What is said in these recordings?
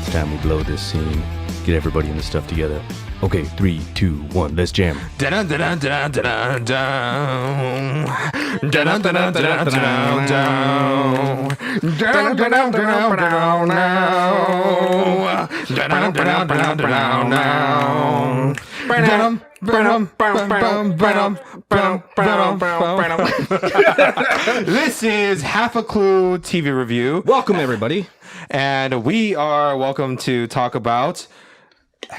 It's time we blow this scene. Get everybody in the stuff together. Okay, 3, 2, 1, let's jam. This is Half a Clue TV review. Welcome, everybody. And we are welcome to talk about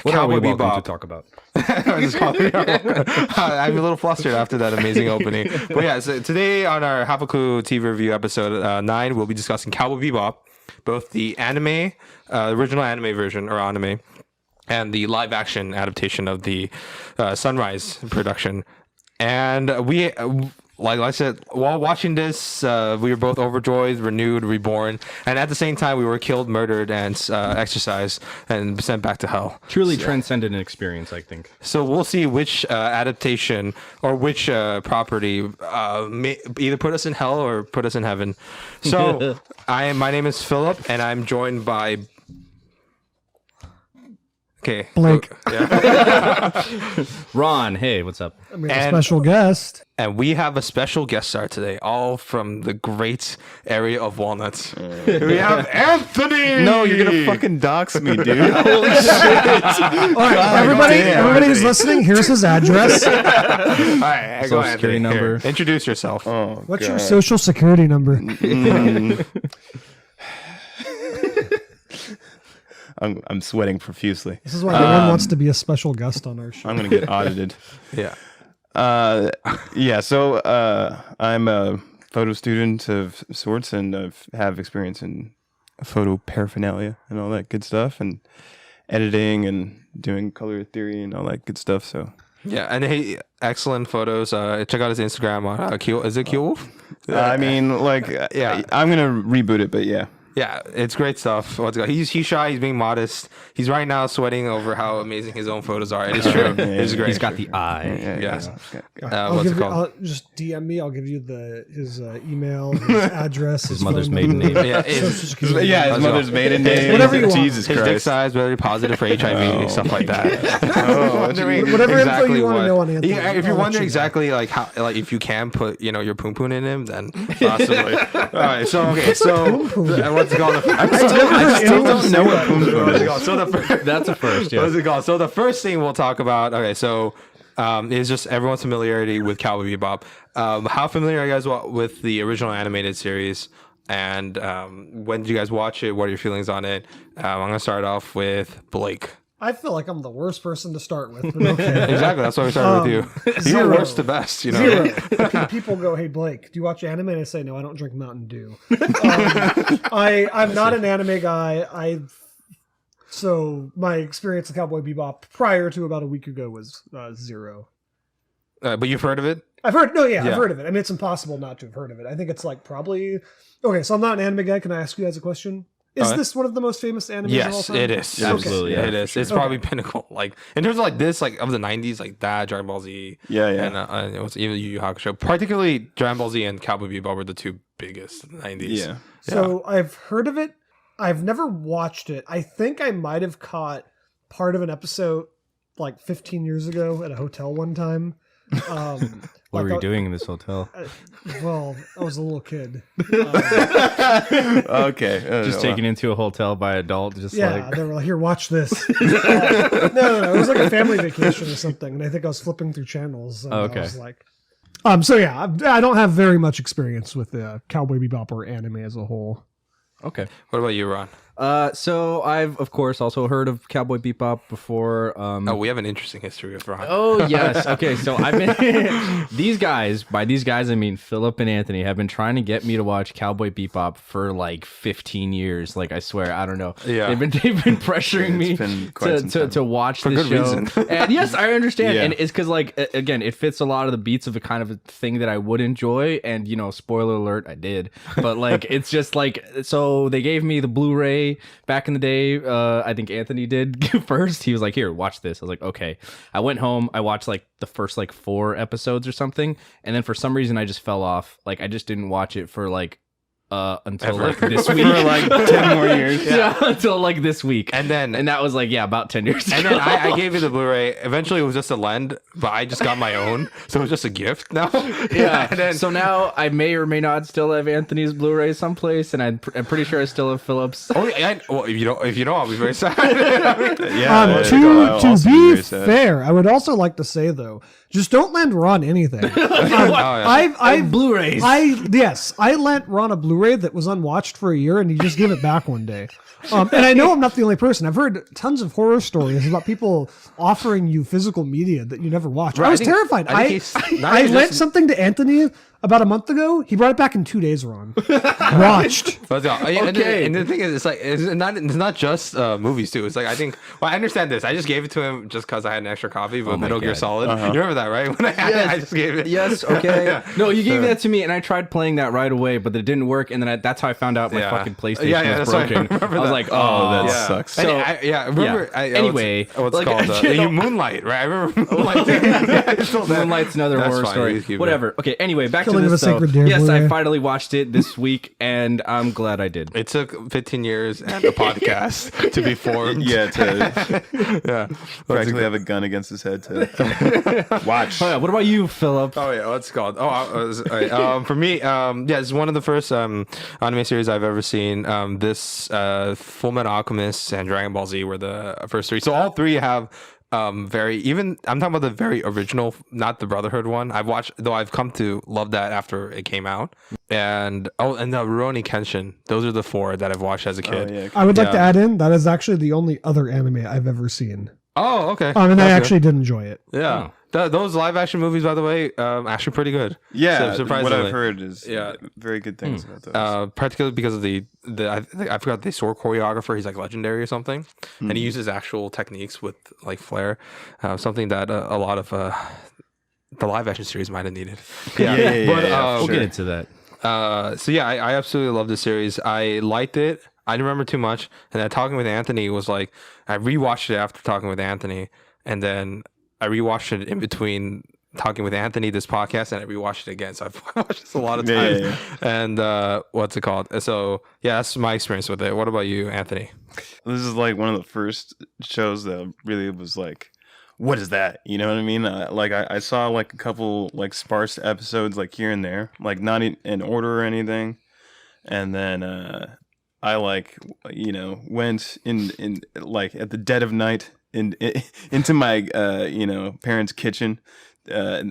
What Cowboy are we welcome Bebop. to talk about? I'm a little flustered after that amazing opening. But yeah, so today on our Half a Clue TV review episode 9, we'll be discussing Cowboy Bebop, both the anime, original anime version or anime, and the live action adaptation of the Sunrise production. And we, like I said, while watching this, we were both overjoyed, renewed, reborn, and at the same time, we were killed, murdered, and exorcised and sent back to hell. Truly transcendent experience, I think. So we'll see which adaptation or which property may either put us in hell or put us in heaven. So my name is Philip, and I'm joined by. Okay. Blake. Yeah. Ron, hey, what's up? I mean, a special guest. And we have a special guest star today, all from the great area of Walnuts. We have Anthony. No, you're gonna fucking dox me, dude. Holy shit! All right, everybody who's listening, here's his address. All right, Social security number. Here, introduce yourself. Oh, What's your God. social security number? I'm sweating profusely. This is why no one wants to be a special guest on our show. I'm gonna get audited. Yeah. Yeah. So I'm a photo student of sorts, and have experience in photo paraphernalia and all that good stuff, and editing and doing color theory and all that good stuff. So Yeah, and hey, excellent photos. Check out his Instagram on is it Q Wolf? I mean, like, Yeah. I'm gonna reboot it, but yeah. Yeah, it's great stuff. He's shy. He's being modest. He's right now sweating over how amazing his own photos are. It is true. It's great. He's got the eye. Yes. I'll What's it called? I'll just DM me. I'll give you his email, his address, his mother's phone maiden number, name. Yeah, social it's, security Yeah, number. his mother's maiden name. Whatever you want. Jesus his dick Christ. size very positive for HIV, stuff like that. Whatever info you want to know on Anthony. Yeah, if I'll you're let wondering you know. exactly like how, like if you can put your poon poon in him, then possibly. All right, so what's it called? I still don't know what poom poom is. That's a first, What's yeah. it called? So the first thing we'll talk about, okay, so is just everyone's familiarity with Cowboy Bebop. How familiar are you guys with the original animated series? And when did you guys watch it? What are your feelings on it? I'm going to start off with Blake. I feel like I'm the worst person to start with, but okay. Exactly, that's why we started with you. You're zero. worst to best, you know? Zero. People go, "Hey Blake, do you watch anime?" And I say, "No, I don't drink Mountain Dew." I'm not an anime guy. So my experience with Cowboy Bebop prior to about a week ago was zero. But you've heard of it? I've heard I've heard of it. I mean, it's impossible not to have heard of it. I think it's like probably okay. So I'm not an anime guy. Can I ask you guys a question? Is this one of the most famous animes of all Yes, time? it is. Absolutely, Okay. yeah, It is. It's probably pinnacle. Like in terms of like this, like of the '90s, like that, Dragon Ball Z, Yeah, yeah. and it was even Yu Yu Hakusho. Particularly Dragon Ball Z and Cowboy Bebop were the two biggest in the '90s. Yeah. So I've heard of it. I've never watched it. I think I might have caught part of an episode like 15 years ago at a hotel one time. What were you doing in this hotel? Well, I was a little kid. Okay. Just taken into a hotel by adult, just Yeah, like... they were like, "Here, watch this." No. It was like a family vacation or something, and I think I was flipping through channels. And Okay. I was like, so yeah, I don't have very much experience with Cowboy Bebop or anime as a whole. Okay. What about you, Ron? So I've, of course, also heard of Cowboy Bebop before. Oh, we have an interesting history with Ron. Oh, yes. Okay, so I've been... These guys, by these guys, I mean Philip and Anthony, have been trying to get me to watch Cowboy Bebop for like 15 years. Like, I swear, I don't know. Yeah. They've been pressuring me been quite some time. to watch For this good show. reason. And yes, I understand. Yeah. And it's because, like, again, it fits a lot of the beats of a kind of a thing that I would enjoy. And, spoiler alert, I did. But, like, it's just like... So they gave me the Blu-ray back in the day. I think Anthony did first. He was like, "Here, watch this." I was like, "Okay." I went home. I watched like the first like 4 episodes or something, and then for some reason I just fell off. Like I just didn't watch it for like until Ever. like this week. For like 10 more years. Yeah, until like this week. And that was like, yeah, about 10 years ago. And then I gave you the Blu-ray. Eventually, it was just a lend, but I just got my own, so it was just a gift now. Yeah. And then, So now I may or may not still have Anthony's Blu-ray someplace, and I'm pretty sure I still have Philip's. oh yeah, well, if you don't, I'll be very sad. Yeah. there you go. I'll To also be very sad. fair, I would also like to say though, just don't lend Ron anything. yeah. I Blu-rays. I lent Ron a Blu-ray that was unwatched for a year, and he just gave it back one day. And I know I'm not the only person. I've heard tons of horror stories about people offering you physical media that you never watched. I was terrified. I think he's- not I even lent just- something to Anthony about a month ago. He brought it back in 2 days, Ron. Watched. Let's go. Yeah, Okay. and the thing is, it's not just movies too. It's like I think. Well, I understand this. I just gave it to him just because I had an extra copy of Metal Gear God. Solid. You remember that, right? When I had it, I just gave it. Yes, okay. Yeah. No, you gave that to me, and I tried playing that right away, but it didn't work, and then that's how I found out my Yeah. fucking PlayStation Yeah, was that's right. I broken. remember I was that. like, Oh, that Yeah. sucks. And So- I remember. yeah. Anyway, what's like, called? you know- Moonlight, right? I remember Moonlight. Yeah, I still there. Moonlight's another That's horror fine, story. you keep it. Whatever. Okay. Anyway, back Killing to of this. a Though. Sacred Deer Yes, I Blu-ray. finally watched it this week, and I'm glad I did. It took 15 years and a podcast to be formed. Yeah, to Yeah. practically have a gun against his head to watch. Oh, yeah, what about you, Philip? Oh yeah, what's it called? All right. For me, yeah, it's one of the first anime series I've ever seen. This Full Metal Alchemist and Dragon Ball Z were the first three. So all three have very even. I'm talking about the very original, not the Brotherhood one. I've watched, though I've come to love that after it came out. And the Rurouni Kenshin. Those are the four that I've watched as a Oh, kid. yeah. I would like Yeah. to add in that is actually the only other anime I've ever seen. Oh, okay. And I That's good. actually did enjoy it. Yeah. Those live action movies, by the way, actually pretty good. Yeah, surprisingly. what I've heard is Yeah. very good things about those. Particularly because of I forgot the sword choreographer. He's like legendary or something, and he uses actual techniques with like flair. Something that a lot of the live action series might have needed. Yeah, but We'll sure. get into that. so yeah, I absolutely love this series. I liked it. I didn't remember too much, and then talking with Anthony was like I rewatched it after talking with Anthony, and then I rewatched it in between talking with Anthony this podcast, and I rewatched it again. So I've watched this a lot of Yeah, times. yeah, And what's it called? So yeah, that's my experience with it. What about you, Anthony? This is like one of the first shows that really was like, what is that? You know what I mean? Like I saw like a couple like sparse episodes like here and there, like not in order or anything. And then I like, you know, went in like at the dead of night into my parents' kitchen.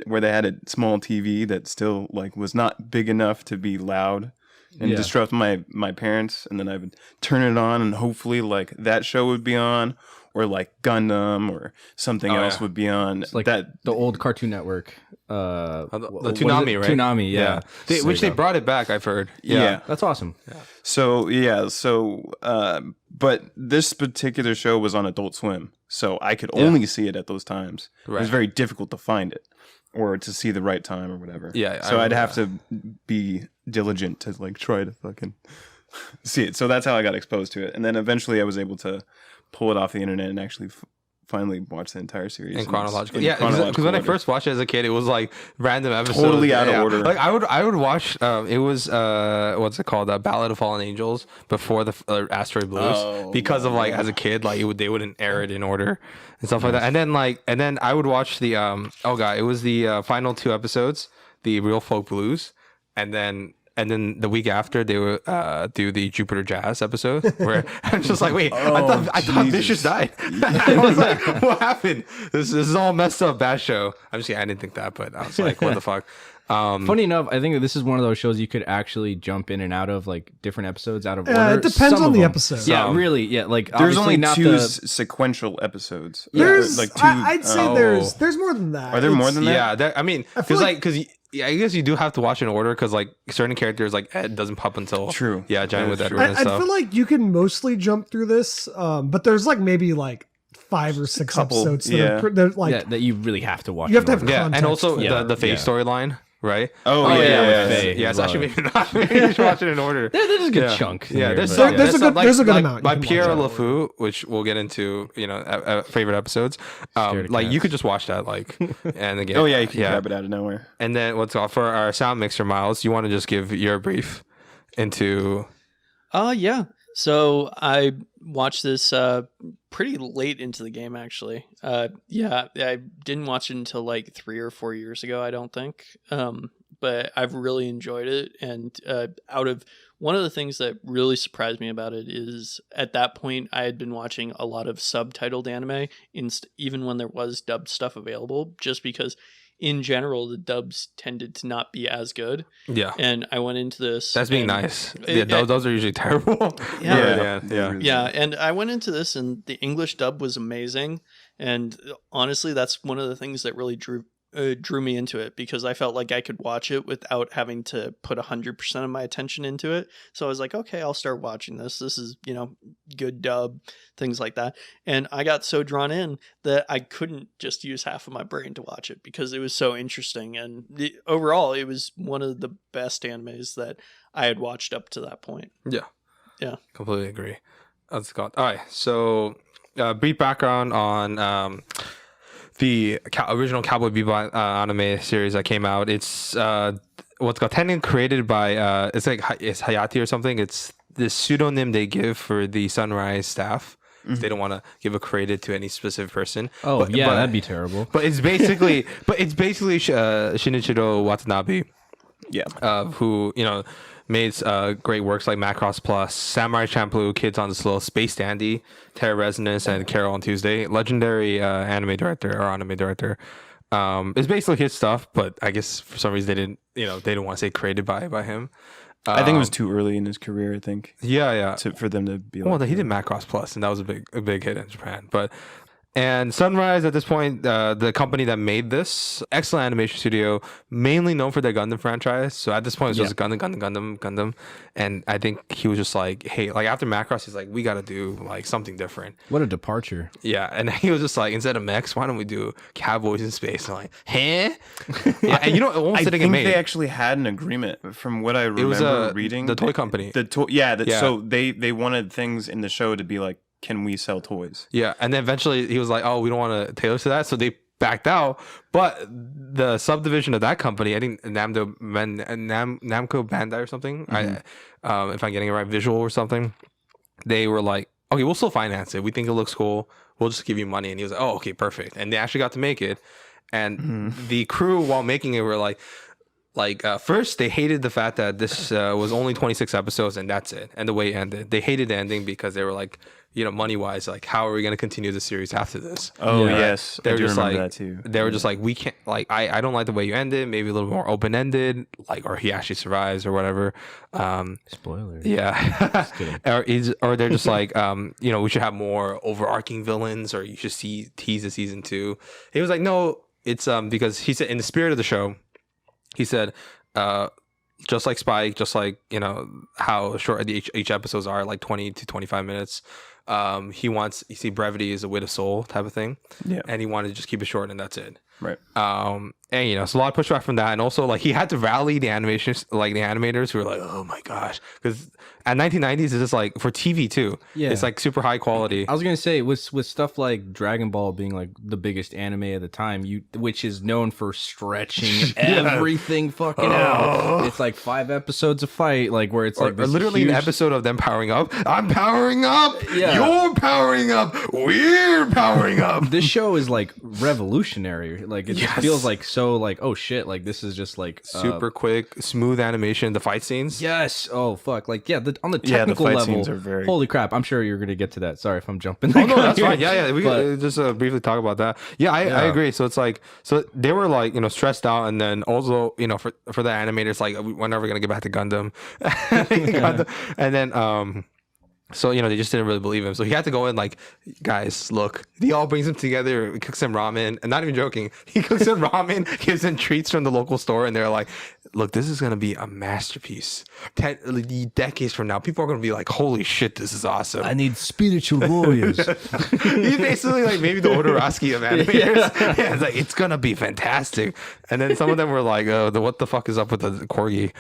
Where they had a small TV that still like was not big enough to be loud and Yeah. disrupt my parents, and then I would turn it on, and hopefully like that show would be on, or like Gundam or something else yeah. would be on. It's like that the old Cartoon Network. The What is Toonami, it? right? Toonami, yeah. Which they brought it back. I've heard. yeah. That's awesome. But this particular show was on Adult Swim, so I could only see it at those times. It Right. was very difficult to find it or to see the right time or whatever. Yeah, So I I'd remember have to be diligent to like try to fucking see it. So that's how I got exposed to it, and then eventually I was able to pull it off the internet and actually finally watch the entire series In it's chronological, in yeah. Because chronological when I order. first watched it as a kid, it was like random episodes, Totally out of Yeah. order. Like I would watch. It was what's it called? Ballad of Fallen Angels before the Asteroid Blues, Oh, because of like as a kid, like they wouldn't air it in order and stuff like that. And then I would watch the it was the final two episodes, the Real Folk Blues, and then the week after they would do the Jupiter Jazz episode where I'm just like, wait, I thought Jesus. Vicious died. I was like, what happened? This is all messed up, bad show. I'm just kidding, I didn't think that, but I was like, what the fuck? Funny enough, I think that this is one of those shows you could actually jump in and out of, like different episodes out of order. It depends Some on of the them. episode. Yeah, really. Yeah, like There's obviously only not two the. sequential episodes. There's, like two. I'd say there's more than that. Are there more than that? Yeah, I mean, feel because I guess you do have to watch in order because like certain characters like Ed doesn't pop until True. Yeah, Giant with That is Edward true. and I stuff. feel like you can mostly jump through this, but there's like maybe like 5 or 6 couple, episodes that yeah. they're like Yeah, that you really have to watch. You have to in have order. yeah, and context also for that. the Faye Yeah. storyline, right? Oh, yeah, yeah. with Faye. Yeah, it's Love actually it. maybe not. Maybe you should watch it in order. There's a good Yeah. chunk. Yeah, there, there's but- some, There's a good- like, there's a good like, amount you by can watch Pierre out. LeFou, which we'll get into, favorite episodes. Scared of Like you cats. could just watch that, like, and again. Oh yeah, you can grab it out of nowhere. And then what's for our sound mixer, Miles? You want to just give your brief into? Yeah. So I watched this pretty late into the game, actually. Yeah, I didn't watch it until like 3 or 4 years ago, I don't think. But I've really enjoyed it. And out of one of the things that really surprised me about it is at that point, I had been watching a lot of subtitled anime, even when there was dubbed stuff available, just because in general, the dubs tended to not be as good. Yeah. And I went into this. That's being nice. Those are usually terrible. Yeah. And I went into this and the English dub was amazing. And honestly, that's one of the things that really drew me into it, because I felt like I could watch it without having to put 100% of my attention into it. So I was like, okay, I'll start watching this. This is, good dub, things like that. And I got so drawn in that I couldn't just use half of my brain to watch it because it was so interesting. And overall, it was one of the best animes that I had watched up to that point. Yeah. Completely agree. That's Scott. All right. So, brief background on the original Cowboy Bebop anime series that came out. It's what's called technically created by it's Hayate or something. It's this pseudonym they give for the Sunrise staff. They don't want to give a credit to any specific person. That'd be terrible. But it's basically Shinichiro Watanabe. Yeah. Who made great works like Macross Plus, Samurai Champloo, Kids on the Slow, Space Dandy, Terror Resonance, and Carol on Tuesday. Legendary anime director. It's basically his stuff, but I guess for some reason they didn't want to say created by him. I think it was too early in his career. I think. Yeah. For them to be. Well, he did Macross Plus, and that was a big hit in Japan, but. And Sunrise, at this point, the company that made this, excellent animation studio, mainly known for their Gundam franchise. So at this point, it was just Gundam. And I think he was just like, hey, like after Macross, he's like, we got to do like something different. What a departure. Yeah. And he was just like, instead of mechs, why don't we do cowboys in space? And I'm like, huh? Yeah, and I think they actually had an agreement from what I remember reading. The toy company. So they wanted things in the show to be like, can we sell toys? Yeah, and then eventually he was like, "Oh, we don't want to tailor to that," so they backed out. But the subdivision of that company, I think Namco Bandai or something, if I'm getting it right, Visual or something, they were like, "Okay, we'll still finance it. We think it looks cool. We'll just give you money." And he was like, "Oh, okay, perfect." And they actually got to make it. And the crew, while making it, were like, first they hated the fact that this was only 26 episodes and that's it, and the way it ended. They hated the ending because they were like, money wise, like, how are we going to continue the series after this? Oh, yes. They were just like that too. They were just like, we can't, like, I don't like the way you ended. Maybe a little more open ended, like, or he actually survives or whatever. Spoiler. Yeah. or they're just like, we should have more overarching villains, or you should tease the season 2. He was like, no, it's because he said in the spirit of the show, he said, just like Spike, just like, how short each episodes are, like 20 to 25 minutes. You see brevity is a wit of soul type of thing. Yeah. And he wanted to just keep it short and that's it. Right. And so a lot of pushback from that. And also like he had to rally the animations, like the animators who were like, oh my gosh. Because at 1990s, it's just like for TV too. Yeah. It's like super high quality. I was going to say with stuff like Dragon Ball being like the biggest anime at the time, which is known for stretching everything fucking out. It's like 5 episodes of fight, like where it's like or literally an episode of them powering up. I'm powering up. Yeah. You're powering up. We're powering up. This show is like revolutionary. Like it just feels like so like, oh shit, like this is just like super quick, smooth animation. The fight scenes. Yes. Oh fuck. Like on the technical the fight level. scenes are very... Holy crap! I'm sure you're gonna get to that. Sorry if I'm jumping. Oh no, that's fine. Yeah. We can just briefly talk about that. Yeah, I agree. So it's like, so they were like, stressed out, and then also, for the animators, like, we're never gonna get back to Gundam, and then so they just didn't really believe him. So he had to go in like, guys, look. He all brings them together. He cooks them ramen, and not even joking. He cooks them ramen, gives them treats from the local store, and they're like, look, this is gonna be a masterpiece. Decades from now, people are gonna be like, holy shit, this is awesome. I need spiritual warriors. He's basically like maybe the Odorowski of animators. Yeah, it's like, it's gonna be fantastic. And then some of them were like, what the fuck is up with the corgi?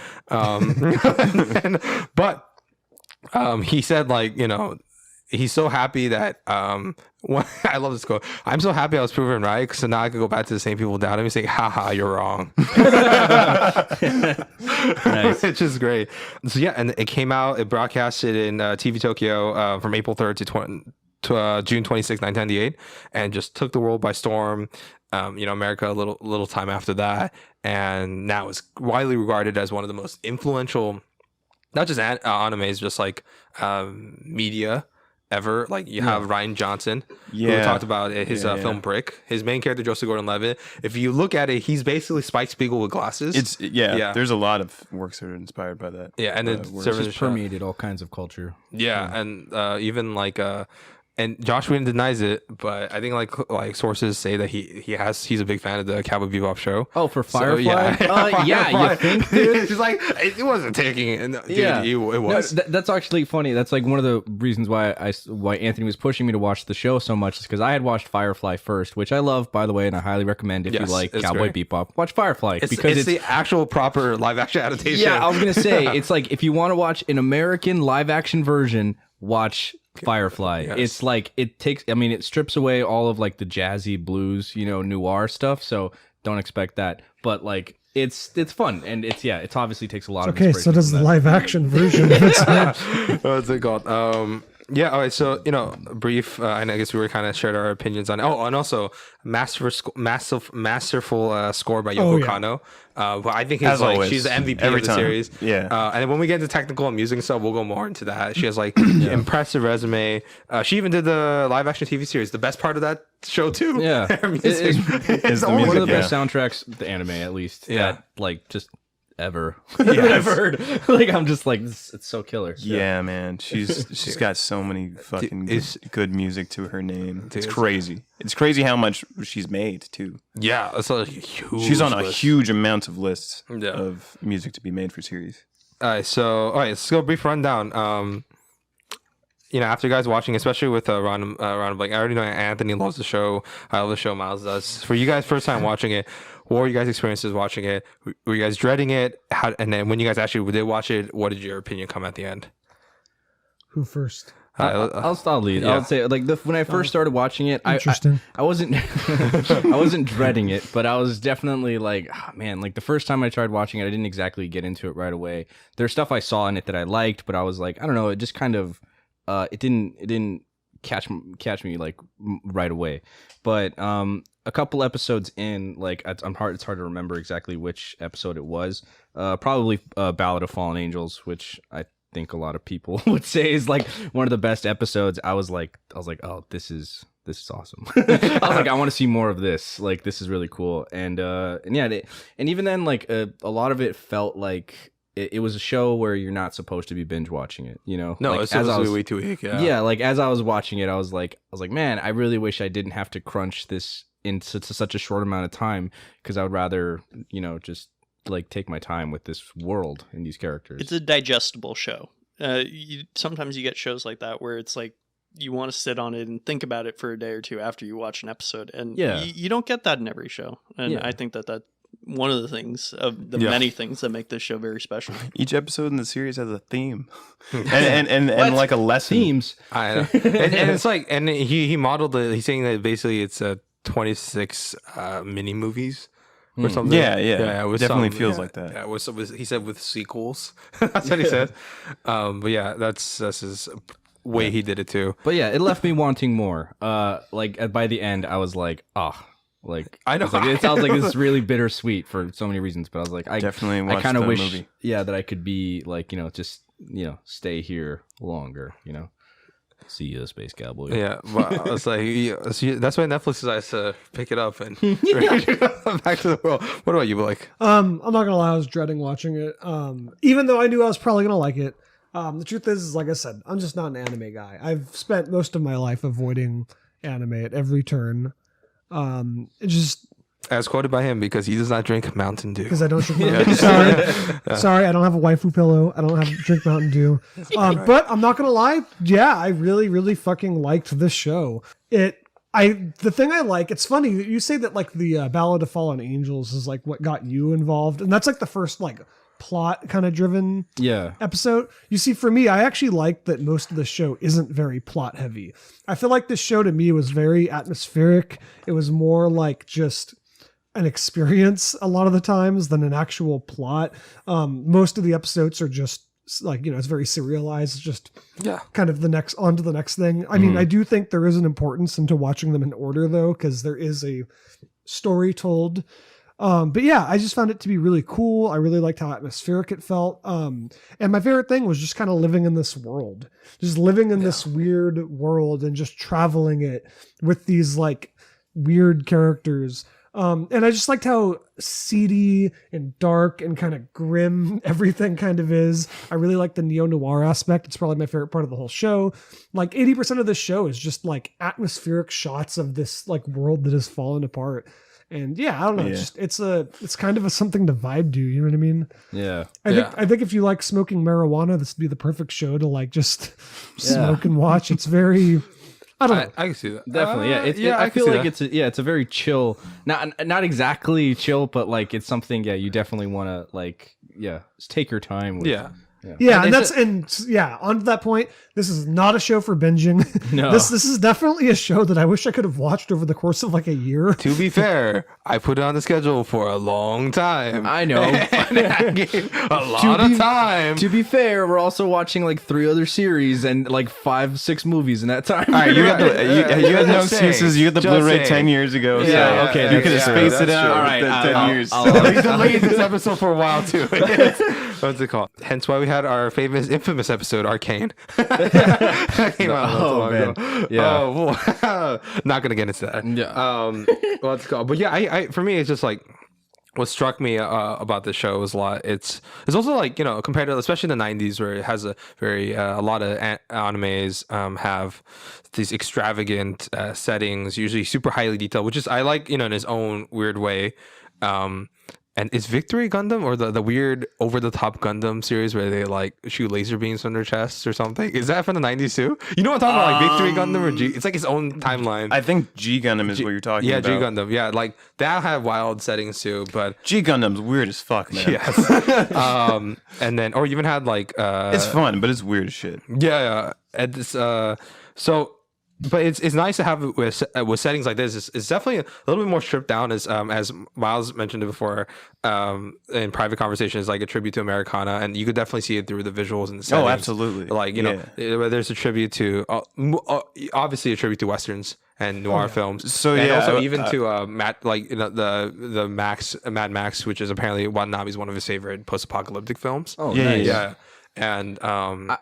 But he said, like, he's so happy that I love this quote. I'm so happy I was proven right, so now I can go back to the same people down and say, haha, you're wrong. Nice. Which is great. So yeah, and it came out, it broadcasted in TV Tokyo from April 3rd to June 26, 1998, and just took the world by storm. America a little time after that, and now it's widely regarded as one of the most influential, not just animes, just like media ever. Like you have Ryan Johnson, who talked about his film Brick. His main character, Joseph Gordon-Levitt. If you look at it, he's basically Spike Spiegel with glasses. There's a lot of works that are inspired by that. Yeah, and it just permeated all kinds of culture. Yeah, and even like and Josh Whedon denies it, but I think like sources say that he's a big fan of the Cowboy Bebop show. Oh, for Firefly? So, you think, dude? It's just like it wasn't taking it. Dude, Yeah. it was. No, that's actually funny. That's like one of the reasons why Anthony was pushing me to watch the show so much is because I had watched Firefly first, which I love, by the way, and I highly recommend if you like Cowboy Bebop. Watch Firefly because it's the actual proper live action adaptation. Yeah, I was gonna say it's like if you want to watch an American live action version, watch Firefly. Yes. It's like it strips away all of like the jazzy blues, noir stuff. So don't expect that. But like it's fun and it obviously takes a lot of Okay, so does the live action version. What's it called? Yeah, all right, so, brief, and I guess we were kind of shared our opinions on it. Oh, and also, masterful score by Yoko Kanno. But I think she's the MVP of the series. Yeah. And when we get into technical and music and stuff, we'll go more into that. She has, impressive resume. She even did the live-action TV series. The best part of that show, too. Yeah. Her music. It's one of the best soundtracks, the anime at least. Yeah. That, like, just ever that I've heard. Like I'm just like it's so killer. Yeah, man. She's got so many fucking good music to her name. It's crazy. It's crazy how much she's made too. Yeah, it's a huge. She's on a huge amount of lists of music to be made for series. All right, let's go brief rundown. After you guys watching, especially with Ron, like I already know Anthony loves the show. I love the show. Miles does. For you guys, first time watching it, what were you guys' experiences watching it? Were you guys dreading it? And then when you guys actually did watch it, what did your opinion come at the end? Who first? I'll lead. Yeah. I'll say like when I first started watching it, I wasn't I wasn't dreading it, but I was definitely like, oh, man, like the first time I tried watching it, I didn't exactly get into it right away. There's stuff I saw in it that I liked, but I was like, I don't know, it just kind of it didn't catch me like right away. But a couple episodes in, like it's hard to remember exactly which episode it was. Probably Ballad of Fallen Angels, which I think a lot of people would say is like one of the best episodes. I was like, oh, this is awesome. I was like, I want to see more of this. Like, this is really cool. And yeah, and even then, like a lot of it felt like it was a show where you're not supposed to be binge watching it, No, like, it's supposed to be week to week. Yeah, like as I was watching it, I was like, man, I really wish I didn't have to crunch this into such a short amount of time because I would rather, just like take my time with this world and these characters. It's a digestible show. Sometimes you get shows like that where it's like you want to sit on it and think about it for a day or two after you watch an episode, and you don't get that in every show. And I think that one of the things of the many things that make this show very special. Each episode in the series has a theme and like a lesson. Themes. I know. and it's like, and he modeled he's saying that basically it's 26 mini movies or something. Yeah. It definitely feels like that. Yeah, he said with sequels. That's what he said. But yeah, that's his way he did it too. But yeah, it left me wanting more. Like by the end, I was like, like I know, it sounds like it's really bittersweet for so many reasons. But I was like, I kind of wish, movie. that I could be like, just stay here longer. See you, Space Cowboy. Yeah, but I was like, that's why Netflix decides to pick it up and back to the world. What about you, Blake? I'm not gonna lie, I was dreading watching it. Even though I knew I was probably gonna like it. The truth is, like I said, I'm just not an anime guy. I've spent most of my life avoiding anime at every turn. It just, as quoted by him, because he does not drink Mountain Dew. Because I don't drink Mountain Dew. Sorry, I don't have a waifu pillow. I don't drink Mountain Dew. But I'm not gonna lie. Yeah, I really, really fucking liked this show. The thing I like, it's funny that you say that like the Ballad of Fallen Angels is like what got you involved, and that's like the first like plot kind of driven Yeah. episode. You see, for me, I actually like that most of the show isn't very plot heavy. I feel like this show to me was very atmospheric. It was more like just an experience a lot of the times than an actual plot. Most of the episodes are just like, it's very serialized. It's just kind of on to the next thing. I mean, I do think there is an importance into watching them in order though, because there is a story told. But yeah, I just found it to be really cool. I really liked how atmospheric it felt. And my favorite thing was just kind of living in this world, just living in this weird world and just traveling it with these like weird characters. And I just liked how seedy and dark and kind of grim everything kind of is. I really like the neo-noir aspect. It's probably my favorite part of the whole show. Like 80% of the show is just like atmospheric shots of this like world that has fallen apart. And yeah, I don't know. Yeah. It's kind of something to vibe to. You know what I mean? Yeah. I think if you like smoking marijuana, this would be the perfect show to like just smoke and watch. It's very. I don't know. I can see that. Definitely, yeah. I feel like it's a very chill, not exactly chill, but like it's something. Yeah, you definitely want to like, just take your time with. Yeah, on to that point, this is not a show for binging. No. This is definitely a show that I wish I could have watched over the course of like a year. To be fair, I put it on the schedule for a long time. I know. I gave a lot of time. To be fair, we're also watching like 3 other series and like 5-6 movies in that time. All right, you had no Just saying. excuses. You had the Just Blu-ray saying. 10 years ago. Yeah, so okay, you could have spaced it out. All right, 10 years. They delayed this episode for a while too. What's it called? Hence why we had our infamous episode, Arcane. Came out not so long ago. Yeah. Oh, not gonna get into that. Yeah. What's it called? But yeah, I for me, it's just like what struck me about the show was a lot. It's also like, compared to especially the 90s where it has a very a lot of animes have these extravagant settings, usually super highly detailed, which is I like, in his own weird way. And is Victory Gundam or the weird over the top Gundam series where they like shoot laser beams from their chests or something? Is that from the 90s too? You know what I'm talking about? Like Victory Gundam or G? It's like its own timeline. I think G Gundam is what you're talking about. Yeah, G Gundam. Yeah, like that had wild settings too, but G Gundam's weird as fuck, man. yes. And then or even had like it's fun, but it's weird as shit. Yeah. And this but it's nice to have it with settings like this. It's definitely a little bit more stripped down, as Miles mentioned it before in private conversations, like a tribute to Americana, and you could definitely see it through the visuals and the settings. Oh, absolutely. Like there's a tribute to obviously a tribute to westerns and noir films. So and yeah, also even to the Mad Max, which is apparently Watanabe's one of his favorite post-apocalyptic films. Oh, yeah, nice. Yeah. And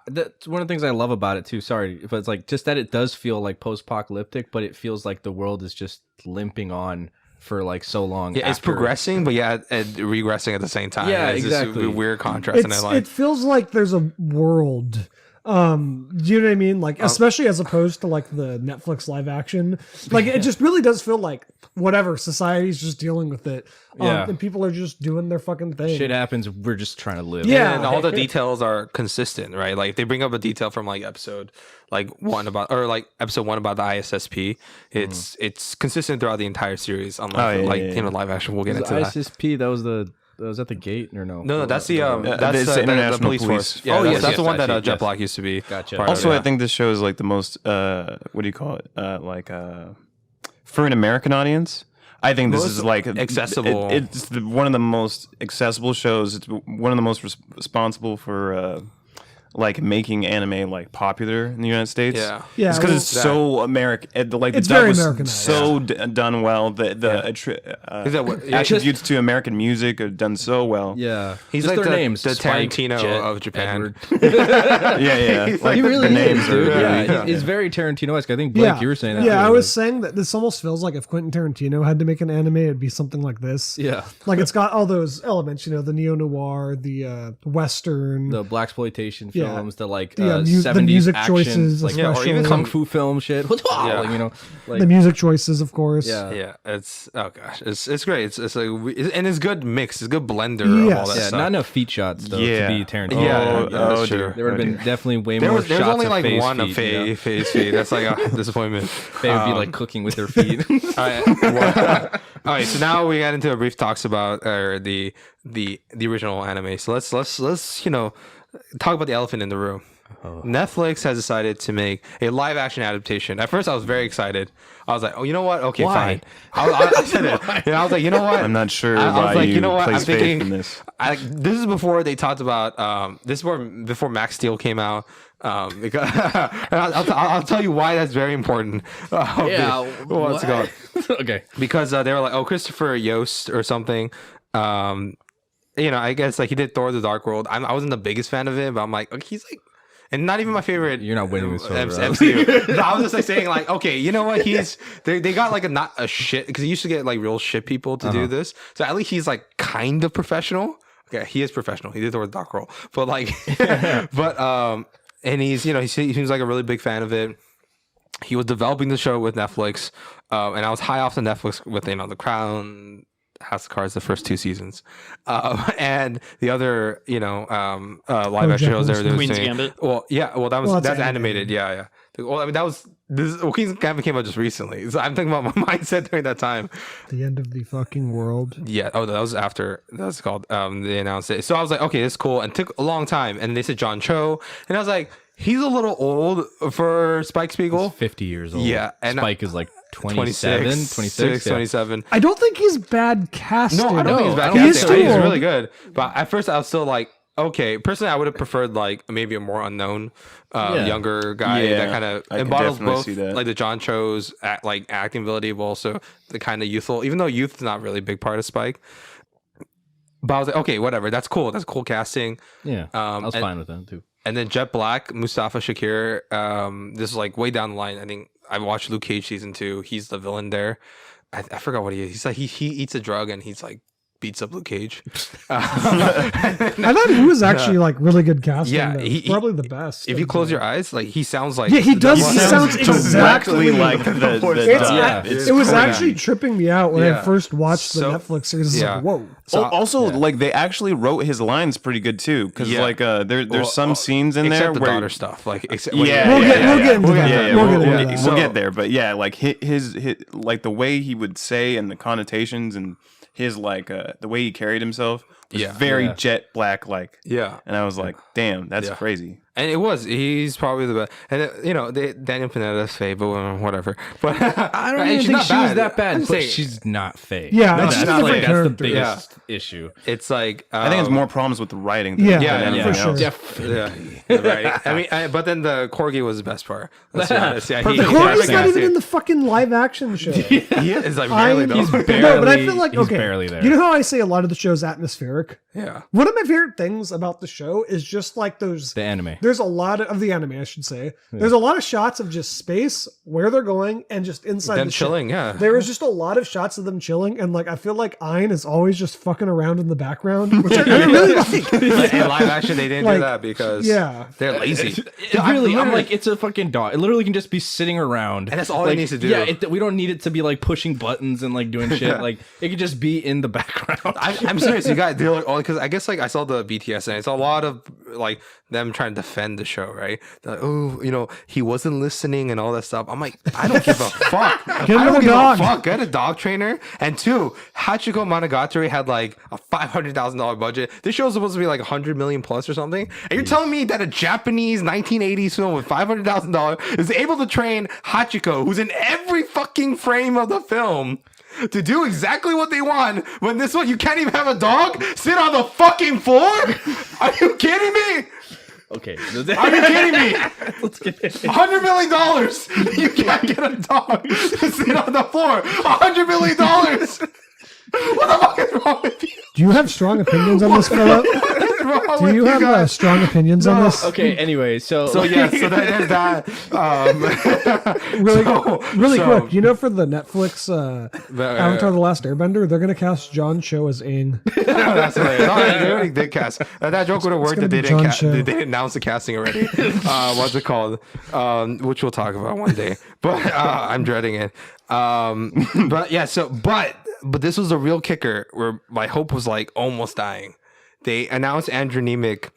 that's one of the things I love about it too. Sorry, but it's like just that it does feel like post-apocalyptic, but it feels like the world is just limping on for like so long. Yeah, it's progressing, but and regressing at the same time. Yeah, it's exactly. This weird contrast, and I like. It feels like there's a world. Do you know what I mean? Like, especially as opposed to like the Netflix live action, like it just really does feel like whatever society's just dealing with it. And people are just doing their fucking thing. Shit happens. We're just trying to live. Yeah. And all the details are consistent, right? Like if they bring up a detail from like episode one about the ISSP. It's consistent throughout the entire series. Unlike live action, we'll get into that. ISSP. That was at the gate or no? No, that's the International police force. Yeah, that's the one that Jet Black used to be. Gotcha. Also, I think this show is like the most what do you call it? For an American audience, I think this is like accessible. It's one of the most accessible shows. It's one of the most responsible for like making anime like popular in the United States. Yeah. It's because it's so American. It's very Americanized. So done well. The attributes to American music are done so well. Yeah, he's just like their the names. Spike, Tarantino Jet, of Japan. Yeah. Like He really the names is, dude. are really, Yeah, he's very Tarantino-esque. I think Blake, you were saying that. Yeah, too, I was saying that this almost feels like if Quentin Tarantino had to make an anime, it'd be something like this. Yeah, Like it's got all those elements, the neo-noir, the western, the blaxploitation films, the like the 70s music action, choices, like especially. or even kung fu film shit. The music choices, of course. Yeah. It's it's great. It's like and it's good mix. It's a good blender of all that Yeah, stuff. not enough feet shots though to be Tarantino. Yeah, that's true. true. There would have been definitely way There more was shots only of like Faye's one of feet, Faye's feet. That's like a disappointment. Faye would be like cooking with her feet. But All right, so now we got into a brief talks about the original anime. So let's talk about the elephant in the room. Netflix has decided to make a live action adaptation. At first, I was very excited. I was like, "Oh, you know what? Okay, fine." I said it. I was like, "You know what?" I'm not sure I was why like, you you know what? I'm place faith thinking in this. this is before they talked about this is before Max Steel came out. Because I'll tell you why that's very important. What's it called? Okay, Because they were like, "Oh, Christopher Yost or something." I guess like he did Thor: The Dark World. I wasn't the biggest fan of it, but I'm like, okay, he's like. And not even my favorite. You're not winning this MCU. No, I was just like saying like, okay, you know what? They got like not a shit because he used to get like real shit people to do this. So at least he's like kind of professional. Okay, he is professional. He did the Dark Roll, but like, and he's he seems like a really big fan of it. He was developing the show with Netflix, and I was high off the Netflix with The Crown, House of Cards, the first 2 seasons, and the other live action shows they were Queen's doing. Gambit. Well, Well, that's animated. Yeah. Well, I mean Queen's Gambit came out just recently, so I'm thinking about my mindset during that time. The end of the fucking world. Yeah. Oh, that was after that's called. They announced it, so I was like, okay, this is cool, and it took a long time, and they said John Cho, and I was like, he's a little old for Spike Spiegel. 50 years old. Yeah, and Spike is like 26, 27. I don't think he's bad casting. No, I don't think he's bad. He is casting. He's too really old. good. But at first, I was still like, okay. Personally, I would have preferred like maybe a more unknown, younger guy that kind of I can embodies definitely both see that. like the John Cho's acting ability, but also the kind of youthful. Even though youth is not really a big part of Spike. But I was like, okay, whatever. That's cool. That's cool casting. Yeah, I was fine with that too. And then Jet Black, Mustafa Shakir. This is like way down the line. I think I watched Luke Cage season 2. He's the villain there. I forgot what he is. He's like he eats a drug and he's like beats up Luke Cage. I thought he was actually like really good casting. Yeah, though. he- probably the best. If you close your eyes, like he sounds like Yeah, he does. He sounds Directly exactly like the It's, Yeah, it was crazy. actually tripping me out when I Yeah. first watched the So- Netflix series. It's yeah. like, whoa. So- also, like they actually wrote his lines pretty good too, because Yeah. like there's some scenes in except there the where daughter stuff. Like except We'll get into that. We'll get into We'll that. get So- there, but yeah, like his like the way he would say and the connotations and his like the way he carried himself was Yeah. very Yeah. Jet Black like. Yeah. And I was like, damn, that's Yeah. crazy. And he's probably the best. And Daniel Pineda's Faye, but whatever. But I don't even she's think not she was that I'm bad, but saying, she's not fake. Yeah, that's, she's a like, different that's the character. biggest issue. it's like I think it's more problems with the writing. Than, Yeah, than anything for sure. else. Definitely. right. I mean, but then the corgi was the best part. Let's be honest. Yeah, Perfect. Corey's not Yeah. even in the fucking live action show. He is like barely though. He's barely. No, but I feel like, he's okay, barely there. you know how I say a lot of the show's atmospheric? Yeah. One of my favorite things about the show is just like those. the anime. There's a lot of the anime, I should say. There's a lot of shots of just space, where they're going, and just inside Them the ship. chilling, yeah. There was just a lot of shots of them chilling, and like I feel like Ein is always just fucking around in the background, which I really like. In live action, they didn't Like, do that because yeah. they're lazy. It really, I'm like, it's a fucking dog. It literally can just be sitting around, And that's all it like, needs to do. Yeah, we don't need it to be like pushing buttons and like doing shit. Like it could just be in the background. I'm serious. You got they're like all because I guess like I saw the BTS and it's a lot of like them trying to defend the show, right? They're like, oh, he wasn't listening and all that stuff. I'm like, I don't give a fuck. I him don't a give dog. a fuck. Get a dog trainer. And 2, Hachiko Monogatari had like a $500,000 budget. This show is supposed to be like 100 million plus or something. And you're telling me that a Japanese 1980s film with $500,000 is able to train Hachiko, who's in every fucking frame of the film, to do exactly what they want when this one you can't even have a dog sit on the fucking floor? Are you kidding me? Okay, Are you kidding me? let's get it. $100 million. You can't get a dog to sit on the floor. $100 million. What the fuck is wrong with you? Do you have strong opinions on this, Philip? What is wrong Do with you have guys? strong opinions on this? Okay, anyway, so So yeah, so there's that. Really so- quick, you know, for the Netflix Avatar: The Last Airbender, they're gonna cast John Cho as Aang. That's hilarious. No, they already did cast. That joke would have worked gonna if they be didn't, John Cho. they didn't announce the casting already. What's it called? Which we'll talk about one day. But I'm dreading it. But yeah, but this was a real kicker where my hope was like almost dying. They announced Andrew Nemec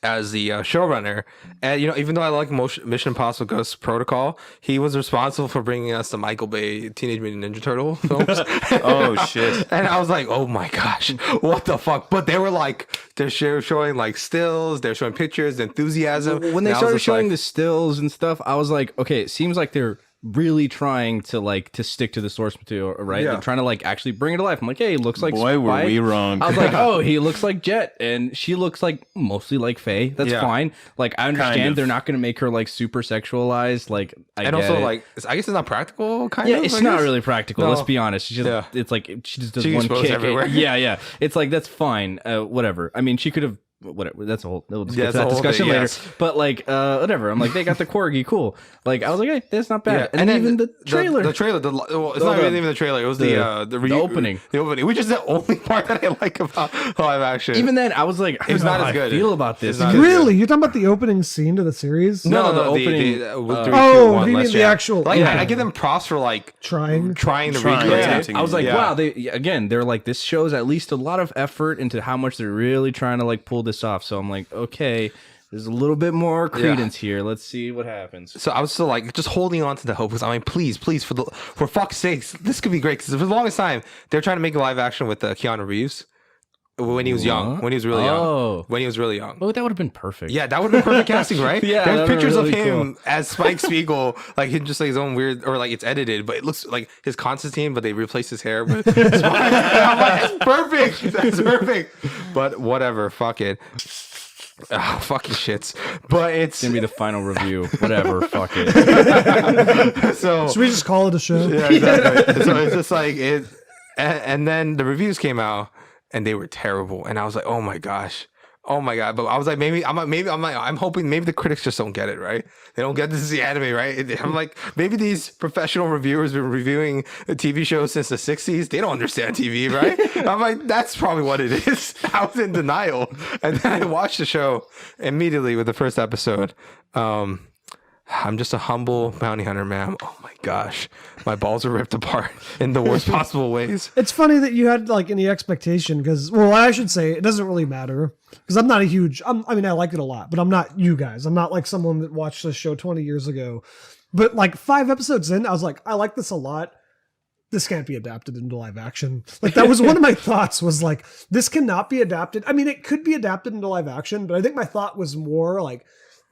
as the showrunner, and even though I like Mission Impossible Ghost Protocol, he was responsible for bringing us the Michael Bay Teenage Mutant Ninja Turtle films. Oh shit! And I was like, oh my gosh, what the fuck? But they were like, they're showing like stills, they're showing pictures, the enthusiasm. When they started showing the stills and stuff, I was like, okay, it seems like they're really trying to stick to the source material, right? They're trying to actually bring it to life. I'm like, hey, he looks like Boy, were we wrong. I was like, oh, he looks like Jett, and she looks like mostly like Faye. That's fine. Like, I understand Kind of. they're not going to make her super sexualized. Like, I and get also it. I guess it's not practical. It's not really practical. No. Let's be honest. It's like she just does She one explodes kick. everywhere. Yeah. It's like that's fine. Whatever. I mean, she could have. Whatever. That's a whole. We'll just get to it's a that whole discussion thing, later. yes. But whatever. I'm like, they got the corgi. Cool. Like, I was like, hey, that's not bad. Yeah. And then even the trailer. The trailer. It's not even the trailer. It was the opening. The opening, which is the only part that I like about live action. Even then, I was like, I don't It's know not how as good. I feel about this. It's not as Really? You're talking about the opening scene to the series? No, the opening. Oh, you mean the actual- Like, yeah. I give them props for Trying. to recreate Yeah, it. I was like, Yeah. wow. They're like, this shows at least a lot of effort into how much they're really trying to pull this off. So I'm like, okay, there's a little bit more credence here. Let's see what happens. So I was still just holding on to the hope because I mean, please, for fuck's sakes, this could be great. Because for the longest time, they're trying to make a live action with Keanu Reeves when he was young, when he was really young, when he was really young. Oh, that would have been perfect. Yeah, that would have been perfect casting, right? Yeah, there's that would've pictures been of really him as Spike Spiegel, him just his own weird, or it's edited, but it looks like his Constantine, but they replaced his hair with Spike. I'm like, that's perfect. That's perfect. But whatever, fuck it. Oh, fucking shits. But it's gonna be the final review. Whatever, fuck it. so. Should we just call it a show? Yeah, exactly. So it's just it, and then the reviews came out and they were terrible, and I was like, oh my gosh. Oh my god! But I was like, I'm hoping maybe the critics just don't get it, right? They don't get this is the anime, right? I'm like, maybe these professional reviewers been reviewing a TV show since the '60s. They don't understand TV, right? I'm like, that's probably what it is. I was in denial, and then I watched the show immediately with the first episode. I'm just a humble bounty hunter, ma'am. Oh my gosh, my balls are ripped apart in the worst possible ways. It's funny that you had any expectation because, well, I should say it doesn't really matter because I'm not a huge. I mean, I like it a lot, but I'm not you guys. I'm not like someone that watched this show 20 years ago. But 5 episodes in, I was like, I like this a lot. This can't be adapted into live action. That was one of my thoughts. Was this cannot be adapted. I mean, it could be adapted into live action, but I think my thought was more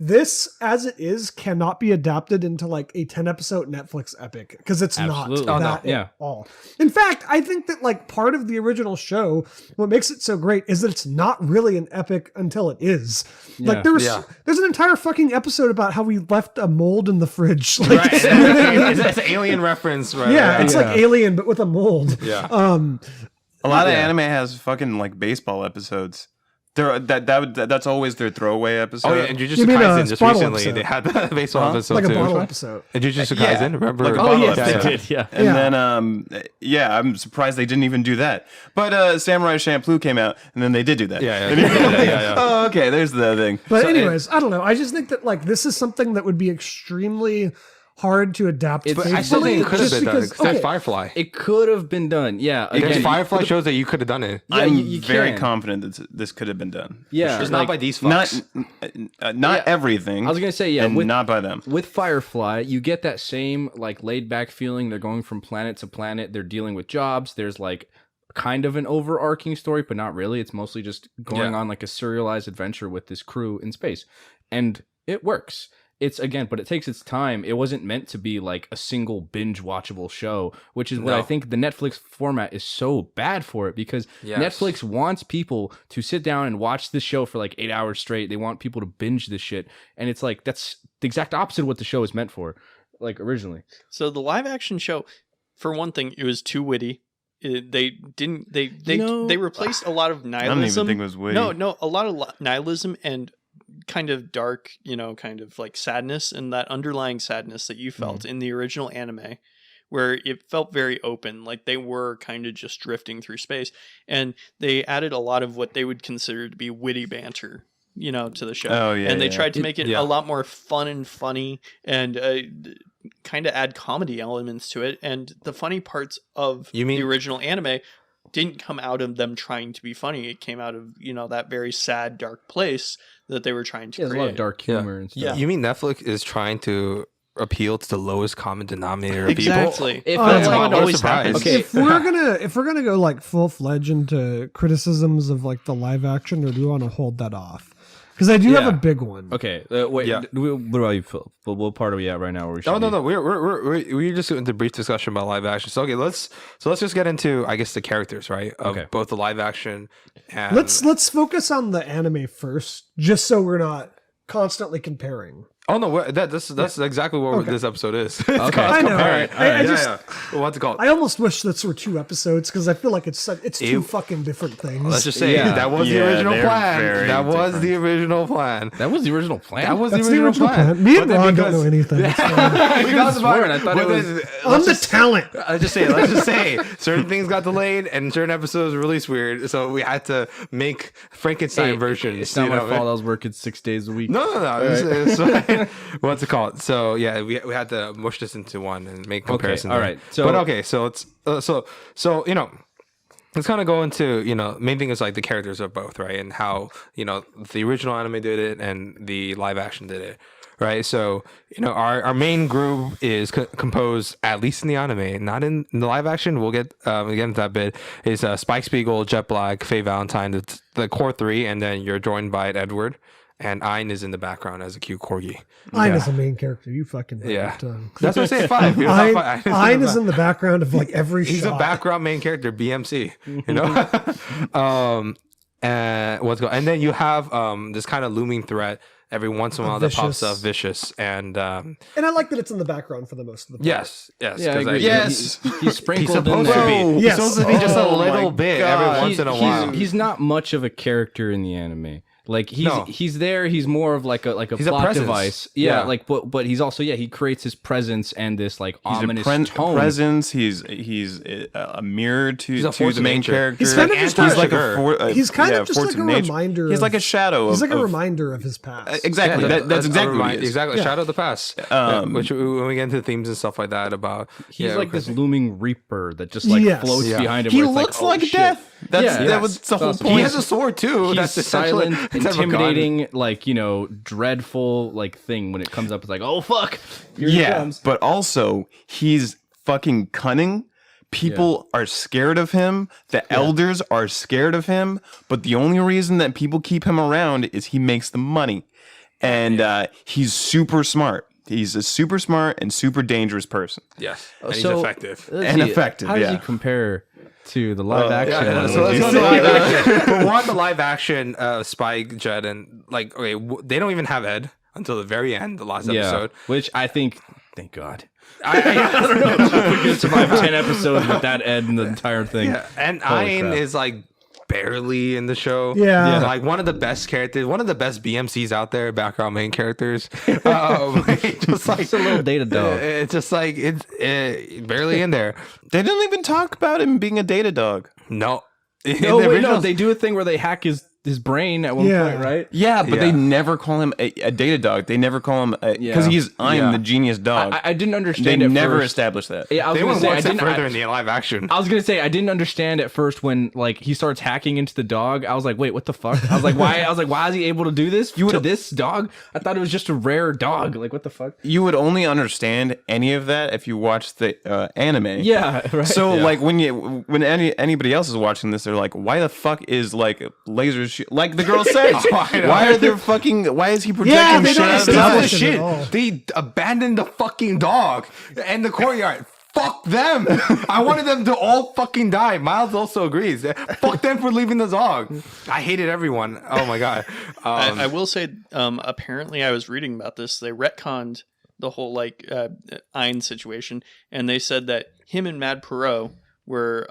this, as it is, cannot be adapted into a 10-episode Netflix epic because it's Absolutely. not that at all. In fact, I think that part of the original show, what makes it so great is that it's not really an epic until it is. There's an entire fucking episode about how we left a mold in the fridge. Right, it's an alien reference, right? Yeah, it's like Alien but with a mold. Yeah. A lot of anime has fucking baseball episodes. That's always their throwaway episode. Oh yeah, and Jujutsu Kaisen just bottle recently episode. they had the baseball episode Like a too. bottle episode. And Jujutsu Kaisen, remember? Like a bottle yes, episode. they did. Yeah. And then I'm surprised they didn't even do that. But Samurai Champloo came out, and then they did do that. Yeah. Oh, okay. There's the thing. But anyways, I don't know. I just think that this is something that would be extremely hard to adapt. But I still think it could have been done. because, Because that's Firefly. It could have been done. Yeah. There's Again, Firefly shows that you could have done it. Yeah, I'm you very can. confident that this could have been done. Yeah. Just not by these fucks. Not everything. I was gonna say and not by them. With Firefly, you get that same laid back feeling. They're going from planet to planet. They're dealing with jobs. There's kind of an overarching story, but not really. It's mostly just going on a serialized adventure with this crew in space, and it works. But it takes its time. It wasn't meant to be a single binge watchable show, which is what I think the Netflix format is so bad for it because Netflix wants people to sit down and watch this show for 8 hours straight. They want people to binge this shit. And it's that's the exact opposite of what the show is meant for, originally. So the live action show, for one thing, it was too witty. They replaced a lot of nihilism. I don't even think it was witty. No, a lot of nihilism and kind of dark, kind of sadness and that underlying sadness that you felt in the original anime, where it felt very open, they were kind of just drifting through space, and they added a lot of what they would consider to be witty banter, to the show. Oh yeah, and they tried to make it a lot more fun and funny, and kind of add comedy elements to it. And the funny parts of the original anime didn't come out of them trying to be funny. It came out of, that very sad, dark place that they were trying to There's a create. lot of dark humor and stuff. Yeah. You mean Netflix is trying to appeal to the lowest common denominator of Exactly. If That's I'm how it not always surprised. happens. Okay. If we're gonna go like full fledged into criticisms of like the live action, or do we want to hold that off? Because I do have a big one. Okay, wait. Yeah. What about you, Phil? What part are we at right now? Where we should No. be? We're just into brief discussion about live action. So let's just get into, I guess, the characters, right? Of Okay. both the live action and Let's focus on the anime first, just so we're not constantly comparing. Oh no, that's exactly what this episode is. Okay. I know. All right. I just What's it called? I almost wish this were 2 episodes because I feel like it's two fucking different things. Let's just say Yeah. that was the Yeah, original they're plan. very That was different. the original plan. That was the original plan. That was That's the original plan. Me But and then Ron don't because- know anything. It's fine. I could have sworn. I thought it was. I'm the talent. Let's just say certain things got delayed and certain episodes were released weird, so we had to make Frankenstein versions. It's not you my know? fault. I was working 6 days a week. No. It's what's it called? So yeah, we had to mush this into one and make comparison. all there. right, so- but okay, so it's so let's kind of go into main thing is like the characters of both, right, and how the original anime did it and the live action did it. Right, so our main group is composed, at least in the anime, not in the live action. We'll get into that bit. Is Spike Spiegel, Jet Black, Faye Valentine, the core 3, and then you're joined by Edward, and Ein is in the background as a cute corgi. Ein is the main character. You fucking Yeah, right. that's what I say. 5. Ein is in the background of like every He's shot. a background main character, BMC. And what's going? And then you have this kind of looming threat every once in a while that pops up, Vicious, and And I like that it's in the background for the most of the part. yes, Yeah, I 'cause agree. Yes. He's sprinkled He's in supposed there. to be. Yes. He's supposed to be just a Oh my little bit every God. once in a while. He's not much of a character in the anime. Like No. he's there. He's more of like a He's a plot presence. device. Yeah, Yeah. like but he's also he creates his presence and this like He's ominous a tone. presence. He's a mirror to a force the of main nature. character. He's kind of just He's a- like He's kind of just force like a of nature. reminder. He's like a of- shadow. He's like a of- reminder of his past. Exactly. That's exactly what he is. Exactly. Yeah. Shadow of the past. Which when we get into themes and stuff like that about He's like this looming reaper that just like Yes. floats Yeah. behind him. He where it's looks oh, like shit. death. That's Yeah. that was the whole Awesome. point. he has a sword too. He's That's essentially silent, it's a gun. intimidating, like dreadful, like thing when it comes up. It's like, oh fuck, here he Yeah, comes. but also he's fucking cunning. People are scared of him. The elders are scared of him. But the only reason that people keep him around is he makes the money, and he's super smart. He's a super smart and super dangerous person. Yes, and he's So- effective. Let's And see, effective, How does yeah. he compare to the live action? Yeah, one? so Would let's you go to say? live action. But we're on the live action Spike, Jett, and like okay, they don't even have Ed until the very end, the last episode. Which I think, thank God. I don't know if we could survive 10 episodes with that Ed and the entire thing. Yeah, and Holy Ein crap. is like barely in the show. Yeah. Like one of the best characters, one of the best BMCs out there, background main characters. Just like It's a little data dog. It's just like it's barely in there. They didn't even talk about him being a data dog. No. In No, the wait, no, originals- they do a thing where they hack his brain at one Yeah. point, right? Yeah, but Yeah. they never call him a data dog. They never call him because I'm Yeah. the genius dog. I didn't they understand it never first. established that. Yeah, I was They gonna went say one I step didn't. further in the live action. I was gonna say I didn't understand at first when like he starts hacking into the dog. I was like, wait, what the fuck? I was like, why? I was like, why is he able to do this to this dog? I thought it was just a rare dog. Like, what the fuck? You would only understand any of that if you watched the anime. Yeah, right. So like when anybody else is watching this, they're like, why the fuck is like laser like the girl said? Why are there fucking? Why is he projecting they shit don't out of his establish eyes? it at all. They abandoned the fucking dog and the courtyard. Fuck them. I wanted them to all fucking die. Miles also agrees. Fuck them for leaving the dog. I hated everyone. Oh my God. I will say, apparently I was reading about this. They retconned the whole like Ein situation, and they said that him and Mad Perot were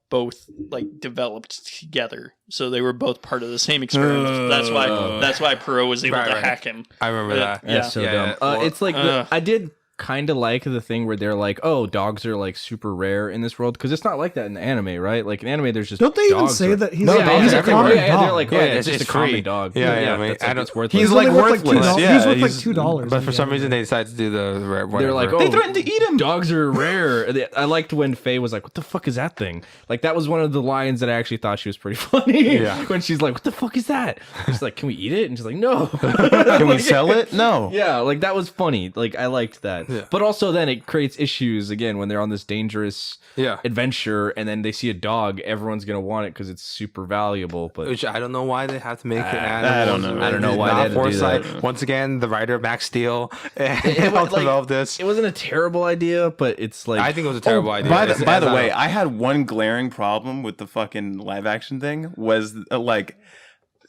both like developed together, so they were both part of the same experiment. That's why Perot was able to Right. hack him. I remember that. Yeah. That's so Yeah, dumb. yeah. Well, It's like I did. kind of like the thing where they're like, oh, dogs are like super rare in this world, because it's not like that in the anime, right? Like in anime, there's just don't they even dogs say are- that he's No, a yeah, he's a everywhere. common Yeah, dog? they're like, oh, Yeah, yeah, it's just a it's common free. dog. Yeah, I mean, that's like, I don't- it's worthless. He's only like worth, worthless. $2. Yeah, He's worth like he's- $2. But for some reason, they decided to do the whatever. They're like, They oh, threatened to eat him. dogs are rare. I liked when Faye was like, what the fuck is that thing? Like, that was one of the lines that I actually thought she was pretty funny. Yeah. When she's like, what the fuck is that? She's like, can we eat it? And she's like, no. Can we sell it? No. Yeah, like that was funny. Like I liked that. Yeah. But also then it creates issues again when they're on this dangerous Yeah. adventure and then they see a dog, everyone's gonna want it because it's super valuable. But Which I don't know why they have to make it I don't animals. know. I don't know why they had to do Foresight. that. Once again, the writer Max Steel it helped like, develop this. it wasn't a terrible idea, but it's like I think it was a terrible idea. By the, As- by as the a- way, I had one glaring problem with the fucking live action thing was like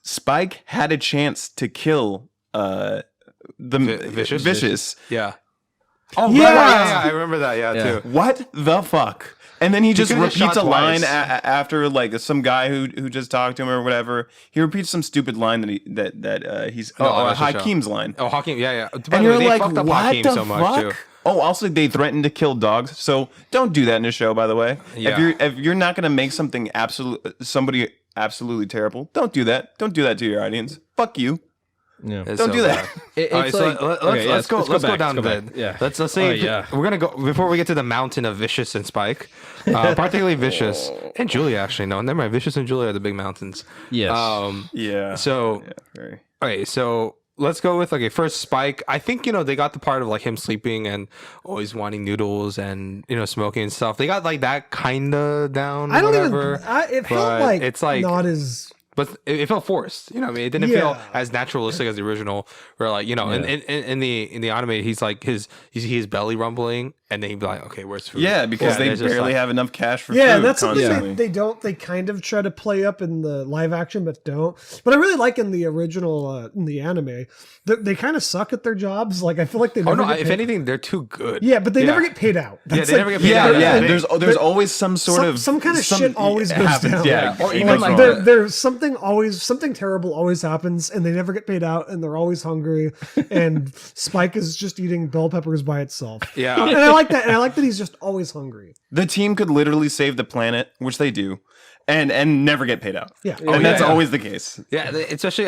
Spike had a chance to kill the Vicious? Yeah. Oh Yeah. Yeah, I remember that. Yeah, Yeah. too. What the fuck? And then he just could've repeats shot a line twice. after like some guy who just talked to him or whatever. He repeats some stupid line that he's that's a show. Hakeem's line. Oh, Hakeem. Yeah. By And the way, you're they like, fucked up what Hakeem the so much fuck? too. Oh, also they threatened to kill dogs. So don't do that in a show. By the way, Yeah. if you're not gonna make something somebody absolutely terrible, don't do that. Don't do that to your audience. Fuck you. yeah. It's Don't so do that. It- All right, it's so like- let's okay, yeah, go. Let's go back, down let's the go back. Yeah. Let's say Oh, yeah. we're gonna go before we get to the mountain of Vicious and Spike, particularly Vicious and Julia. Actually, no, never mind. Vicious and Julia are the big mountains. Yes. Yeah. So yeah, very. okay, so let's go with first Spike. I think they got the part of like him sleeping and always wanting noodles and smoking and stuff. They got like that kind of down. I don't whatever, even. It felt but like it's like not as. but it felt forced. I mean, it didn't feel Yeah. as naturalistic as the original. Where like in the anime, he's like you see his belly rumbling, and then he'd be like, okay, where's food? Yeah, because they there's just, barely like- have enough cash for Yeah, food that's something constantly. they don't. They kind of try to play up in the live action, but don't. But I really like in the original, in the anime, they kind of suck at their jobs. Like I feel like they. Oh Never no! get If paid. anything, they're too good. Yeah, but they never get paid out. Yeah, That's they never get paid Yeah, out. yeah. They- There's always some sort of some kind of shit always goes happens. down. Yeah, Or it even goes like wrong. There's something terrible always happens, and they never get paid out, and they're always hungry. And Spike is just eating bell peppers by itself. Yeah. And I like that. And I like that he's just always hungry. The team could literally save the planet, which they do, and never get paid out. Yeah. and that's yeah. always the case. Yeah, especially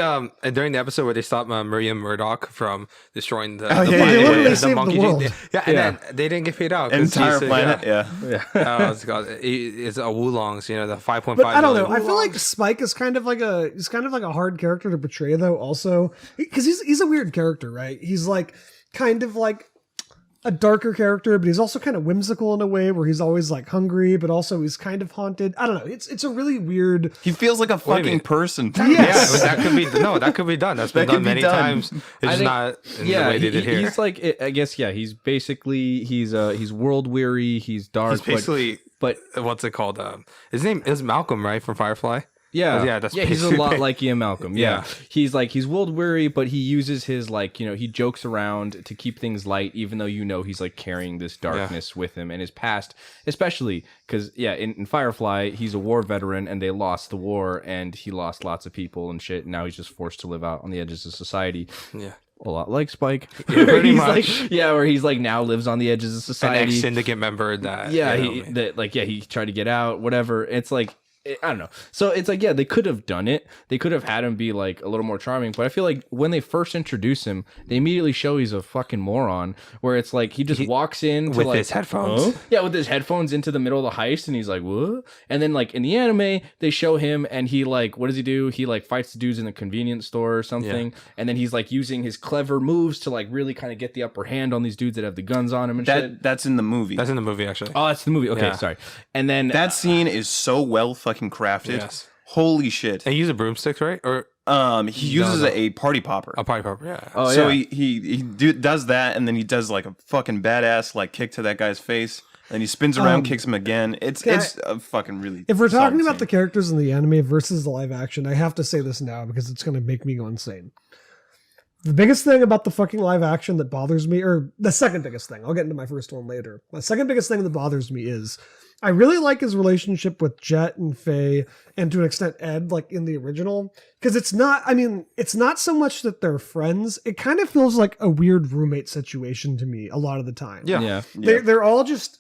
during the episode where they stopped Maria Murdoch from destroying the, Oh, the, yeah, monkey- they literally saved the monkey world. gene. Yeah, and then they didn't get paid out. 'cause Entire she said, planet, yeah. It's called it's a Wulongs, the 5.5. But I don't know. million. I feel like Spike is kind of like a hard character to portray, though. Also, because he's a weird character, right? He's like kind of like a darker character, but he's also kind of whimsical in a way where he's always like hungry, but also he's kind of haunted. I don't know. It's a really weird. He feels like a do you fucking mean? person. Yes. Yeah, that could be done. That's been That done could be many done. times. It's I just think- not in the way they did here. he's like, I guess, yeah. He's basically he's world weary. He's dark. He's basically but what's it called? His name is Malcolm, right, from Firefly. yeah, Yeah, that's he's a basically- lot like Ian Malcolm. Yeah. Yeah. he's world weary, but he uses his he jokes around to keep things light, even though he's like carrying this darkness with him and his past, especially because in Firefly he's a war veteran and they lost the war and he lost lots of people and shit. And now he's just forced to live out on the edges of society. Yeah. A lot like Spike. Yeah, pretty He's much. like, where he's like now lives on the edges of An society. ex-syndicate member that. Yeah, you know, he tried to get out, whatever. It's like I don't know. So it's like, they could have done it. They could have had him be like a little more charming. But I feel like when they first introduce him, they immediately show he's a fucking moron. Where it's like he just walks in to with like, his headphones. huh? Yeah, with his headphones into the middle of the heist, and he's like, what? And then like in the anime, they show him, and he like, what does he do? He like fights the dudes in the convenience store or something, and then he's like using his clever moves to like really kind of get the upper hand on these dudes that have the guns on him and shit. That's in the movie. That's in the movie, actually. Oh, that's the movie. Okay, Yeah. sorry. And then That scene is so well fucking crafted. Yes. Holy shit. And you use a broomstick, right? Or He uses a party popper. a party popper? Yeah. Oh, so yeah. he does that, and then he does like a fucking badass like kick to that guy's face. Then he spins around, kicks him again. It's a fucking really. If we're talking solid about the scene. characters in the anime versus the live action, I have to say this now because it's going to make me go insane. The biggest thing about the fucking live action that bothers me, or the second biggest thing, I'll get into my first one later. My second biggest thing that bothers me is I really like his relationship with Jett and Faye, and to an extent Ed, like in the original, because it's not so much that they're friends. It kind of feels like a weird roommate situation to me a lot of the time. Yeah. They're all just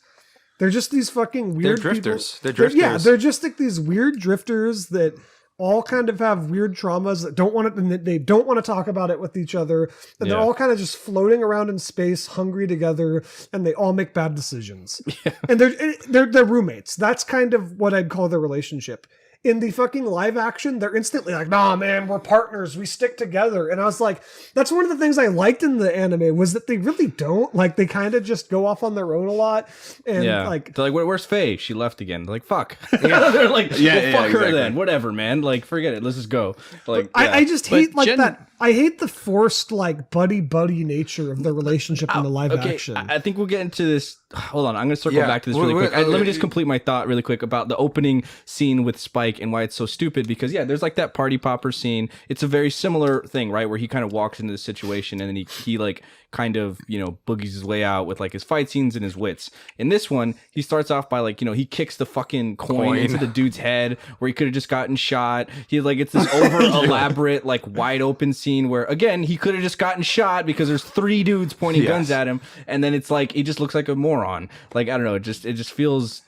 they're just these fucking weird They're drifters. people. They're drifters. Yeah, they're just like these weird drifters that all kind of have weird traumas that they don't want to talk about it with each other, and they're all kind of just floating around in space, hungry together, and they all make bad decisions. Yeah. And they're roommates. That's kind of what I'd call their relationship. In the fucking live action, they're instantly like, nah, man, we're partners. We stick together. And I was like, that's one of the things I liked in the anime was that they really don't. Like, they kind of just go off on their own a lot. And like, they're like, where's Faye? She left again. They're like, fuck. They're like, fuck her exactly. then. Whatever, man. Like, forget it. Let's just go. Like, I just hate that. I hate the forced like buddy nature of their relationship in the live action. I think we'll get into this. Hold on, I'm going to circle back to this really quick. Let me just complete my thought really quick about the opening scene with Spike and why it's so stupid. Because there's like that party popper scene. It's a very similar thing, right? Where he kind of walks into the situation and then he like kind of, boogies his way out with like his fight scenes and his wits. In this one, he starts off by like, he kicks the fucking coin into the dude's head where he could have just gotten shot. He's like, it's this over elaborate, like wide open scene where again, he could have just gotten shot because there's 3 dudes pointing guns at him. And then it's like, he just looks like a moron. Like, I don't know. It just feels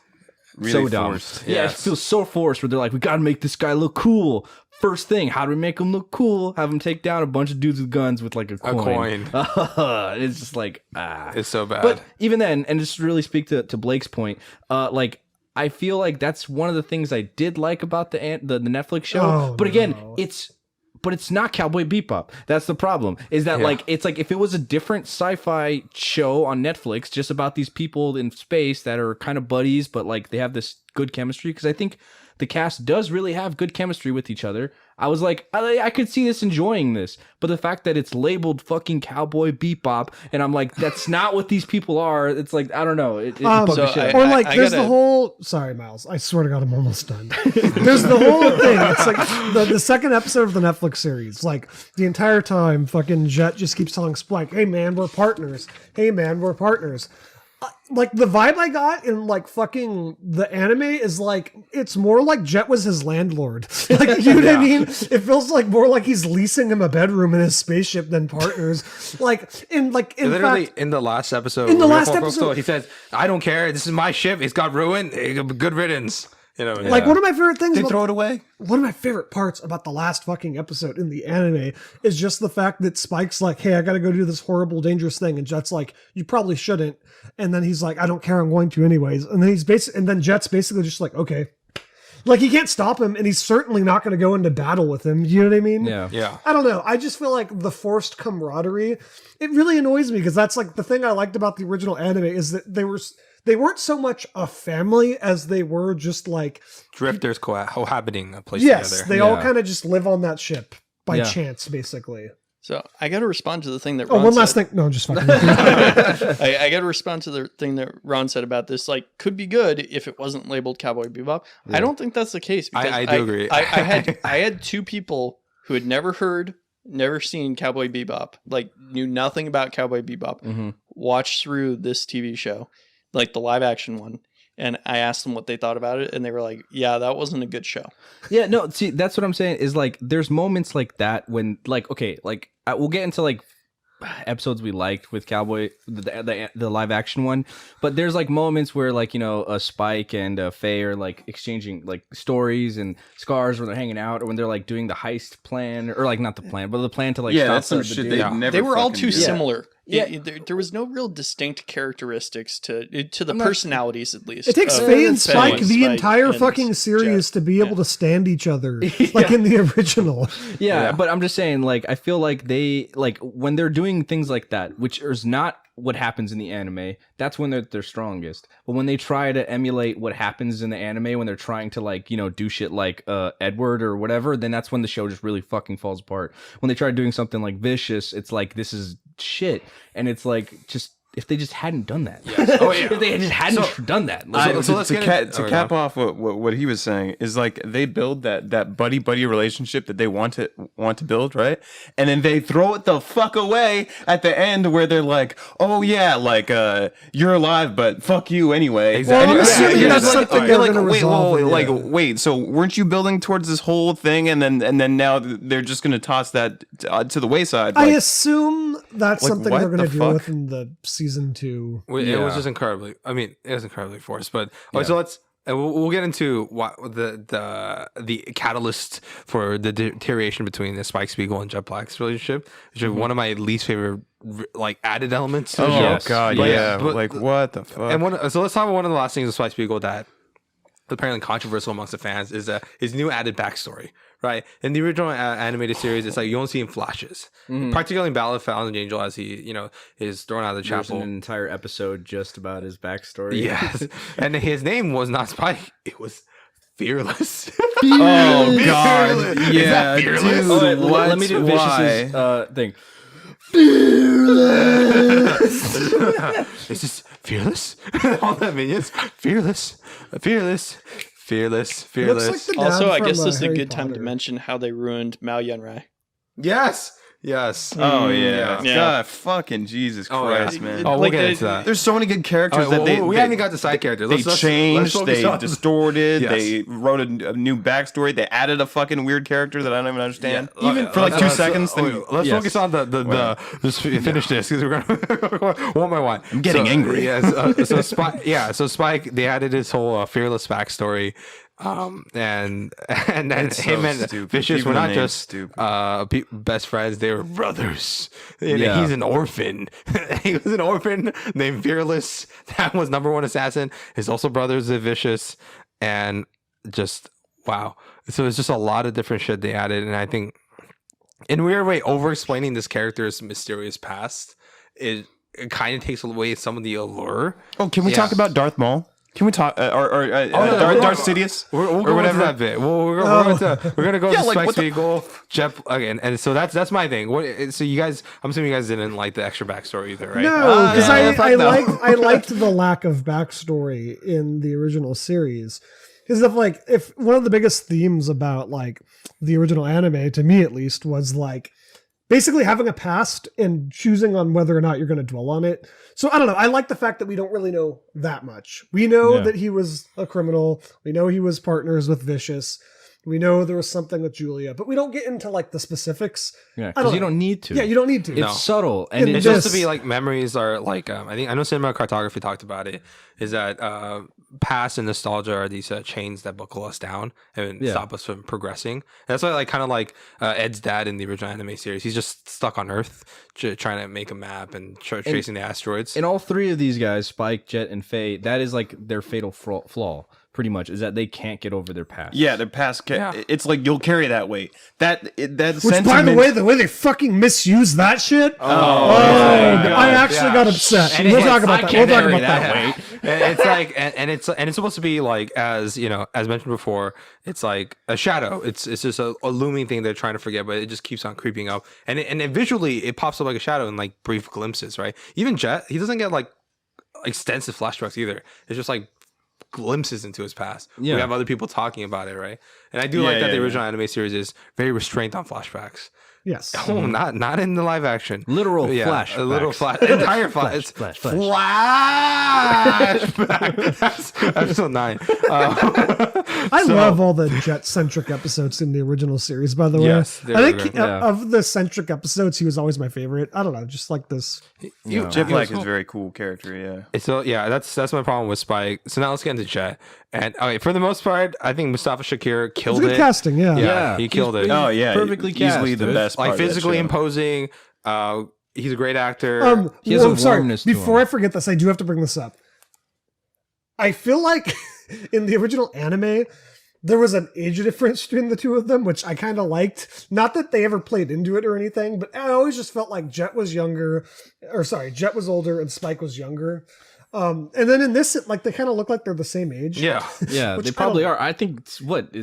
really so dumb. Forced. Yeah, it feels so forced where they're like, we got to make this guy look cool. First thing, how do we make him look cool? Have him take down a bunch of dudes with guns with like a coin. It's just like, It's so bad. But even then, and just really speak to Blake's point, like, I feel like that's one of the things I did like about the Netflix show. But again, it's not Cowboy Bebop. That's the problem. Is that like it's like if it was a different sci-fi show on Netflix, just about these people in space that are kind of buddies, but like they have this good chemistry. Because I think the cast does really have good chemistry with each other. I was like, I could see this enjoying this, but the fact that it's labeled fucking Cowboy Bebop, and I'm like, that's not what these people are. It's like, I don't know. It bugged the shit. Or like, there's the whole. Sorry, Miles. I swear to God, I'm almost done. There's the whole thing. It's like the second episode of the Netflix series. Like the entire time, fucking Jett just keeps telling Spike, "Hey man, we're partners. Hey man, we're partners." Like the vibe I got in like fucking the anime is like it's more like Jett was his landlord. Like you know what I mean? It feels like more like he's leasing him a bedroom in his spaceship than partners. In literally fact, in the last episode, in the last episode, he says, "I don't care. This is my ship. It's got ruined. Good riddance." Like one of my favorite things. They throw it away. One of my favorite parts about the last fucking episode in the anime is just the fact that Spike's like, "Hey, I got to go do this horrible, dangerous thing," and Jett's like, "You probably shouldn't." And then he's like, "I don't care. I'm going to anyways." And then then Jett's basically just like, "Okay." Like he can't stop him, and he's certainly not going to go into battle with him. You know what I mean? Yeah. I don't know. I just feel like the forced camaraderie. It really annoys me because that's like the thing I liked about the original anime is that they weren't so much a family as they were just like drifters cohabiting a place yes, together. They all kind of just live on that ship by chance, basically. So I got to respond to the thing that Ron one said. last thing. No, I'm just fucking. I got to respond to the thing that Ron said about this. Like, could be good if it wasn't labeled Cowboy Bebop. I don't think that's the case. Because I do agree. I had 2 people who had never seen Cowboy Bebop, like knew nothing about Cowboy Bebop, watch through this TV show, like the live action one. And I asked them what they thought about it, and they were like, "Yeah, that wasn't a good show." Yeah, no, see, that's what I'm saying is like, there's moments like that when, like, okay, like, we'll get into like episodes we liked with Cowboy, the live action one, but there's like moments where like, Spike and Faye are like exchanging like stories and scars when they're hanging out, or when they're like doing the heist plan, or like not the plan, but the plan to like stop that's some the shit dude. they They were all too do. similar. Yeah. There was no real distinct characteristics to the personalities, at least. It takes Faye and Spike the entire fucking series to be able to stand each other, like in the original. Yeah, but I'm just saying, like, I feel like they, like, when they're doing things like that, which is not what happens in the anime, that's when they're strongest. But when they try to emulate what happens in the anime, when they're trying to, like, do shit like Edward or whatever, then that's when the show just really fucking falls apart. When they try doing something like Vicious, it's like, this is shit. And it's like, just if they just hadn't done that. Yes. Oh yeah. If they just hadn't done that. Like, So let's get to cap off what he was saying is like they build that buddy relationship that they want to build, right? And then they throw it the fuck away at the end where they're like, oh yeah, like you're alive, but fuck you anyway. Exactly. Well, I'm assuming that's something they're gonna resolve. Wait, so weren't you building towards this whole thing, and then now they're just gonna toss that to the wayside? I assume that's like, something what they're going the to deal fuck? with in the season 2. It was just incredibly. I mean, it was incredibly forced. But so let's. And we'll get into what the catalyst for the deterioration between the Spike Spiegel and Jet Black's relationship, which is one of my least favorite like added elements to the show. yes. God, But yeah. but- Like what the fuck? And so let's talk about one of the last things of Spike Spiegel that apparently controversial amongst the fans is his new added backstory. Right, in the original animated series, it's like you only see him flashes, particularly in Ballad of Fallen Angel, as he is thrown out of the there's chapel. an entire episode just about his backstory. Yes, and his name was not Spike; it was Fearless. Oh God, Is yeah, that Fearless? dude. Oh, wait, what? let me do Why? Vicious's thing. It's just Fearless. All the minions, Fearless, Fearless. Fearless. Looks like the Also, dad I from, guess this is a Harry good time to Potter. mention how they ruined Mao Yanrai. Yes. Oh yeah. Yeah. God, fucking Jesus Oh, yeah. Christ, man. Oh, we'll Like get they- into that. There's so many good characters All right, that well, we haven't got the side characters. They Let's changed, focus they on- distorted, Yes. they wrote a new backstory, they added a fucking weird character that I don't even understand. Yeah. Even for like 2 seconds. Then, Let's Yes. focus on the just finish this because we're gonna one by one. I'm getting angry. Yes. So Spike, so Spike, they added his whole fearless backstory. And It's so him and stupid. Vicious Even were the not name's just stupid. best friends; they were brothers. You know, Yeah. he's an orphan. He was an orphan named Fearless. That was #1 assassin. His also brothers are Vicious, and just wow. So it's just a lot of different shit they added, and I think in a weird way, over explaining this character's mysterious past, it kind of takes away some of the allure. Oh, can we Yeah. talk about Darth Maul? Can we talk no, Darth Sidious We'll go or into whatever? that bit. We're gonna go Yeah, to like, Spike what the- Spiegel, Jeff again, and so that's my thing. So you guys, I'm assuming you guys didn't like the extra backstory either, right? No, because yeah, fuck no. I liked the lack of backstory in the original series. Because if one of the biggest themes about like the original anime, to me at least, was like basically having a past and choosing on whether or not you're going to dwell on it. So I don't know. I like the fact that we don't really know that much. We know that he was a criminal. We know he was partners with Vicious. We know there was something with Julia, but we don't get into like the specifics. Yeah, I because don't you know. don't need to. Yeah, you don't need to. It's No. subtle, and And It's it's just- supposed to be like memories are like I know cinema cartography talked about it. Is that past and nostalgia are these chains that buckle us down and stop us from progressing. And that's why like kind of like Ed's dad in the original anime series. He's just stuck on Earth trying to make a map and chasing the asteroids. in all three of these guys, Spike, Jet, and Faye, that is like their fatal flaw. Pretty much is that they can't get over their past. Yeah, their past. It's like you'll carry that weight. That Which, sentiment. by the way they fucking misuse that shit. I actually got upset. And We'll it's- talk about that. We'll talk about that. And it's like, and it's supposed to be like, as you know, as mentioned before, it's like a shadow. It's just a looming thing they're trying to forget, but it just keeps on creeping up. And it visually, it pops up like a shadow in like brief glimpses, right? Even Jet, he doesn't get like extensive flashbacks either. It's just like glimpses into his past. Yeah. We have other people talking about it, right? And I do like that the yeah. original anime series is very restrained on flashbacks. Yes. Oh, not in the live action. Literal Yeah, flashbacks. a little entire flash. Flash. Flashback. That's episode 9. I love all the Jet-centric episodes in the original series, by the way. Yes, they I were think good. of the centric episodes, he was always my favorite. I don't know, just like this. Jet Black is a very cool character. Yeah. So yeah, that's my problem with Spike. So now let's get into Jet. And okay, for the most part, I think Mustafa Shakir It's killed good it. casting, yeah. Yeah, he killed it. Oh yeah. Perfectly Easily cast, the dude. best. Like part of that physically show. imposing. He's a great actor. He has a I'm sorry. warmness to Before him. I forget this, I do have to bring this up. I feel like in the original anime, there was an age difference between the two of them, which I kind of liked. Not that they ever played into it or anything, but I always just felt like Jet was older and Spike was younger. And then in this, they kind of look like they're the same age. yeah. Yeah, Which they I probably don't- are. I think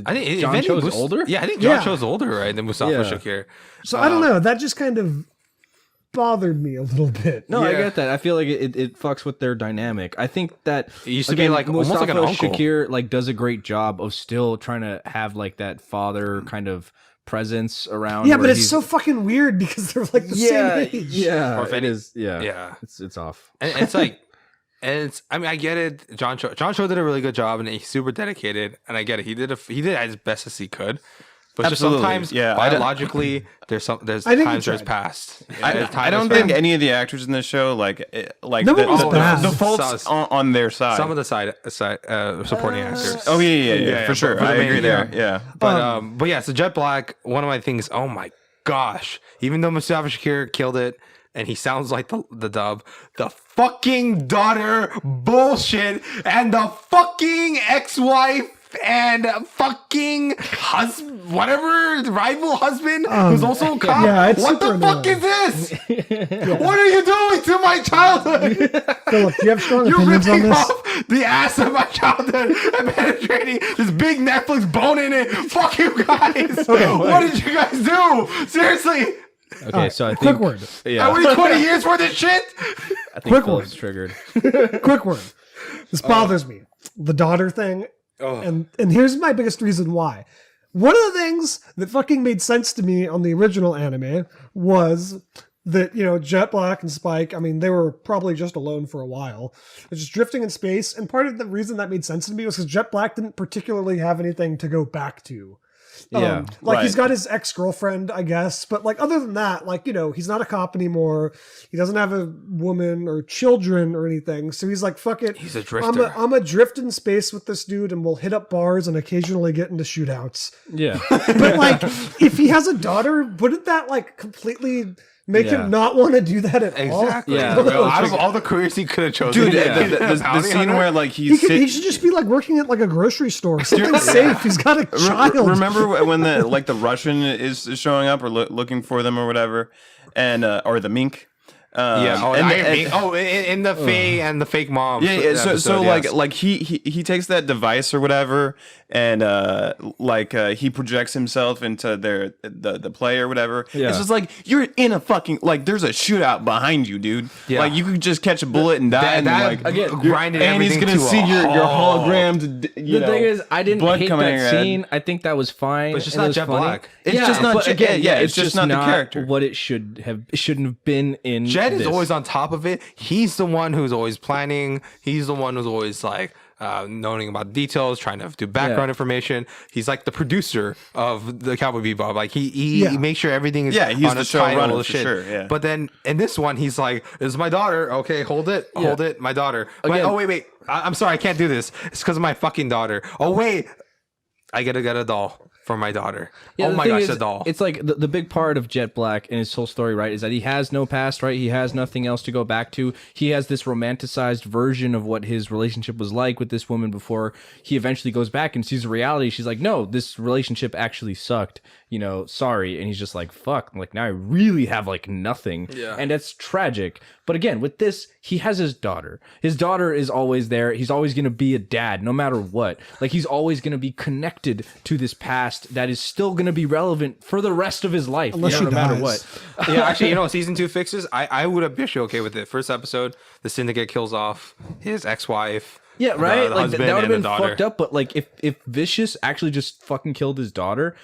I think John if Cho's anything, older. Yeah, I think John Yeah. Cho's older, right, than Mustafa Yeah. Shakir. So I don't know. That just kind of bothered me a little bit. No, I Yeah. get that. I feel like it fucks with their dynamic. I think that It used to be like almost like an Mustafa uncle. Shakir like does a great job of still trying to have like that father kind of presence around. Yeah, where but it's he's- so fucking weird because they're like the same age. yeah, Or if it any- is. Yeah, Yeah. it's off. And it's like, and it's. I mean, I get it. John Cho did a really good job, and he's super dedicated. And I get it. He did as best as he could. But just Absolutely. sometimes, Yeah, I don't- biologically, there's I think times he there's tried. past. I don't think any of the actors in this show like No one was bad. the faults Some- on their side. some of the side supporting actors. Oh yeah, for sure. but I the main- agree there. Yeah. But yeah, so Jet Black, one of my things, oh my gosh, even though Mustafa Shakir killed it and he sounds like the dub, the fucking daughter bullshit and the fucking ex-wife and fucking husband, whatever, rival husband who's also a cop. yeah, it's what the super fuck annoying. is this? What are you doing to my childhood? Philip, do you have strong You're opinions on ripping this? off the ass of my childhood and penetrating this big Netflix bone in it. Fuck you guys. What did you guys do? Seriously. Okay, so I Quick think word. I yeah, waited 20 years for this shit. I think quick Philip's triggered. Quick word. This bothers me. The daughter thing. And here's my biggest reason why. One of the things that fucking made sense to me on the original anime was that, you know, Jet Black and Spike, I mean, they were probably just alone for a while. They're just drifting in space. And part of the reason that made sense to me was because Jet Black didn't particularly have anything to go back to. Yeah, Like he's right. got his ex-girlfriend, I guess, but like other than that, like, you know, he's not a cop anymore. He doesn't have a woman or children or anything. So he's like, fuck it. He's a drifter. I'm a drift in space with this dude and we'll hit up bars and occasionally get into shootouts. Yeah, But like, if he has a daughter, wouldn't that like completely make Yeah. him not want to do that at all? Exactly. Yeah. Out of all the careers he could have chosen, Dude, Yeah. the scene where like He should just be like working at like a grocery store. Something safe. He's got a child. Remember when the like the Russian is showing up or looking for them or whatever, and or the mink. In the Faye and the fake mom. Yeah. So episode, yes. like he takes that device or whatever, and he projects himself into the play or whatever. Yeah. It's just like you're in a fucking like there's a shootout behind you, dude. Yeah. Like you could just catch a bullet and die. that and, again, grinded and he's everything gonna to see a your halt. hologrammed. the thing is, I didn't blood hate coming out of that your head. scene. I think that was fine. But it's just and not it was Jet funny. Black. It's just not but Jet- again, yeah, it's just not the character. what it shouldn't have been in. Jed is this. always on top of it. He's the one who's always planning. He's the one who's always like knowing about details, trying to do background information. He's like the producer of the Cowboy Bebop. Like he makes sure everything is Yeah, he's on the a title showrunner of for shit. sure, yeah. But then in this one, he's like, "This is my daughter. Okay, hold it, my daughter." Again- oh wait, I'm sorry, I can't do this. It's because of my fucking daughter. Oh wait, I gotta get a doll for my daughter. Yeah, Oh the my thing gosh, is, a doll. It's like the big part of Jet Black and his whole story, right, is that he has no past, right? He has nothing else to go back to. He has this romanticized version of what his relationship was like with this woman before he eventually goes back and sees the reality. She's like, no, this relationship actually sucked. You know, sorry. And he's just like, fuck. Like, now I really have like nothing. Yeah. And that's tragic. But again, with this, he has his daughter. His daughter is always there. He's always going to be a dad, no matter what. Like, he's always going to be connected to this past that is still going to be relevant for the rest of his life, Unless no she matter dies. what. Yeah, actually, you know, season 2 fixes. I would have been okay with it. First episode, the syndicate kills off his ex-wife. Yeah, right? The Like, husband that would have and been the daughter. fucked up. But, like, if Vicious actually just fucking killed his daughter,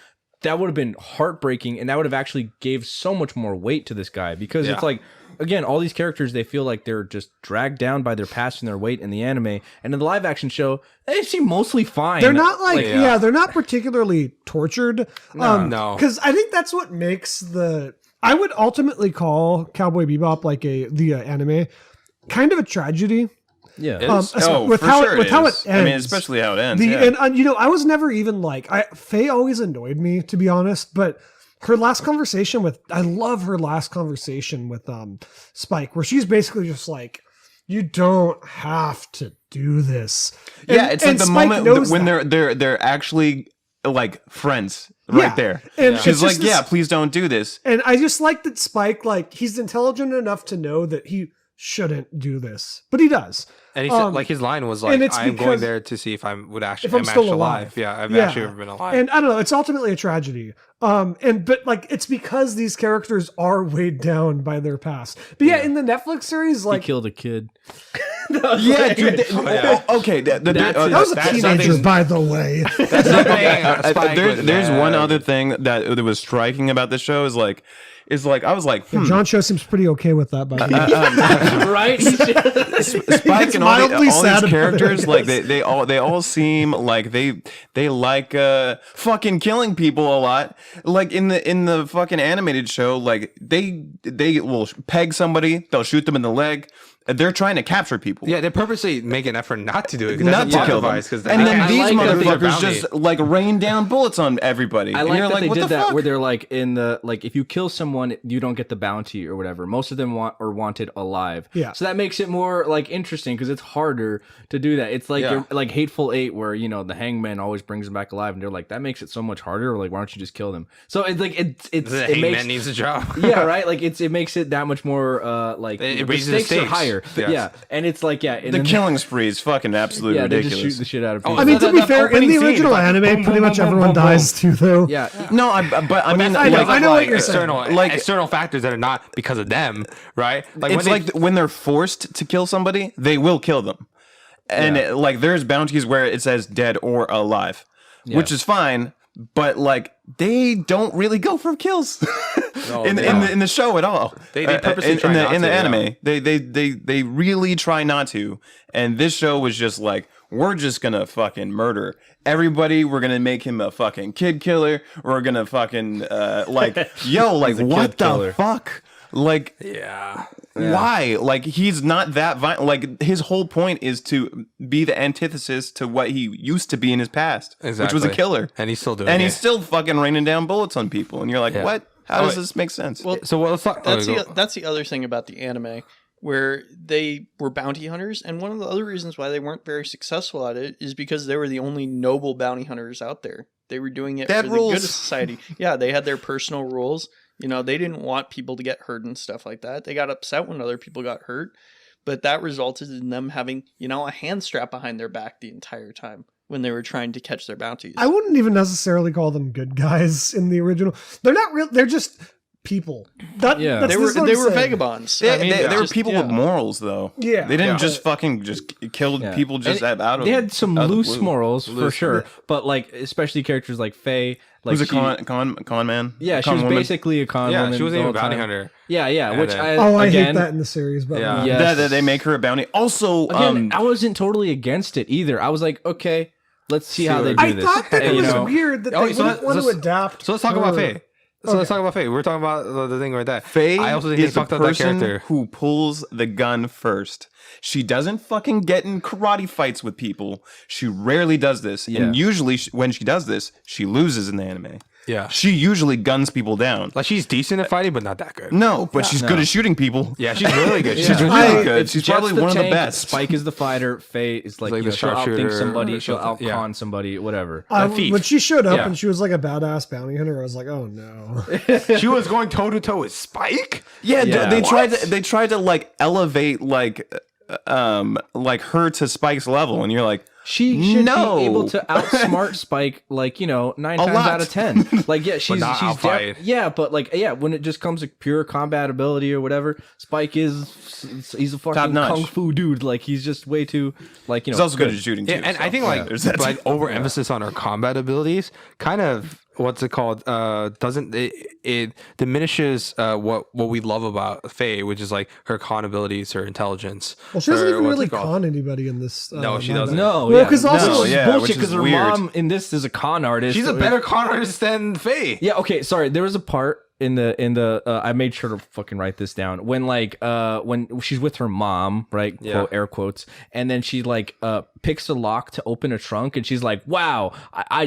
that would have been heartbreaking. And that would have actually gave so much more weight to this guy. Because it's like, again, all these characters, they feel like they're just dragged down by their past and their weight in the anime. And in the live action show, they seem mostly fine. They're not like, yeah. they're not particularly tortured. No. Because I think that's what makes I would ultimately call Cowboy Bebop like the anime kind of a tragedy. Yeah. With how it ends. I mean, especially how it ends. And you know, I was never even like, Faye always annoyed me, to be honest, but her last conversation I love her last conversation with Spike, where she's basically just like, you don't have to do this. Yeah, it's like the Spike moment knows when that. they're actually like friends right Yeah. there. And She's it's like, just this- yeah, please don't do this. And I just like that Spike, like, he's intelligent enough to know that shouldn't do this, but he does. And he said, like, his line was like, "I'm going there to see if I'm still alive. Yeah, I've actually ever been alive." And I don't know. It's ultimately a tragedy. But like, it's because these characters are weighed down by their past. But in the Netflix series, like, he killed a kid. Yeah, dude. Okay, that was a teenager, by the way. There's one other thing that was striking about the show is like I was like, John Cho seems pretty okay with that, by the way. Right? Spike and all these characters, like they all seem like they like fucking killing people a lot. Like in the fucking animated show, like they will peg somebody, they'll shoot them in the leg. They're trying to capture people. Yeah, they purposely make an effort not to do it. Not to kill them. And then these motherfuckers just like rain down bullets on everybody. I like that they did that where they're like if you kill someone, you don't get the bounty or whatever. Most of them are wanted alive. Yeah. So that makes it more like interesting because it's harder to do that. It's like like Hateful Eight where the hangman always brings them back alive, and they're like that makes it so much harder. Like why don't you just kill them? So it's like the hangman needs a job. Yeah, right. Like it makes it that much more like it raises the stakes are higher. Yes. Yeah, and it's like the killing spree is fucking absolutely ridiculous. They just shoot the shit out of people. I mean, to be fair, in the original anime, pretty much everyone dies too, though. Yeah. No, I mean, I know what you're saying. Like external factors that are not because of them, right? Like it's when they're forced to kill somebody, they will kill them, and there's bounties where it says dead or alive, which is fine. But like they don't really go for kills in the show at all. They purposely try not in the to, anime. They really try not to. And this show was just like, we're just gonna fucking murder everybody. We're gonna make him a fucking kid killer. We're gonna fucking what the fuck? Like why? Like he's not that violent. Like his whole point is to be the antithesis to what he used to be in his past, which was a killer. And he's still doing and he's still fucking raining down bullets on people. And you're like, what? How does this make sense? Well, let's talk. That's the other thing about the anime, where they were bounty hunters, and one of the other reasons why they weren't very successful at it is because they were the only noble bounty hunters out there. They were doing it for the good of society. Yeah, they had their personal rules. They didn't want people to get hurt and stuff like that. They got upset when other people got hurt, but that resulted in them having, a hand strap behind their back the entire time when they were trying to catch their bounties. I wouldn't even necessarily call them good guys in the original. They're not real. They're just people. They were vagabonds. They were people with morals, though. Yeah, they didn't just fucking just kill people just out of. They had some loose morals for sure, but like especially characters like Faye. Like who's a con man? Yeah, she was basically a con woman. Yeah, she was even a bounty hunter. Yeah, which I hate that in the series. But they make her a bounty. Also, again, I wasn't totally against it either. I was like, okay, let's see how they do this. I thought that it was weird that they wouldn't want to adapt. So let's talk about Faye. Let's talk about Faye. We're talking about the thing right there. Faye I also think is they the fucked up that person character who pulls the gun first. She doesn't fucking get in karate fights with people. She rarely does this. And usually when she does this, she loses in the anime. Yeah. She usually guns people down. Like she's decent at fighting, but not that good. No, but she's good at shooting people. Yeah, she's really good. She's really good. She's probably one of the best. Spike is the fighter. Faye is like the she'll outthink somebody. She'll outcon somebody. Whatever. When she showed up and she was like a badass bounty hunter, I was like, oh no. She was going toe to toe with Spike. Yeah, they tried to like elevate like her to Spike's level, and you're like. She should be able to outsmart Spike, 9 times out of 10. Like, yeah, she's but when it just comes to pure combat ability or whatever, Spike he's a fucking kung fu dude. Like, he's just way too, he's also good at shooting too. Yeah, and I think overemphasis on her combat abilities kind of. What's it called? Doesn't it diminishes what we love about Faye, which is like her con abilities, her intelligence. Well, she doesn't even really con anybody in this. No, she doesn't. No, because also it's bullshit. Because her mom in this is a con artist. She's a better con artist than Faye. Yeah. Okay. Sorry. There was a part in the I made sure to fucking write this down when she's with her mom, right? Quote, air quotes, and then she picks a lock to open a trunk, and she's like, wow,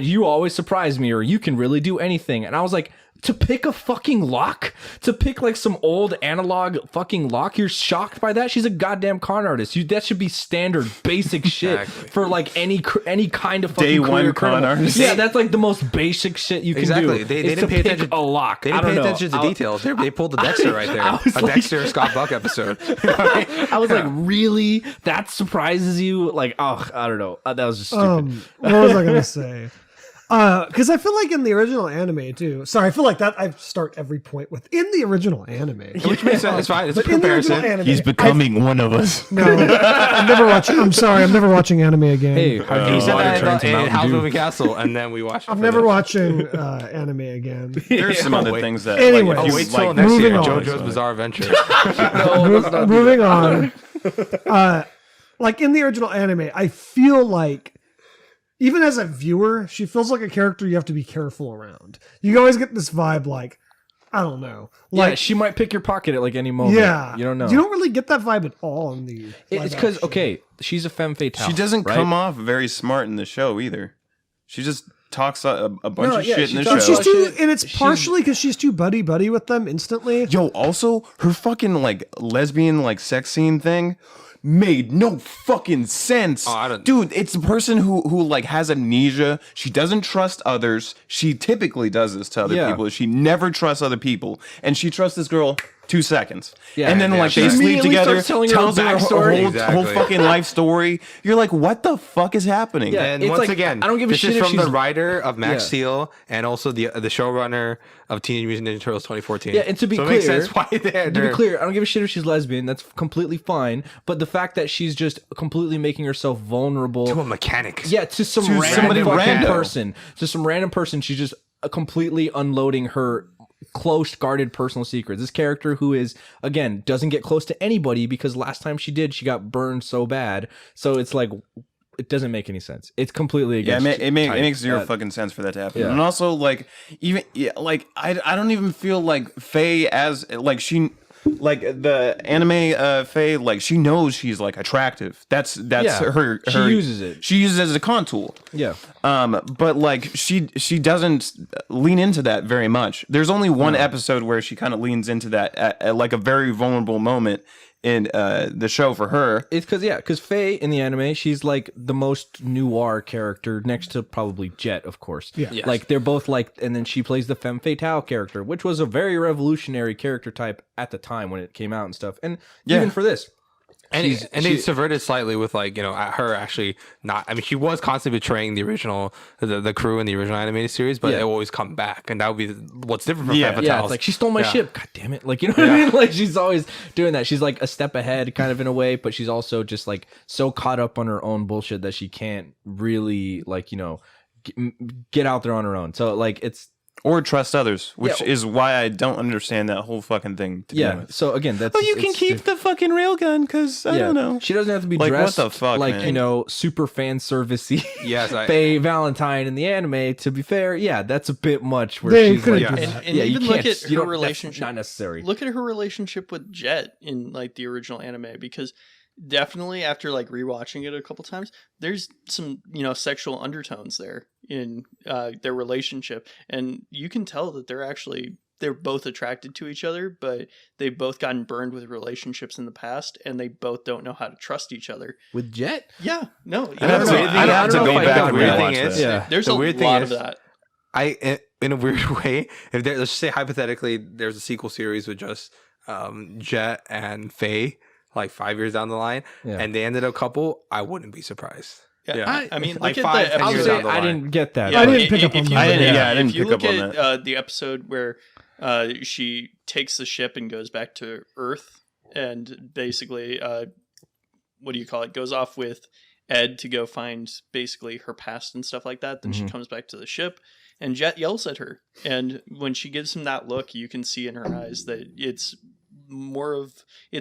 you always surprise me, or you can really do anything. And I was like, to pick a fucking lock, to pick like some old analog fucking lock. You're shocked by that? She's a goddamn con artist. That should be standard basic shit for like any kind of fucking Day career one con criminal. artist. Yeah, that's like the most basic shit you can do. They is didn't to pay pick attention. a lock. They didn't pay attention to details. They pulled the Dexter right there. A like- Dexter Scott Buck episode. I was like, really? That surprises you? Like, oh, I don't know. That was just stupid. What was I gonna say? Because I feel like in the original anime too. Sorry, I feel like that I start every point with in the original anime. Which makes sense. It's fine. It's a But in the original comparison. anime, He's becoming one of us. No, I'm never watching. I'm sorry, I'm never watching anime again. Hey, how'd He you said water that turn to in Mountain House Dew? Moving Castle, and then we watched. I'm never watching anime again. There's some Yeah, other wait. things that. Anyway. like, Oh, if you wait till like- next year. moving on. JoJo's Bizarre Adventure. Moving on. Like in the original anime, I feel like even as a viewer, she feels like a character you have to be careful around. You always get this vibe like, I don't know. Yeah, Like, she might pick your pocket at like any moment. yeah. You don't know. You don't really get that vibe at all in the It's live because, action. okay, she's a femme fatale. She doesn't right? come off very smart in the show either. She just talks a bunch No, of yeah, shit she in the talks show. She's too, shit. and it's She's- partially because she's too buddy with them instantly. Yo, also her fucking like lesbian like sex scene thing made no fucking sense. Oh, I don't- Dude, it's a person who like has amnesia. She doesn't trust others. She typically does this to other Yeah. people. She never trusts other people. And she trusts this girl 2 seconds. Yeah, and then yeah, like she they sleep immediately together, starts telling her tells her her her backstory. whole Exactly. fucking life story. You're like, what the fuck is happening? Yeah. And It's once like, again, I don't give a this shit is if from the she's- writer of Max Yeah. Steel and also the showrunner of Teenage Mutant Ninja Turtles 2014. Yeah, and to be so clear, it makes sense why they're to be clear, I don't give a shit if she's lesbian. That's completely fine. But the fact that she's just completely making herself vulnerable to a mechanic. Yeah, to some To random somebody fucking random. person. To some random person, she's just completely unloading her close guarded personal secrets. This character who is, again, doesn't get close to anybody because last time she did, she got burned so bad. So it's like, it doesn't make any sense. It's completely Yeah, against it type. makes zero That- fucking sense for that to happen. Yeah. And also, like, even like I don't even feel like Faye as like she like the anime Faye, like she knows she's like attractive. That's Yeah, her. she uses it. She uses it as a con tool. Yeah. But like she doesn't lean into that very much. There's only one episode where she kind of leans into that at like a very vulnerable moment in the show for her. It's because Faye in the anime, she's like the most noir character next to probably Jett, of course. Yeah. Yes. Like they're both like, and then she plays the femme fatale character, which was a very revolutionary character type at the time when it came out and stuff. And even for this, And they subverted slightly with like, you know, her actually not. I mean, she was constantly betraying the original, the crew in the original animated series, but Yeah. it always come back, and that would be what's different from Yeah. Femme yeah, Fatales. it's like she stole my Yeah. ship. God damn it! Like, you know what I mean? Like she's always doing that. She's like a step ahead, kind of in a way, but she's also just like so caught up on her own bullshit that she can't really like, you know, get out there on her own. So like it's. Or trust others, which Yeah. is why I don't understand that whole fucking thing. To begin Yeah. with. So again, that's. Oh, you can it's keep the fucking railgun because I don't know. She doesn't have to be Like, what dressed the fuck, like, man? you know, super fan servicey. Yes, Faye Valentine in the anime. To be fair, yeah, that's a bit much. Where They she's couldn't like, do And, that. and yeah, you even look can't- at you her don't- that's relationship. not necessary. Look at her relationship with Jett in like the original anime, because definitely after like rewatching it a couple times, there's some, you know, sexual undertones there in their relationship, and you can tell that they're both attracted to each other, but they've both gotten burned with relationships in the past, and they both don't know how to trust each other. With Jett. Yeah, no, I have to- I have to go back and rewatch is, that. Yeah. there's the a weird thing lot is- of that. in a weird way, if there, let's just say hypothetically, there's a sequel series with just Jett and Faye, like 5 years down the line, Yeah. and they ended up a couple, I wouldn't be surprised. Yeah, I mean, like look at 5, the 10 I'll years episode. say down the I line. didn't get that. I didn't pick up on if that. you I look didn't- at- yeah, I didn't if you pick up look on at the episode where she takes the ship and goes back to Earth, and basically, what do you call it? Goes off with Ed to go find basically her past and stuff like that. Then she comes back to the ship, and Jett yells at her. And when she gives him that look, you can see in her eyes that it's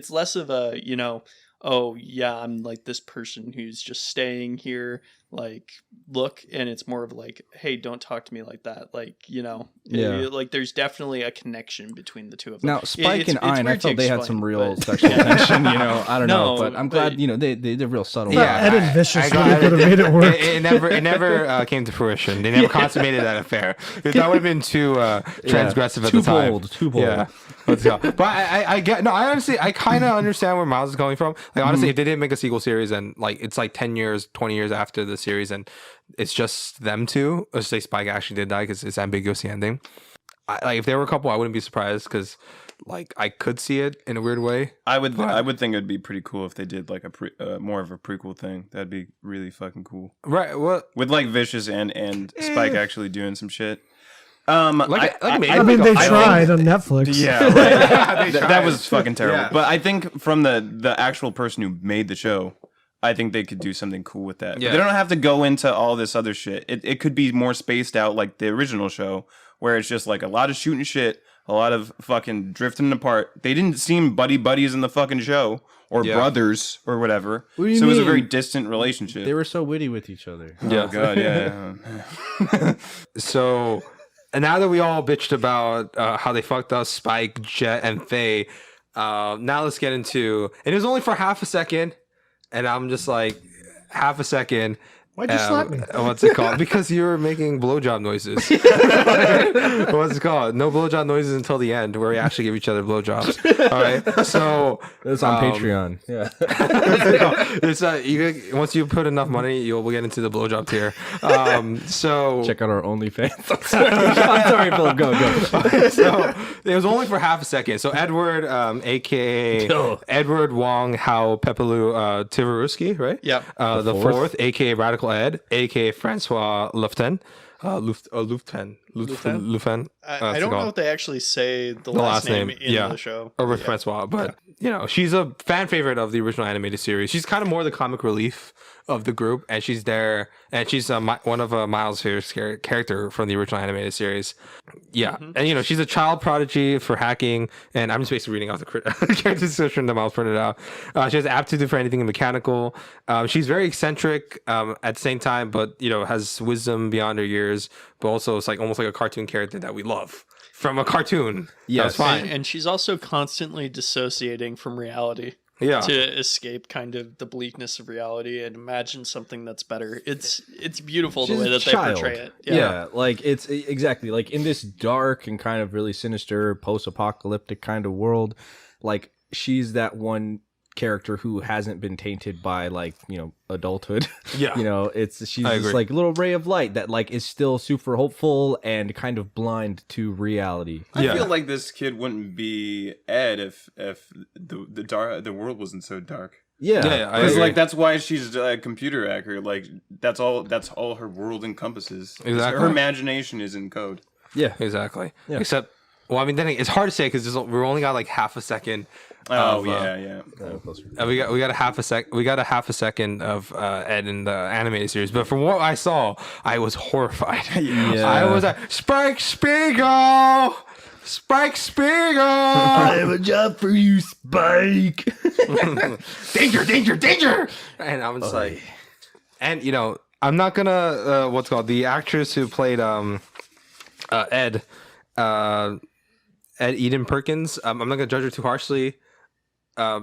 less of a, you know, oh yeah, I'm like this person who's just staying here, like look, and it's more of like, hey, don't talk to me like that, like, you know. Like there's definitely a connection between the two of them. Now Spike and Ein, I weird to felt they had some explain, real but- sexual tension, you know. I don't know, No, but I'm glad, you know, they're real subtle. Yeah, Ed and Vicious really it. could have made it work. It never came to fruition. They never consummated that affair. That would have been too transgressive at Too the time. bold, too bold. Yeah, let's go. But I get no. I honestly, I kind of understand where Miles is coming from. Like honestly, if they didn't make a sequel series and like it's like 10 years, 20 years after the series, and it's just them two, let's say Spike actually did die because it's ambiguous the ending. Like if there were a couple, I wouldn't be surprised because like I could see it in a weird way. I would think it would be pretty cool if they did like a more of a prequel thing. That'd be really fucking cool. Right. What? With like Vicious and Spike actually doing some shit. I mean, they tried on Netflix. Yeah, right. They that tried. was fucking terrible. Yeah. But I think from the actual person who made the show, I think they could do something cool with that. Yeah. They don't have to go into all this other shit. It could be more spaced out like the original show, where it's just like a lot of shooting shit, a lot of fucking drifting apart. They didn't seem buddies in the fucking show, or brothers or whatever. What do you so it was a mean? very distant relationship. They were so witty with each other. Yeah. Oh god, yeah. So, and now that we all bitched about how they fucked us, Spike, Jett, and Faye, now let's get into. And it was only for half a second, and I'm just like, half a second. Why'd you slap me? What's it called? Because you were making blowjob noises. What's it called? No blowjob noises until the end, where we actually give each other blowjobs. All right. So It's on Patreon. Yeah. it's once you put enough money, you'll get into the blowjob tier. So Check out our OnlyFans. I'm sorry, Philip. Go. so it was only for half a second. So Edward, aka Edward Wong Hao Pepelu Tiveruski, right? Yep. The fourth, aka Radical Ed, aka Francois Luften. Luften. I don't know if they actually say the last name in the show. Or with Francois, but you know, she's a fan favorite of the original animated series. She's kind of more the comic relief of the group, and she's there, and she's one of Miles' favorite character from the original animated series. Yeah, and you know, she's a child prodigy for hacking, and I'm just basically reading off the character description that Miles printed out. She has aptitude for anything mechanical. She's very eccentric at the same time, but you know, has wisdom beyond her years. But also, it's like almost like a cartoon character that we love from a cartoon. Yes. That's fine. And she's also constantly dissociating from reality. Yeah. To escape kind of the bleakness of reality and imagine something that's better. It's beautiful the She's way a that they child. portray it. Yeah, like it's exactly like in this dark and kind of really sinister post-apocalyptic kind of world, like she's that one character who hasn't been tainted by like, you know, adulthood. Yeah. You know, she's I this agree. like little ray of light that like is still super hopeful and kind of blind to reality. I feel like this kid wouldn't be Ed if the world wasn't so dark. Yeah. I Because agree. like that's why she's a computer hacker. Like that's all her world encompasses. Exactly. Her imagination is in code. Yeah. Exactly. Yeah. Except, well, I mean, then it's hard to say because we're only got like half a second. Oh of, yeah. we got a half a second of Ed in the animated series, but from what I saw, I was horrified. Yeah. I was like, Spike Spiegel. I have a job for you, Spike. danger. And I was like, and you know, I'm not gonna what's called the actress who played Ed Eden Perkins. I'm not gonna judge her too harshly.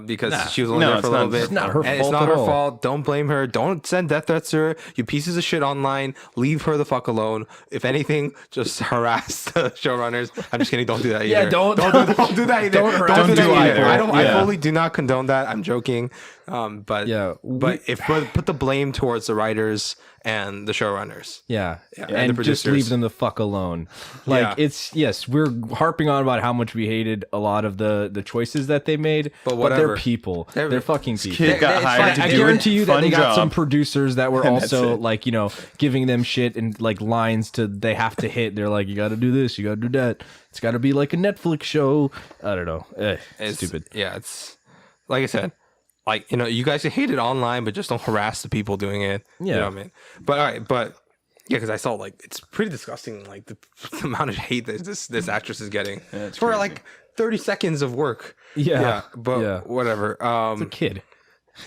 Because she was only there for a little bit. It's not her and fault it's not at her all. fault. Don't blame her. Don't send death threats to her. You pieces of shit online. Leave her the fuck alone. If anything, just harass the showrunners. I'm just kidding. Don't do that either. Yeah, don't do that either. don't harass do that them either. either. I Yeah. totally do not condone that. I'm joking. But Yeah, but put the blame towards the writers and the showrunners. Yeah. and And the just producers. leave them the fuck alone. Like Yeah. we're harping on about how much we hated a lot of the choices that they made, But they're whatever. people. They're- They're fucking people. Kid got hired to I do guarantee you that fun they got some job. producers that were And that's also it. like, you know, giving them shit and like lines they have to hit. They're like, you got to do this, you got to do that. It's got to be like a Netflix show. I don't know. It's Stupid. Yeah, it's like I said. Like, you know, you guys can hate it online, but just don't harass the people doing it. You Yeah. know what I mean? But all right, but yeah, because I saw like it's pretty disgusting, like the amount of hate that this actress is getting for crazy. like 30 seconds of work. Yeah. But Yeah. whatever. It's a kid.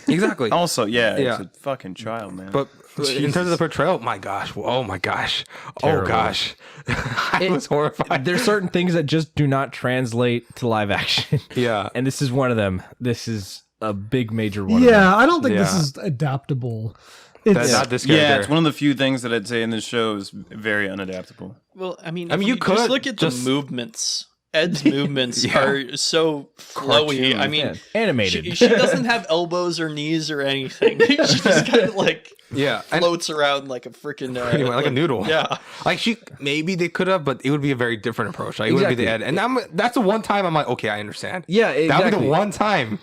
Exactly. Also, yeah, Yeah. it's a fucking child, man. But in terms of the portrayal, my gosh, oh my gosh, Terrible. oh gosh, I was horrified. There's certain things that just do not translate to live action. Yeah. And this is one of them. This is a big major one. Yeah, I don't think this Yeah. is adaptable. It's Not this character. yeah, it's one of the few things that I'd say in this show is very unadaptable. Well, I mean, I mean, if you just could look at just- the movements. Ed's movements are so flowy. I mean, animated. she doesn't have elbows or knees or anything. She just kind of like Yeah, and floats around like a freaking pretty much like a noodle. Yeah. like maybe they could have, but it would be a very different approach. Like it would be the Ed, and that's the one time I'm like, okay, I understand. Yeah, that would exactly. be the one time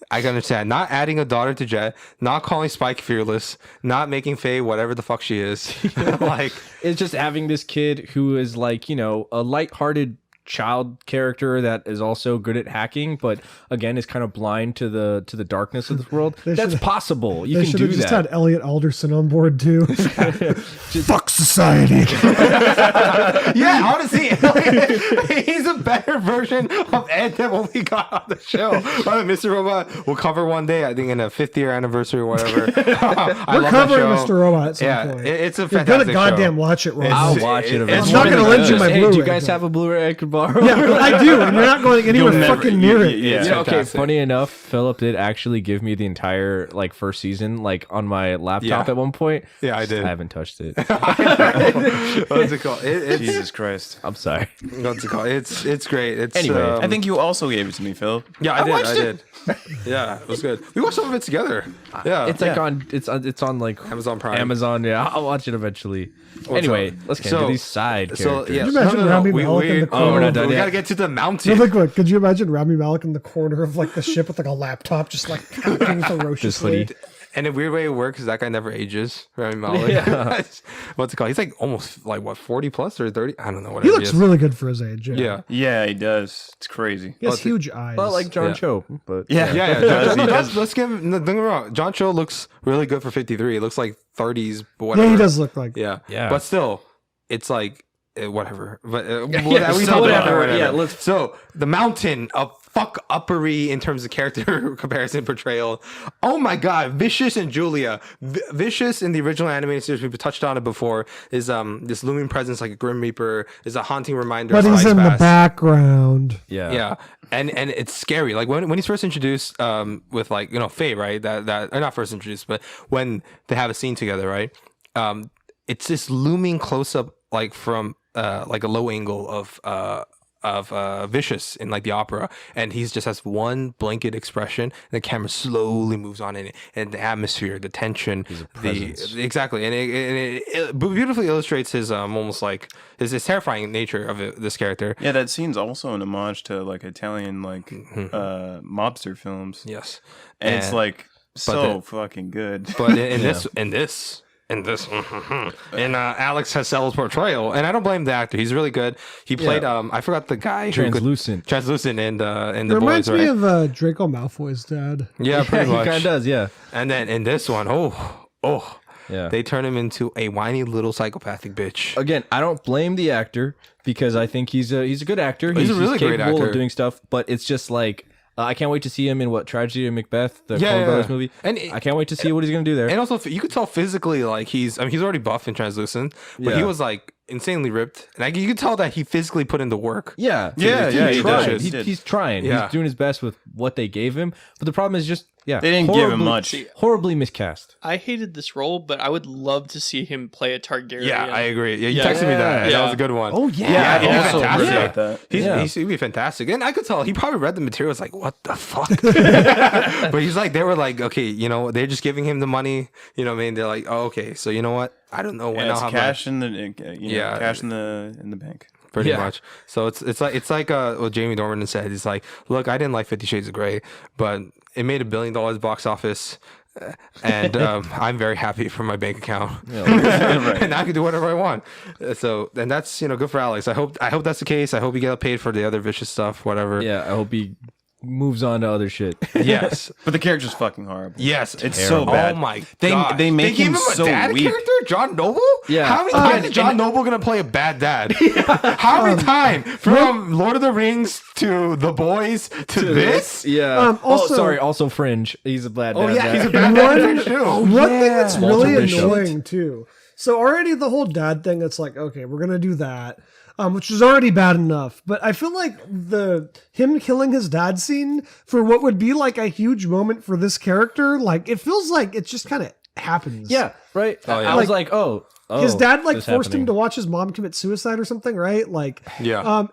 I can understand. Not adding a daughter to Jett, not calling Spike fearless, not making Faye whatever the fuck she is. Like It's just having this kid who is like, you know, a lighthearted child character that is also good at hacking, but again is kind of blind to the darkness of this world. That's possible. You they can should do have just that. had Elliot Alderson on board too. Fuck society. yeah, honestly, he's a better version of Ed than what we got on the show. Mr. Robot will cover one day, I think, in a 50th year anniversary or whatever. We're covering Mr. Robot at some Yeah, point. it's a You're fantastic gonna goddamn show. watch it, Rob. I'll watch it eventually. I'm not gonna lend you my Hey, do you Blu-ray, guys but- have a Blu-ray I could borrow? Yeah, I do, and you're not going anywhere You'll never- fucking near it. Yeah, Yeah, okay, fantastic. funny enough, Philip did actually give me the entire like first season like on my laptop Yeah. at one point. Yeah, I did. I haven't touched it. What's it called? It's Jesus Christ. I'm sorry. what's it called? It's great. It's Anyway, I think you also gave it to me, Phil. yeah, I did. Yeah, it was good. We watched some of it together. Yeah, It's like it's on like Amazon Prime. Amazon, yeah. I'll watch it eventually. Anyway, let's get into these side So characters. yeah, Could you imagine Rami Malek in the corner? we're not done we yet. gotta get to the No, mountain. look, could you imagine Rami Malek in the corner of like the ship with like a laptop, just like hacking ferociously? hoodie. And a weird way it works is that guy never ages. Rami Malek. Yeah. What's it called? He's like almost like what 40 plus or 30? I don't know. He Whatever looks is. really good for his age. Yeah. Yeah, he does. It's crazy. He has huge eyes. Well, like John Yeah. Cho, but Yeah. He does. Let's give him. Don't get me wrong. John Cho looks really good for 53. It looks like 30s, but yeah, whatever. he does look like. Yeah. Yeah. But still, it's like whatever. But Yeah, we so talk about that whatever. whatever. Yeah, let's- So the mountain of fuck uppery in terms of character comparison portrayal. Oh my god, Vicious and Julia. Vicious in the original animated series, we've touched on it before, is this looming presence like a Grim Reaper, is a haunting reminder. But of he's Spice in the Bass. background. Yeah, and it's scary. Like when he's first introduced, with like Faye, right? That or not first introduced, but when they have a scene together, right? It's this looming close up, like from like a low angle of Vicious in like the opera, and he's just has one blanket expression, and the camera slowly moves on in it, and the atmosphere, the tension, exactly, and it beautifully illustrates his almost like his terrifying nature of this character. Yeah, that scene's also an homage to like Italian like mobster films. Yes, And it's like so the- fucking good. But in this, in Alex Hassel's portrayal, and I don't blame the actor. He's really good. He played I forgot the guy who Translucent. Translucent in It the reminds Boys, me right? of Draco Malfoy's dad. Yeah, pretty he much. kind of does, yeah. And then in this one, Yeah. they turn him into a whiny little psychopathic bitch. Again, I don't blame the actor because I think he's a good actor. He's a really great capable actor. of doing stuff, but it's just like I can't wait to see him in what Tragedy of Macbeth, the Yeah, Coen yeah. Brothers movie. And I can't wait to see what he's gonna do there. And also, you could tell physically, like he's already buff in Translucent, but he Yeah. was like insanely ripped, and you could tell that he physically put in the work. Yeah, Yeah, he's yeah, he trying. does. He's trying. Yeah. He's doing his best with what they gave him. But the problem is just They didn't give him much. Horribly miscast. I hated this role, but I would love to see him play a Targaryen. Yeah, I agree. Yeah, you Yeah. texted me that. Yeah. That was a good one. Oh yeah. Yeah, I he'd be also fantastic. really like that. He'd be fantastic. And I could tell he probably read the materials like, what the fuck? But he's like, they were like, okay, they're just giving him the money. You know what I mean? They're like, oh, okay. So you know what? I don't know when Yeah, it's I'll have cash in the Yeah. cash in the bank. pretty Yeah. much. So it's like what Jamie Dornan said. He's like, look, I didn't like 50 Shades of Grey, but it made $1 billion box office. And I'm very happy for my bank account, and I can do whatever I want. So, and that's good for Alex. I hope that's the case. I hope you get paid for the other Vicious stuff, whatever. Yeah, I hope he moves on to other shit. Yes. But the character's fucking horrible. Yes. It's so bad. Oh my They god. they make gave him a so dad weak. character? John Noble? Yeah. How many times is John Noble gonna play a bad dad? How many times? From Lord of the Rings to The Boys to this? Yeah. Also- Also Fringe. He's a bad dad. Oh yeah, he's a there. bad dad too. One thing that's Walter really Bishop. annoying too. So already the whole dad thing, it's like, okay, we're gonna do that, which is already bad enough. But I feel like him killing his dad scene for what would be like a huge moment for this character, like it feels like it just kind of happens. Yeah. Right. Oh, yeah. I was like, oh. His dad like this forced happening. him to watch his mom commit suicide or something, right? Like, Yeah.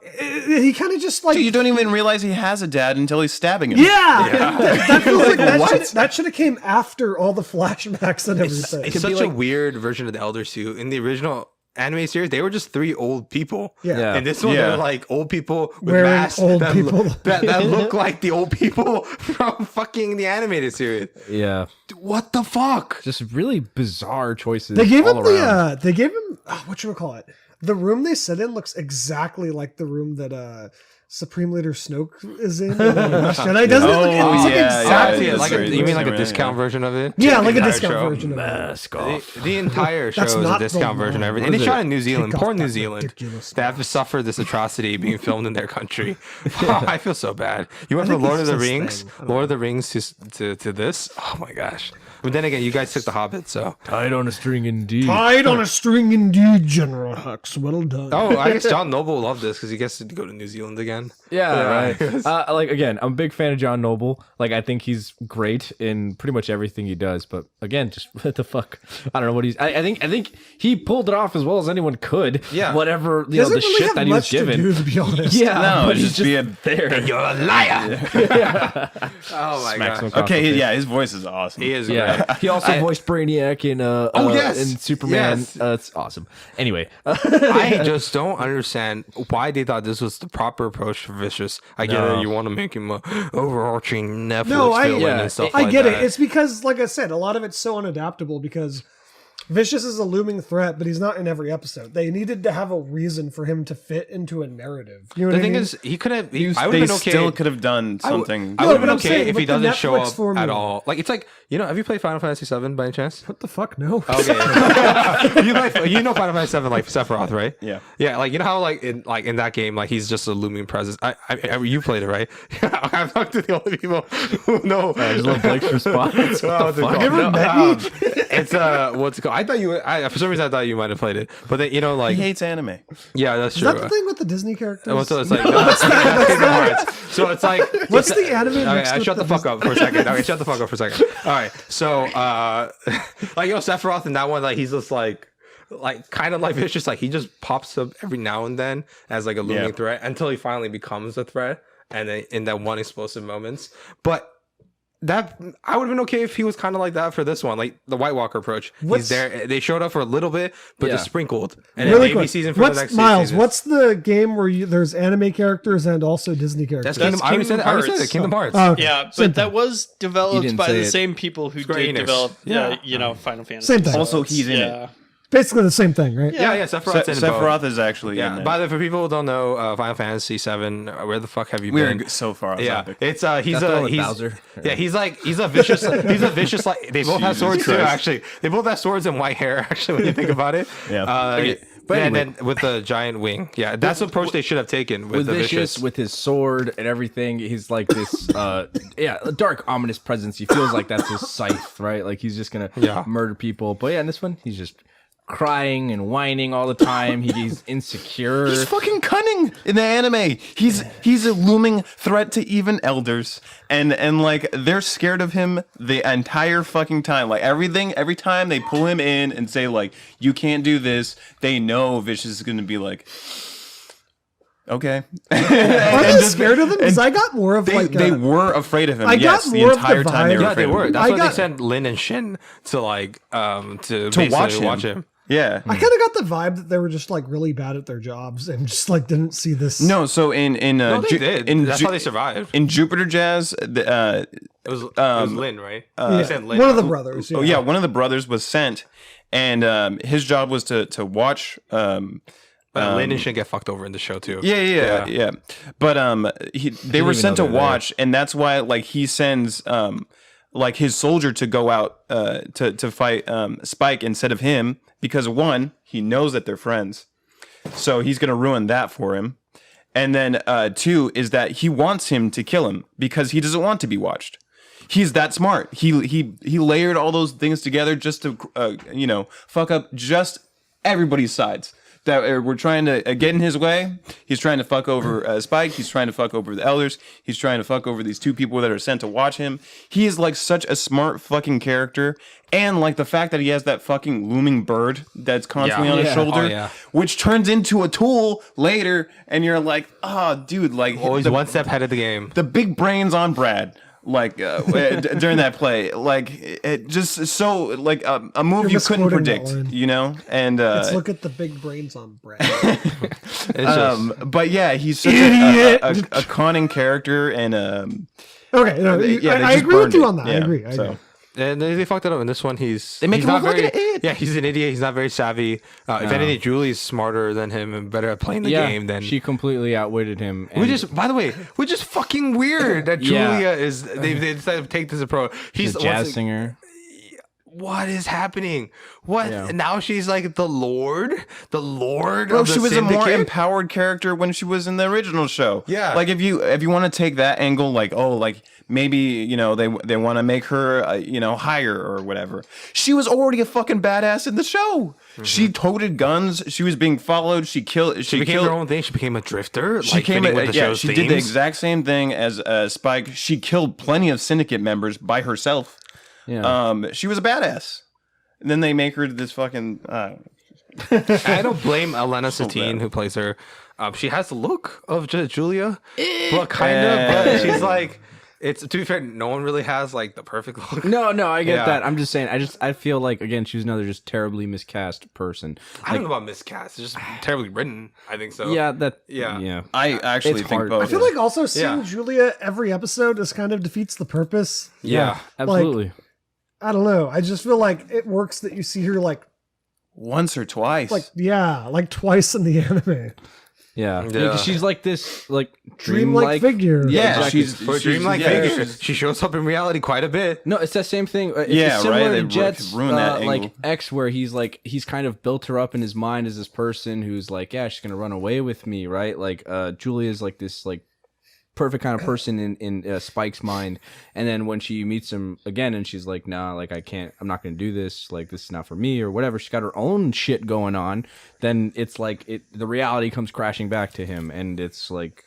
he kind of just like, So you don't even realize he has a dad until he's stabbing him. yeah, that feels like what? that should have came after all the flashbacks and everything. It's such a weird version of the Elders too. In the original anime series, they were just 3 old people. Yeah. And this one, Yeah. they're like old people with Wearing masks old that, people. that look like the old people from fucking the animated series. Yeah. What the fuck? Just really bizarre choices. They gave all him around. what the room they sit in looks exactly like the room that Supreme Leader Snoke is in Last Jedi, doesn't it? It looks like yeah, exactly yeah, the Like same. you mean like a Yeah. discount version of it? Yeah, like a The entire discount show? version of it. Mask off. The entire show That's is a not the discount version of line. everything. And What they is shot it? in New Zealand. Take Poor off New that Zealand. ridiculous They have to suffer this atrocity being filmed in their country. I feel so bad. You went I from think Lord of it's the this Rings, thing. I don't Lord of the Rings to this. Oh my gosh. But then again, you guys took the Hobbit, so. Tied on a string indeed. Tied on a string indeed, General Hux. Well done. Oh, I guess John Noble loved this because he gets to go to New Zealand again. Yeah, right. Like again, I'm a big fan of John Noble. Like I think he's great in pretty much everything he does. But again, just what the fuck? I don't know what he's. I think he pulled it off as well as anyone could. Yeah. Whatever He doesn't the really shit have that he was much given. to do, to be honest. Yeah, No, but just he's be just there. You're a liar. Oh my Smacks him god. across the Okay, face. yeah, his voice is awesome. He is Yeah, great. he also voiced Brainiac in yes. in Superman. Yes. It's awesome. Anyway, I just don't understand why they thought this was the proper approach for Vicious. I get No. it. You want to make him a overarching Netflix No, villain yeah, and stuff I like get that. it. It's because, like I said, a lot of it's so unadaptable because Vicious is a looming threat, but he's not in every episode. They needed to have a reason for him to fit into a narrative. You know what The I thing mean? is, he could have. I They would have been okay. still could have done something. I No, would have but been I'm okay saying if he with the doesn't show Netflix up formula. at all. Like it's like have you played Final Fantasy VII by any chance? What the fuck? No. Okay, you know Final Fantasy VII like Sephiroth, right? Yeah. Yeah, like you know how like in that game like he's just a looming presence. You played it, right? I've talked to the only people who know. I just love Blake's response. What Oh, the fuck? God. You ever met me? It's what's it called? I thought you. For some reason, I thought you might have played it, but then like He hates anime. yeah, that's Is true. that the thing with the Disney characters? Well, so it's like Kingdom Hearts. So it's like What's the anime Okay, mixed with shut the fuck up for a second. Okay, shut the fuck up for a second. All right, so like Sephiroth in that one, like he's just like kind of like it's just like he just pops up every now and then as like a looming threat until he finally becomes a threat, and then in that one explosive moments. But that I would have been okay if he was kind of like that for this one, like the White Walker approach. What's- He's there. They showed up for a little bit, but Yeah. just sprinkled, and Really then maybe quick. season for What's the next Miles? season. What's the game where there's anime characters and also Disney characters? That's Kingdom. I already said Kingdom it. Hearts. Kingdom Hearts. Oh, okay. Yeah, Same but that thing. was You developed didn't by say the it. same people who Square did Enix. develop, Yeah. Final Fantasy. Same thing. Also, he's in it. Yeah. Basically the same thing, right? Yeah, Sephiroth's in both. Sephiroth is actually in Yeah. it. By the way, for people who don't know, Final Fantasy VII, where the fuck have you We're been? so far off Yeah, topic. it's That's he's the one a with he's Bowser. yeah he's a vicious like they both have Jesus swords too. Christ. Actually, they both have swords and white hair. Actually, when you think about it, Yeah. But But and anyway. then with the giant wing, yeah, that's the approach they should have taken with With the Vicious, with his sword and everything, he's like this, a dark, ominous presence. He feels like that's his scythe, right? Like he's just gonna murder people. But yeah, in this one, he's just crying and whining all the time. He's insecure. He's fucking cunning in the anime. He's a looming threat to even elders, and like they're scared of him the entire fucking time. Like every time they pull him in and say like you can't do this, they know Vicious is gonna be like, okay. Are they scared of them? Because I got more of They were afraid of him. I got yes, the more of the entire time they vibe. were yeah, afraid they of were. him. That's I why got- they sent Lin and Shin to like to watch watch him. him. Yeah. I kind of got the vibe that they were just like really bad at their jobs and just like didn't see this. No, so in No, they did. That's how they survived. in Jupiter Jazz, It was Lin, right? They sent Lin. one of the brothers. one of the brothers was sent, and his job was to watch Landon should get fucked over in the show too. Yeah. But they were even sent know to they're watch, and that's why like he sends like his soldier to go out to fight Spike instead of him, because one, he knows that they're friends, so he's gonna ruin that for him. And then two is that he wants him to kill him because he doesn't want to be watched. He's that smart. He layered all those things together just to fuck up just everybody's sides that were trying to get in his way. He's trying to fuck over Spike. He's trying to fuck over the elders. He's trying to fuck over these two people that are sent to watch him. He is like such a smart fucking character. And like the fact that he has that fucking looming bird that's constantly on his shoulder, which turns into a tool later. And you're like, oh, dude, like always one step ahead of the game. The big brains on Brad. Like during that play, like it just so like a move you couldn't predict, you know. And let's look at the big brains on Brad. But yeah, he's such a conning character, and okay, no, I agree with you on that. Yeah, I agree. And they fucked it up in this one. They make him look like an idiot. Yeah, he's an idiot. He's not very savvy. If anything, Julie's smarter than him and better at playing the game. Than she completely outwitted him. By the way, which is fucking weird that Julia is. They decided to take this approach. She's a jazz singer. What is happening? What now? She's like the Lord. Bro, she was syndicate? a more empowered character when she was in the original show. Yeah, like if you want to take that angle, like maybe they want to make her higher or whatever. She was already a fucking badass in the show. Mm-hmm. She toted guns. She was being followed. She became her own thing. She became a drifter. She did the exact same thing as Spike. She killed plenty of syndicate members by herself. Yeah. She was a badass. And then they make her this fucking. I don't blame Elena Satine, who plays her. She has the look of Julia, but kind of. But she's like. It's, to be fair, no one really has like the perfect look. No, I get that. I'm just saying. I feel like again she's another just terribly miscast person. I don't know about miscast. It's just terribly written. I think so. Yeah. I actually think both. I feel like also seeing Julia every episode just kind of defeats the purpose. Yeah, absolutely. Like, I don't know. I just feel like it works that you see her like once or twice. Like twice in the anime. Yeah. Because she's like this like dreamlike figure. Yeah, exactly. she's dreamlike figure. She shows up in reality quite a bit. No, it's that same thing. It's similar to Jett's like X, where he's kind of built her up in his mind as this person who's like, yeah, she's gonna run away with me, right? Like Julia's like this like perfect kind of person in Spike's mind, and then when she meets him again and she's like, nah, like I'm not gonna do this, like this is not for me or whatever, she's got her own shit going on, then it's like the reality comes crashing back to him, and it's like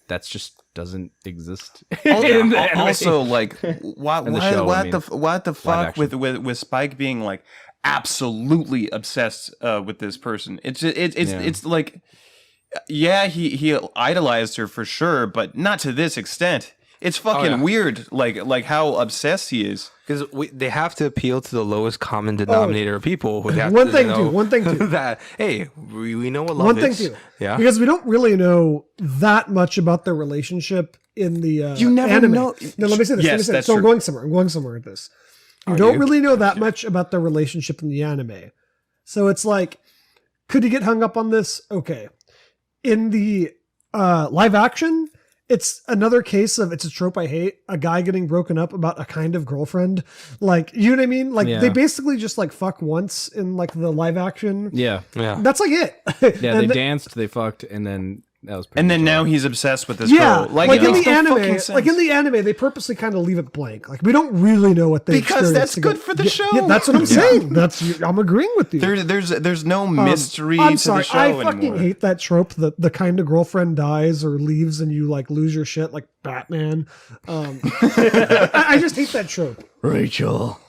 that's just doesn't exist. Also, like what the fuck with Spike being like absolutely obsessed with this person. It's like, yeah, he idolized her for sure, but not to this extent. It's fucking weird, like how obsessed he is. Because they have to appeal to the lowest common denominator of people. One thing too. That, hey, we know what love one is. Thing too. Yeah. Because we don't really know that much about their relationship in the you never anime. know. No, let me say this. Yes, that's so true. I'm going somewhere with this. You don't really know that much about their relationship in the anime. So it's like, could you get hung up on this? Okay. In the live action, it's another case of, it's a trope I hate, a guy getting broken up about a kind of girlfriend. Like, you know what I mean? Like, they basically just like fuck once in like the live action. Yeah. That's like it. Yeah, they danced, they fucked, and then that was pretty and then now he's obsessed with this girl. Like in the anime, they purposely kind of leave it blank. Like, we don't really know what they because that's good for the show. Yeah, that's what I'm saying. I'm agreeing with you. There's no mystery I'm to sorry, the show I anymore. fucking hate that trope that the kind of girlfriend dies or leaves and you like lose your shit like Batman. I just hate that trope. Rachel.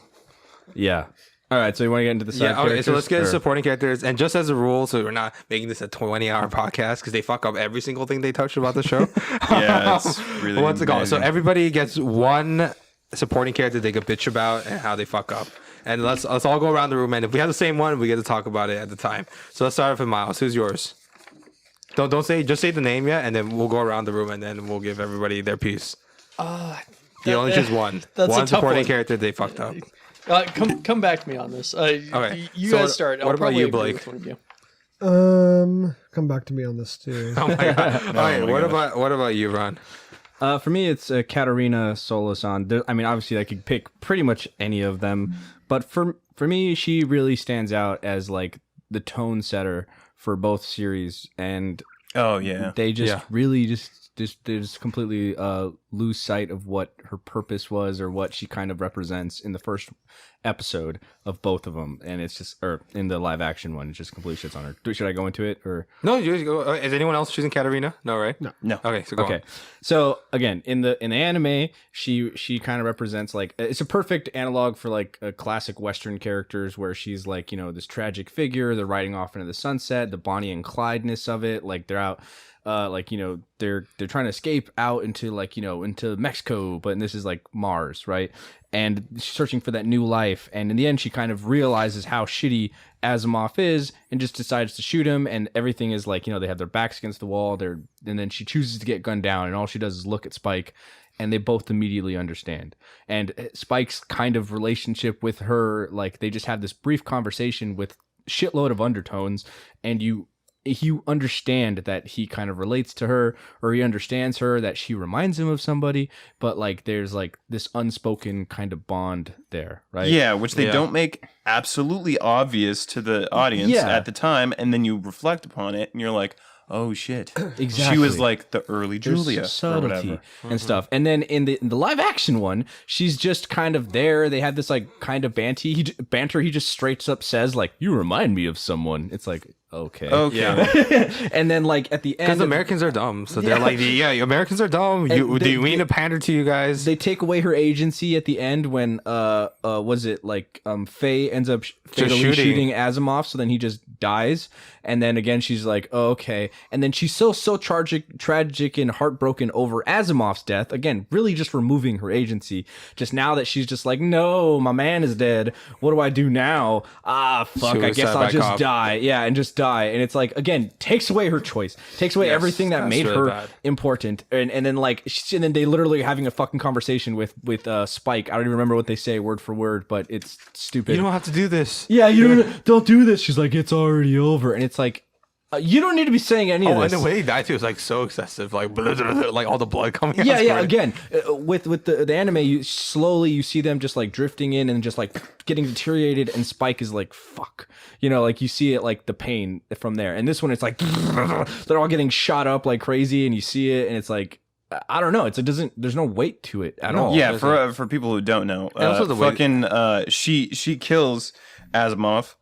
Yeah. All right, so you want to get into the side characters? Okay, so let's get into supporting characters. And just as a rule, so we're not making this a 20-hour podcast because they fuck up every single thing they touch about the show. Yeah, it's really What's it called? So everybody gets one supporting character they could bitch about and how they fuck up. And let's all go around the room, and if we have the same one, we get to talk about it at the time. So let's start off with Miles. Who's yours? Don't say, just say the name, and then we'll go around the room, and then we'll give everybody their piece. You only choose one. That's one a tough supporting one. character they fucked up. Come back to me on this. Okay. You So guys start. what about you, Blake? With one of you. Come back to me on this too. Oh my god! All right, what about you, Ron? For me, it's Katarina Solis-san. I mean, obviously, I could pick pretty much any of them, but for me, she really stands out as like the tone setter for both series, and Oh yeah. they just really they just completely lose sight of what her purpose was or what she kind of represents in the first episode of both of them, and it's just, or in the live action one, it just completely shits on her. Should I go into it or No, you go. Is anyone else choosing Katarina? No, right? No. Okay, so go on. So again, in the anime, she kind of represents like, it's a perfect analog for like classic Western characters where she's like, you know, this tragic figure. They're riding off into the sunset, the Bonnie and Clyde-ness of it. Like they're out, like, you know, they're trying to escape out into like, you know, into Mexico, but this is like Mars, right? And she's searching for that new life. And in the end, she kind of realizes how shitty Asimov is and just decides to shoot him. And everything is like, you know, they have their backs against the wall. And then she chooses to get gunned down. And all she does is look at Spike, and they both immediately understand. And Spike's kind of relationship with her, like they just have this brief conversation with shitload of undertones, and you understand that he kind of relates to her, or he understands her, that she reminds him of somebody, but like there's like this unspoken kind of bond there, right? Yeah, which they don't make absolutely obvious to the audience at the time, and then you reflect upon it and you're like, oh shit. Exactly. She was like the early There's Julia or subtlety whatever. and stuff. And then in the live action one, she's just kind of there. They had this like kind of banter. He just straight up says like, "You remind me of someone." It's like, okay. Yeah. And then like at the end, Because Americans are dumb, so they're like, Americans are dumb. Do you mean to pander to you guys? they take away her agency at the end when was it like Faye ends up fatally shooting Asimov, so then he just dies, and then again she's like, oh, okay, and then she's so tragic and heartbroken over Asimov's death, again really just removing her agency. Just now that she's just like, no, my man is dead, what do I do now? Fuck, I guess I'll just die. Yeah, and just die. And it's like, again, takes away her choice, takes away everything that made really her bad. important. And then like, and then they literally having a fucking conversation with Spike. I don't even remember what they say word for word, but it's stupid. You don't have to do this. Yeah, you don't do this. She's like, it's already over. And it's like, you don't need to be saying any of Oh, this. and the way he died too is like so excessive, like blah, blah, blah, like all the blood coming out. Yeah, It's yeah. great. Again, with the anime, you see them just like drifting in and just like getting deteriorated, and Spike is like, fuck, you know, like you see it like the pain from there. And this one, it's like they're all getting shot up like crazy, and you see it, and it's like, I don't know, there's no weight to it at all. Yeah, for people who don't know, also the way- fucking she kills Asimov.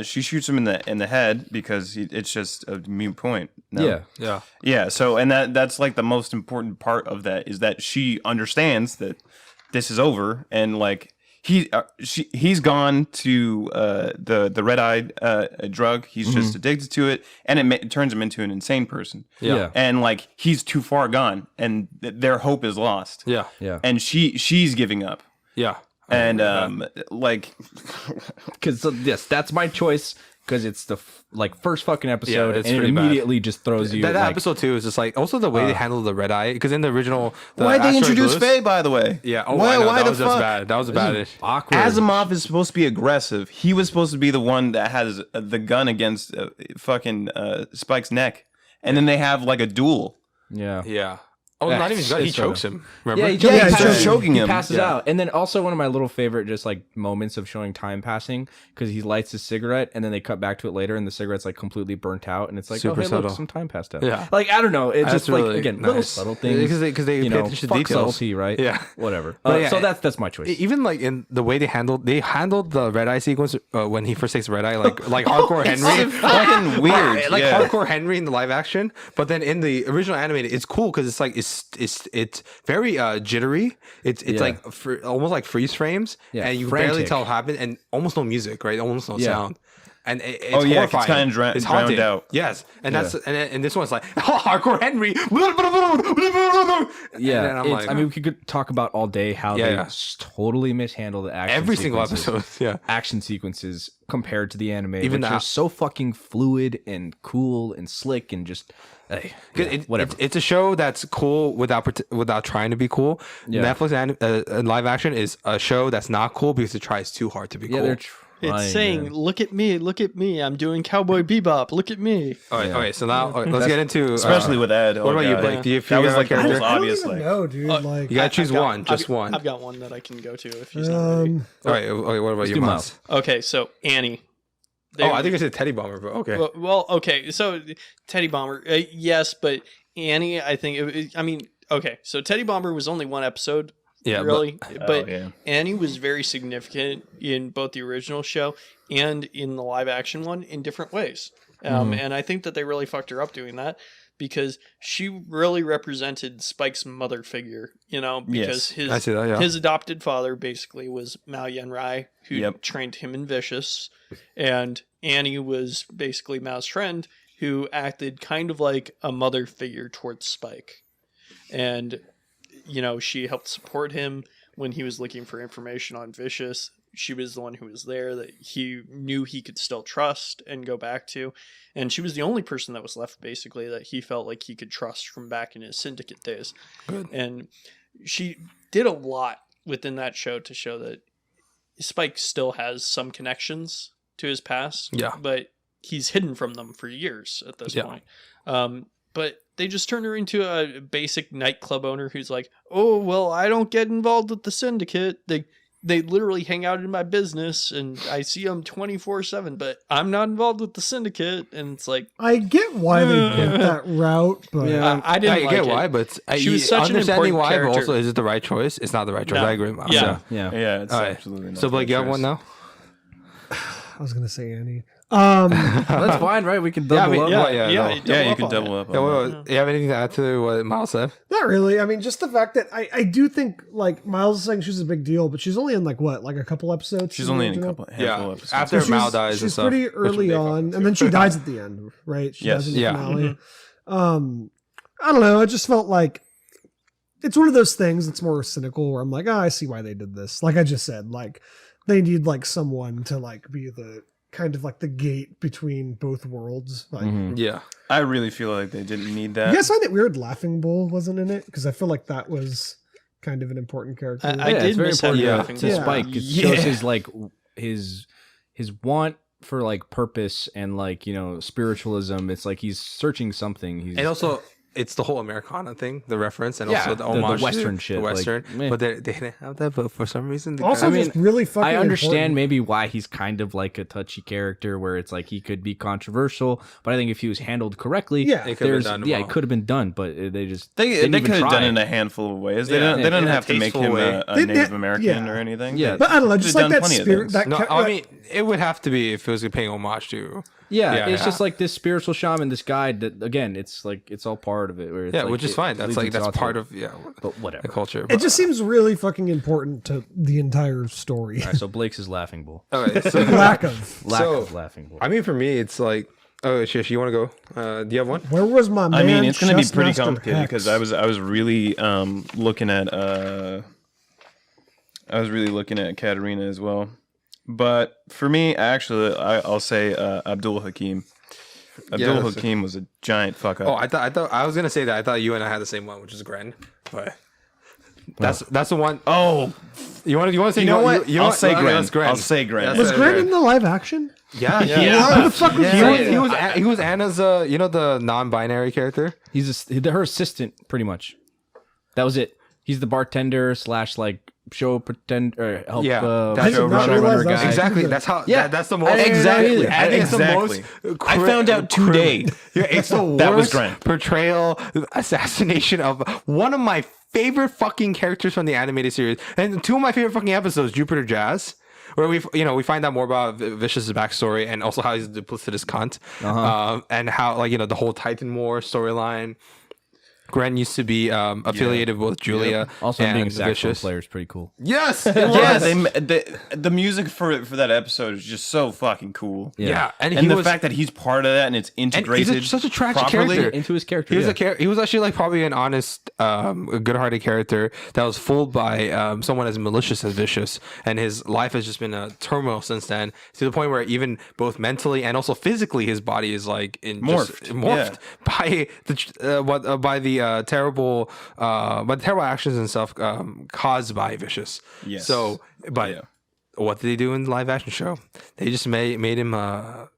She shoots him in the head because it's just a mute point. No. Yeah. So, and that's like the most important part of that is that she understands that this is over, and like he's gone to the red-eyed drug. He's just addicted to it, and it turns him into an insane person. Yeah. And like he's too far gone, and their hope is lost. Yeah. Yeah. And she's giving up. Yeah. And like, Because yes, that's my choice. Because it's the first fucking episode, it's and it pretty bad. immediately just throws you. That like, episode too is just like also the way they handle the red eye, because in the original, why'd they Asteroid introduce Lewis- Faye, by the way? Yeah. Oh, why? I know. Why That the was just fuck? bad. That was bad. awkward. Asimov is supposed to be aggressive. He was supposed to be the one that has the gun against fucking Spike's neck, and then they have like a duel. Yeah. Yeah. Oh, not even gun. He it's chokes so- him. Remember? Yeah, Yeah, he's passes- just choking he him. passes Yeah. out. And then also one of my little favorite just like moments of showing time passing, because he lights his cigarette and then they cut back to it later and the cigarette's like completely burnt out, and it's like, Super oh, hey, subtle. look, some time passed out. Yeah. Like, I don't know. It's That's just like, really again, little nice. subtle things. Because they you pay know, attention to fuck details. subtlety, right? Yeah. Whatever. But yeah, so that's my choice. Even like in the way they handled the red eye sequence when he first takes red eye, like hardcore Henry, Fucking weird. like yeah. hardcore Henry in the live action. But then in the original animated, it's cool because it's like it's very jittery. It's like almost like freeze frames, and you can barely frantic. tell what happened, and almost no music, right? Almost no sound. And it's Oh, yeah, it's horrifying. kinda It's drowned haunting. out. Yes, and that's and this one's like hardcore Henry. Yeah, and I'm it's- like, I mean, we could talk about all day how they Yeah. totally mishandle the action. every single sequences. episode. Yeah. Action sequences compared to the anime, Even which the- are so fucking fluid and cool and slick and just, hey, whatever. It's a show that's cool without trying to be cool. Yeah. Netflix live action is a show that's not cool because it tries too hard to be cool. Yeah, they're It's saying, "Look at me! I'm doing Cowboy Bebop. Look at me!" All right, okay. So now let's get into Especially with Ed. What about you, Blake? Do you feel that was like the character? most I don't obvious? even Like, know, dude. Like, You gotta choose one, just I've one. I've got one that I can go to if he's not ready. All right, okay. What about you, do Miles? Okay, so Annie. I think it's a Teddy Bomber, but okay. Well, okay. So Teddy Bomber, yes, but Annie, I think. Okay. So Teddy Bomber was only one episode. Yeah, really. But yeah. Annie was very significant in both the original show and in the live action one in different ways. And I think that they really fucked her up doing that because she really represented Spike's mother figure, because I see that, yeah. his adopted father basically was Mao Yen-rai, who trained him in Vicious, and Annie was basically Mao's friend who acted kind of like a mother figure towards Spike. And she helped support him when he was looking for information on Vicious. She was the one who was there that he knew he could still trust and go back to. And she was the only person that was left, basically, that he felt like he could trust from back in his syndicate days. Good. And she did a lot within that show to show that Spike still has some connections to his past. Yeah. But he's hidden from them for years at this point. But they just turned her into a basic nightclub owner who's like, oh, well, I don't get involved with the syndicate. They literally hang out in my business and I see them 24/7, but I'm not involved with the syndicate. And it's like, I get why they went that route, but I didn't like get it. why, but She was such an understanding important why, character. but also is it the right choice? It's not the right choice. No. I agree with Miles. Yeah. Yeah. It's All right. absolutely not. So Blake, you have one now? I was gonna say Annie. That's fine, right? We can double up. you can double up. On that. You have anything to add to what Miles said? Not really. I mean, just the fact that I do think like Miles is saying she's a big deal, but she's only in like a couple episodes. She's only in a original? couple handful episodes. After So Mal dies and she's stuff. pretty early on, and then she dies at the end, right? She Yes. dies in the Yeah. finale. I don't know. I just felt like it's one of those things that's more cynical, where I'm like, I see why they did this. Like I just said, like they need like someone to like be the kind of like the gate between both worlds. Like, Yeah. I really feel like they didn't need that. you guys find it weird Laughing Bull wasn't in it? Because I feel like that was kind of an important character. I did it's very miss important having to Laughing to Bull. Spike. It shows his like his want for like purpose and like spiritualism. It's like he's searching something. He's And also, it's the whole Americana thing, the reference, and Yeah, also the the homage Western to shit, the like, Western. meh. But they didn't have that. But for some reason, the Also, guy- just really fucking. I understand important. maybe why he's kind of like a touchy character where it's like he could be controversial, but I think if he was handled correctly, Yeah. It could've been there's done it well. could have been done, but they just They didn't could even have try. done it in a handful of ways. They Yeah, don't. They don't in a have to make tasteful him way. a They- Native they- American yeah. or anything. Yeah. But I don't know, Could've just like done that plenty of spirit. those. That No, ca- I mean, it would have to be if it was paying homage to. Yeah, it's just like this spiritual shaman, this guy that again, it's like it's all part of it. Where it's Yeah, like, which is it fine. That's leads like into that's author. part of But whatever. the culture. it just seems really fucking important to the entire story. All right, so Blake's is Laughing Bull. Okay, so Lack of. Lack So, of Laughing Bull. I mean, for me, it's like, oh, Shish, you want to go? Do you have one? Where was my man? I mean, it's going to be pretty Chessmaster complicated Hex? because I was really looking at Katarina as well. But for me, actually, I'll say Abdul Hakim. Abdul that's Hakim was a giant fuck up. Oh, I thought I was gonna say that. I thought you and I had the same one, which is Gren. But that's the one. Oh, You want to say? you know what? You I'll want- say okay, Gren. that's Gren. I'll say Gren. That's Was it, Gren in the live action? Yeah, Why the fuck was Gren? He was Anna's. The non-binary character. He's her assistant, pretty much. That was it. He's the bartender / like show pretend or help. Yeah, I did not realize that. Exactly. That's how. Yeah. That's the most. Exactly. I think it's the Exactly. most. I found out today. Yeah, it's the That was worst Gren. portrayal, assassination of one of my favorite fucking characters from the animated series, and two of my favorite fucking episodes, Jupiter Jazz. Where we find out more about Vicious's backstory and also how he's a duplicitous cunt, and how the whole Titan War storyline. Gren used to be affiliated with Julia. Also, and being a saxophone Vicious. player is pretty cool. Yes, Yeah, the music for that episode is just so fucking cool. Yeah, and And he the was, fact that he's part of that and it's and integrated. he's such a tragic properly. character. Into his character. He was yeah. he was actually like probably an honest, good-hearted character that was fooled by someone as malicious as Vicious, and his life has just been a turmoil since then, to the point where even both mentally and also physically, his body is like morphed by the terrible actions and stuff caused by Vicious. Yes. So, but. Yeah. what did they do in the live action show? They just made him A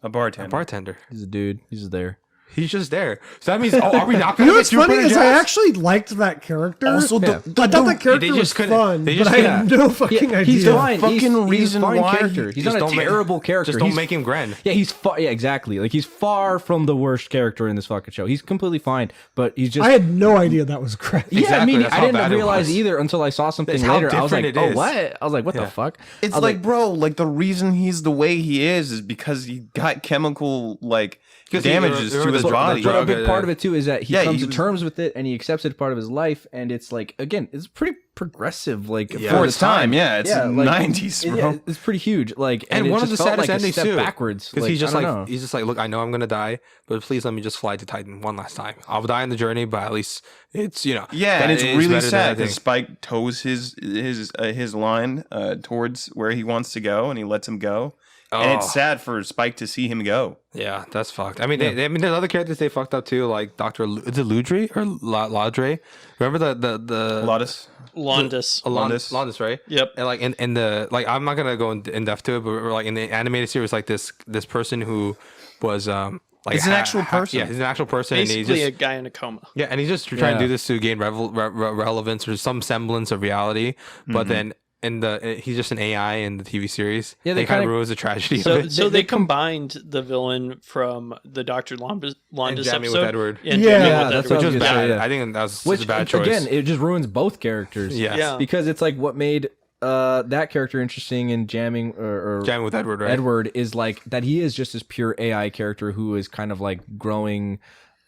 bartender. a bartender. He's a dude. He's just there. He's just there. So that means, are we not You going know to what's get funny Jupiter is I Jazz? actually liked that character. Also, Yeah. I thought that character they was just couldn't- fun, they but just I had couldn't- no fucking idea. He's fine. fucking he's reason a fine why character. he- He's just not a don't make- terrible character. Just don't He's make him grand. Yeah, he's far. Yeah, exactly. Like he's far from the worst character in this fucking show. He's completely fine, but he's just. I had no idea that was correct. yeah, Exactly, I mean, that's I how bad didn't it realize was. either until I saw something That's how later. I was like, different it oh, is. what? I was like, what the fuck? It's I was like, bro, like the reason he's the way he is because he got chemical like 'Cause he- damages remember to his the body. But a drug, big part of it too is that he Yeah, comes he to was- terms with it and he accepts it part of his life, and it's like again, it's pretty progressive. Like Yeah. for For the its time, yeah, it's Yeah, like, 90s, bro. Yeah, it's pretty huge. Like, And it one of just the felt saddest like endings a step too, backwards. because Like, he's just I don't like know. he's just like, look, I know I'm gonna die, but please let me just fly to Titan one last time. I'll die in the journey, but at least it's Yeah, and it's it is really better than sad anything. because Spike tows his line towards where he wants to go, and he lets him go. And Oh. it's sad for Spike to see him go. Yeah, that's fucked. I mean, I mean, there's other characters they fucked up too, like Doctor. Is it Ludre or Ladre? Remember the Lotus. Londis. Londis, right? Yep. And like in the like, I'm not gonna go in depth to it, but like in the animated series, like this person who was like He's an actual person. Yeah, he's an actual person, and Basically he's a just guy in a coma. yeah, and he's just trying Yeah. to do this to gain relevance or some semblance of reality, but then. He's just an AI in the TV series. Yeah, they kind of kinda- ruins the tragedy So, of it. so they combined the villain from the Dr. Londis Jamming episode. with Edward. And Yeah, Jamming Yeah, with that's Edward. what I Which was was gonna bad. say, yeah. I think that was Which a bad choice. again, it just ruins both characters. Yes. Yeah. because it's like what made that character interesting in jamming or Jamming with Edward, right? Edward is like that he is just this pure AI character who is kind of like growing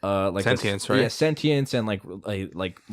like Sentience, right? Yeah, sentience and like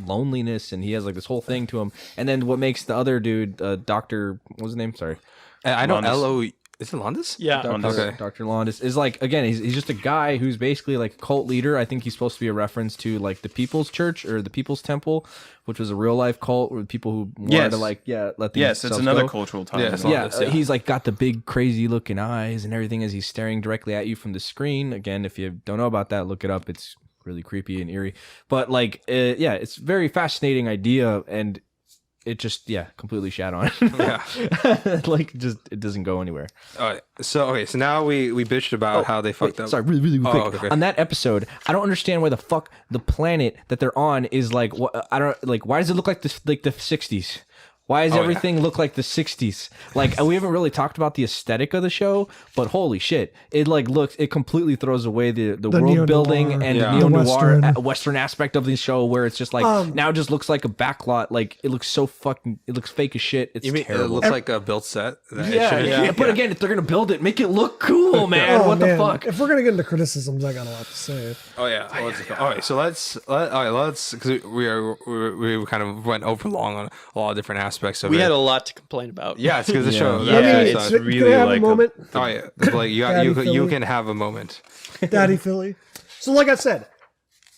loneliness, and he has like this whole thing to him. And then what makes the other dude, Doctor, what was his name? Sorry, I know Londis. L.O. Is it Londis? Yeah. Okay. Dr. Londis is like again, he's just a guy who's basically like a cult leader. I think he's supposed to be a reference to like the People's Church or the People's Temple, which was a real life cult with people who wanted Yes. to like let Yes, it's themselves another go. cultural time. Yeah, it's Yeah, Londis, yeah. he's like got the big crazy looking eyes and everything as he's staring directly at you from the screen. Again, if you don't know about that, look it up. It's really creepy and eerie. But like, yeah, it's a very fascinating idea, and it just completely shat on. Yeah. Like just it doesn't go anywhere. All right. So now we bitched about how they fucked Wait, up. Sorry, really quick. okay. On that episode, I don't understand why the fuck the planet that they're on is like what I don't like. Why does it look like this like the 60s? Why does everything look like the 60s? Like we haven't really talked about the aesthetic of the show, but holy shit, it like looks it completely throws away the world neo-noir. building and Yeah. neo noir Western. Western aspect of the show, where it's just like now it just looks like a backlot. Like it looks so fucking it looks fake as shit. It's You mean it terrible. looks like a built set? Yeah. But again, if they're gonna build it, make it look cool, man. Oh, What man. the fuck? If we're gonna get into criticisms, I got a lot to say. Oh yeah. All right. So let's because we kind of went over long on a lot of different aspects of We it. had a lot to complain about. yeah, it's because the show. Yeah, that's it's what Can really I have like a moment, all right, Blake, you Daddy you Philly. can have a moment. Daddy Philly? So, like I said,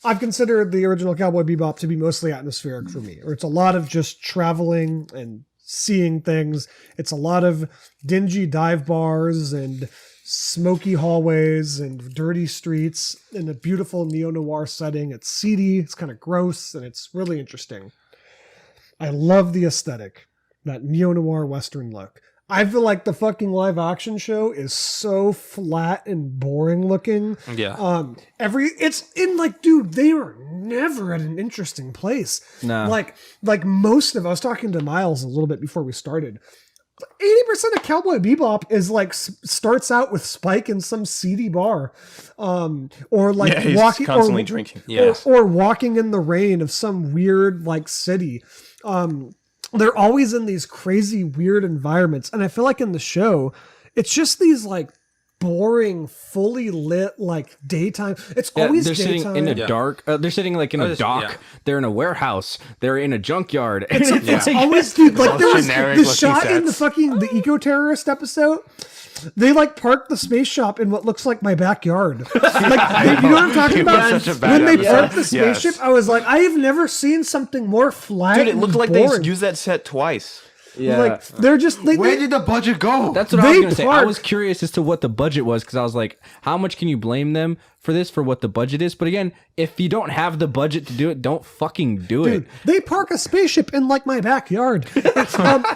I've considered the original Cowboy Bebop to be mostly atmospheric for me, or it's a lot of just traveling and seeing things. It's a lot of dingy dive bars and smoky hallways and dirty streets in a beautiful neo-noir setting. It's seedy, it's kind of gross, and it's really interesting. I love the aesthetic, that neo-noir Western look. I feel like the fucking live action show is so flat and boring looking. Yeah. It's in like, dude, they are never at an interesting place. Nah. Like most of, I was talking to Miles a little bit before we started. 80% of Cowboy Bebop is like starts out with Spike in some seedy bar, or like Yeah, he's walking constantly drinking. Yes. or walking in the rain of some weird like city. They're always in these crazy weird environments, and I feel like in the show, it's just these like boring, fully lit like daytime. It's always they're daytime. sitting in a dark. They're sitting like in a just- dock. yeah. They're in a warehouse. They're in a junkyard. It's always, dude, like All there was generic the looking shot in the sets. fucking the eco-terrorist episode. They like parked the space shop in what looks like my backyard. Like, you know what I'm talking about? That's such a bad When they episode. parked the spaceship, Yes. I was like, I have never seen something more flat. Dude, it looked and like boring. they used that set twice. Yeah. Like they're just they, Where did the budget go? That's what I was They gonna say. I park- was curious as to what the budget was because I was like, how much can you blame them for this for what the budget is. But again, if you don't have the budget to do it, don't fucking do Dude, it. they park a spaceship in like my backyard.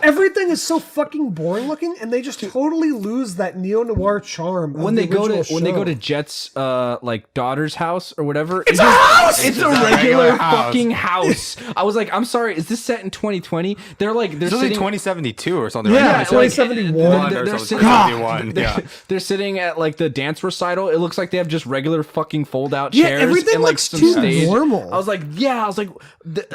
Everything is so fucking boring looking, and they just totally lose that neo noir charm. When they go to Jett's like daughter's house or whatever, it's a house. It's a regular fucking house. I was like, I'm sorry, is this set in 2020? They're It's sitting 2072 or something. Yeah, right? 2071. They're sitting, 2071. Yeah. they're sitting at like the dance recital. It looks like they have just regular fucking fold out Yeah, chairs everything and like looks some too stage. normal. I was like,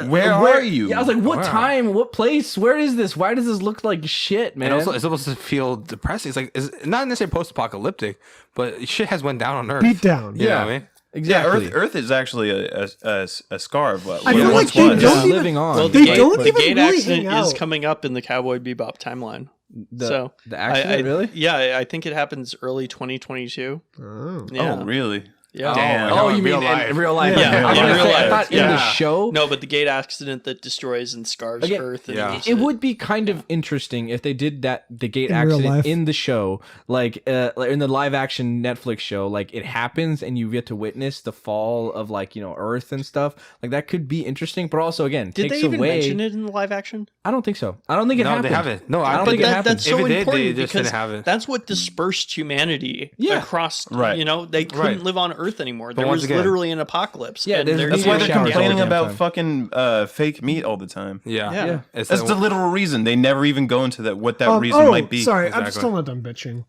Where are you? Yeah, I was like, what Wow. time? What place? Where is this? Why does this look like shit, man? And also, it's supposed to feel depressing. It's like it's not necessarily post-apocalyptic, but shit has went down on Earth. Beat down. You know what I mean? exactly. Yeah, Earth is actually a scar of what I it feel like once they was. don't even- living on. Well, They the don't gate, even the gate really accident hang is out. coming up in the Cowboy Bebop timeline. the accident, I, really? Yeah, I think it happens early 2022. Oh. Yeah. Oh, really? Yeah. Damn. Oh, in you mean real life. in real life? Yeah, I was in gonna real say, I life. thought in Yeah. the show. No, but the gate accident that destroys and scars Again, Earth. And yeah. It would be kind of interesting if they did the gate In real accident life. in the show, like in the live action Netflix show, like it happens and you get to witness the fall of like Earth and stuff. Like that could be interesting, but also again Did takes they even away. mention it in the live action? I don't think so. I don't think it No, happened. they haven't. No, I don't but think it happened. That's so If it did, important they just because didn't have it. that's what dispersed humanity Yeah. across. Right. They couldn't Right. live on Earth anymore. There once was again- literally an apocalypse. Yeah, and there's- there that's That's needed why Yeah, to they're shower be complaining all the about time. fucking fake meat all the time. Yeah. Yeah. It's That's that- the literal reason. They never even go into what that reason might be. Sorry, I'm Exactly. still not done bitching.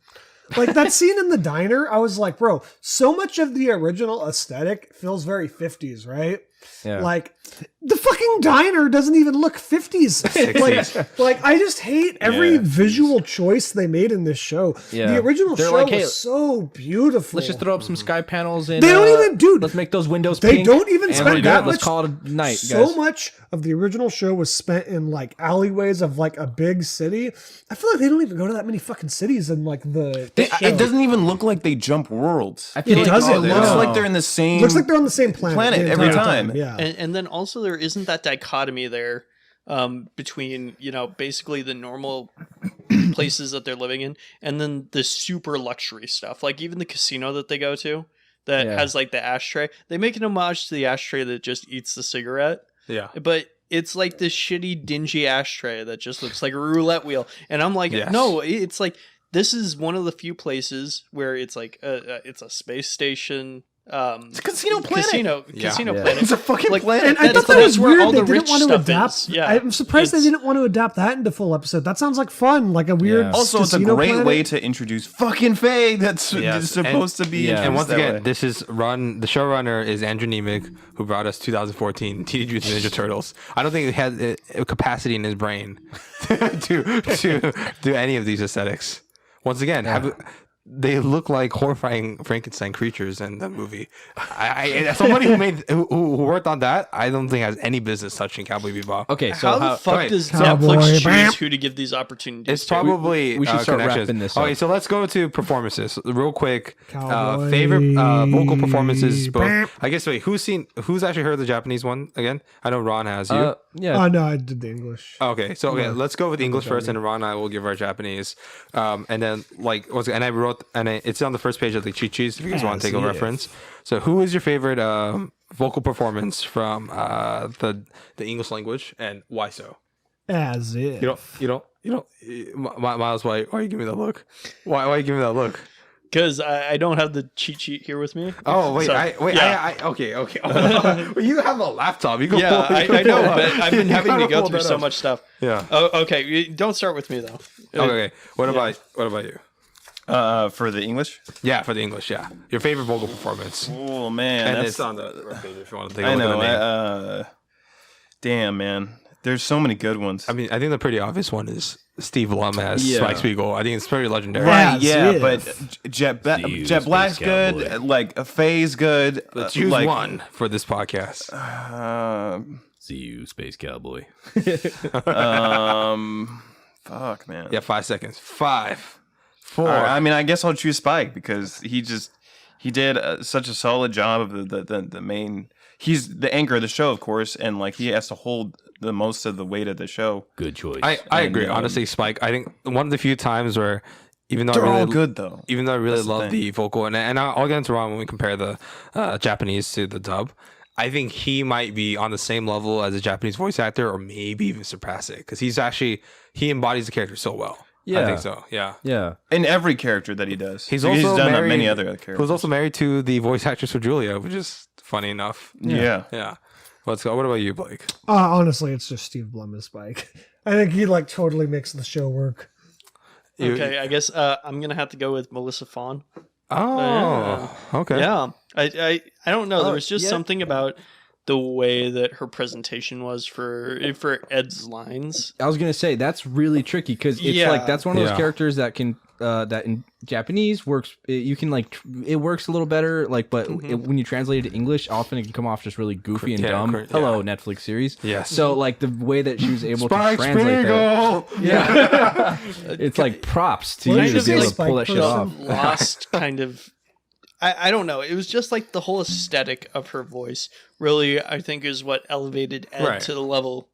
Like that scene in the diner, I was like, bro, so much of the original aesthetic feels very 50s, right? Yeah. Like the fucking diner doesn't even look 50s. like I just hate every Yeah. visual choice they made in this show. Yeah. The original They're show like, hey, was so beautiful. Let's just throw up some sky panels and They don't even- dude, Let's make those windows they pink. don't even and spend we're that good. Let's much- call it a night, so guys. much of the original show was spent in like alleyways of like a big city. I feel like they don't even go to that many fucking cities in like the show. It doesn't even look like they jump worlds. I feel It like doesn't. It No. looks like they're in the same. Looks like they're on the same planet, Planet the every entire time. Yeah. And then also there isn't that dichotomy there between basically the normal places that they're living in and then the super luxury stuff, like even the casino that they go to that Yeah. has like the ashtray. They make an homage to the ashtray that just eats the cigarette, Yeah. but it's like this shitty dingy ashtray that just looks like a roulette wheel. And I'm like, Yes. no, it's like this is one of the few places where it's like it's a space station. It's a casino planet. Casino Yeah. planet. It's a fucking Like, planet. And I That's- thought that that's was where weird. all They the didn't rich want to stuff adapt. is. Yeah. I'm surprised they It's- didn't want to adapt that into full episode. That sounds like fun, like a weird. Yeah. Also, it's a casino great planet. way to introduce fucking Faye. That's Yes, supposed to be. yeah. And once that again, way. this is the showrunner is Andrew Nemec, who brought us 2014 Teenage Mutant Ninja Turtles. I don't think he has a capacity in his brain to do any of these aesthetics. Once again, they look like horrifying Frankenstein creatures in the movie. As somebody who worked on that, I don't think has any business touching Cowboy Bebop. Okay, so How the fuck okay. does Cowboy, Netflix bam. choose who to give these opportunities It's to? probably we should start connections. wrapping this Okay, up. so let's go to performances real quick. Cowboy. Favorite vocal performances. Bam. Both. I guess. Wait, who's actually heard the Japanese one again? I know Ron has. You. yeah. Oh no, I did the English. Okay, so let's go with English first, and Ron and I will give our Japanese, and then and I wrote, it's on the first page of the cheat sheets if you guys want to take a reference. So, who is your favorite vocal performance from the English language, and why so? As if You don't. Miles, why are you giving me that look? Why are you giving me that look? Because I don't have the cheat sheet here with me. Oh wait, So, yeah. okay. You have a laptop. You can Yeah, pull, I know, but I've been having to gotta go pull through that so up. much stuff. Yeah. Oh, okay. Don't start with me though. Okay. What about you? For the English. Yeah, for the English. Yeah, your favorite vocal performance. Oh man, And that's it's on the rest page if you want to take a I look know. at the name. Damn, man. There's so many good ones. I mean, I think the pretty obvious one is Steve Blum as Yeah. Spike Spiegel. I think it's pretty legendary. Right. Right, yeah, As but if. Jet Black's good. Cowboy. Like Faye's good. But choose like, one for this podcast. See you, Space Cowboy. Fuck, man. Yeah, 5 seconds. 5, 4. I mean, I guess I'll choose Spike because he did such a solid job of the main. He's the anchor of the show, of course, and like he has to hold the most of the weight of the show. Good choice. I agree. Honestly, Spike. I think one of the few times where even though They're I really all good though. even though I really That's the love thing. the vocal, and I'll get into Ron when we compare the Japanese to the dub. I think he might be on the same level as a Japanese voice actor, or maybe even surpass it, because he embodies the character so well. I Yeah. think so. Yeah. Yeah. In every character that he does. He's Like, also done married, many other characters. He was also married to the voice actress for Julia, which is funny enough. Yeah. Yeah. Let's go. What about you, Blake? Honestly, it's just Steve Blum as Spike. I think he like totally makes the show work. Okay, I guess I'm gonna have to go with Melissa Fawn. Oh, okay. Yeah, I don't know. There was just yeah. something about the way that her presentation was for Ed's lines. I was gonna say that's really tricky because it's Yeah. like that's one of those Yeah. characters that can that in Japanese works. You can like it works a little better, like, but when you translate it to English, often it can come off just really goofy and Yeah, dumb. yeah. Hello, Netflix series. Yes. So like the way that she was able Spike to translate that, Spiegel! yeah, it's like props to Well, you you to just be be able a to pull that Spike shit person. off. Lost kind of. I don't know. It was just like the whole aesthetic of her voice. Really, I think is what elevated Ed Right. to the level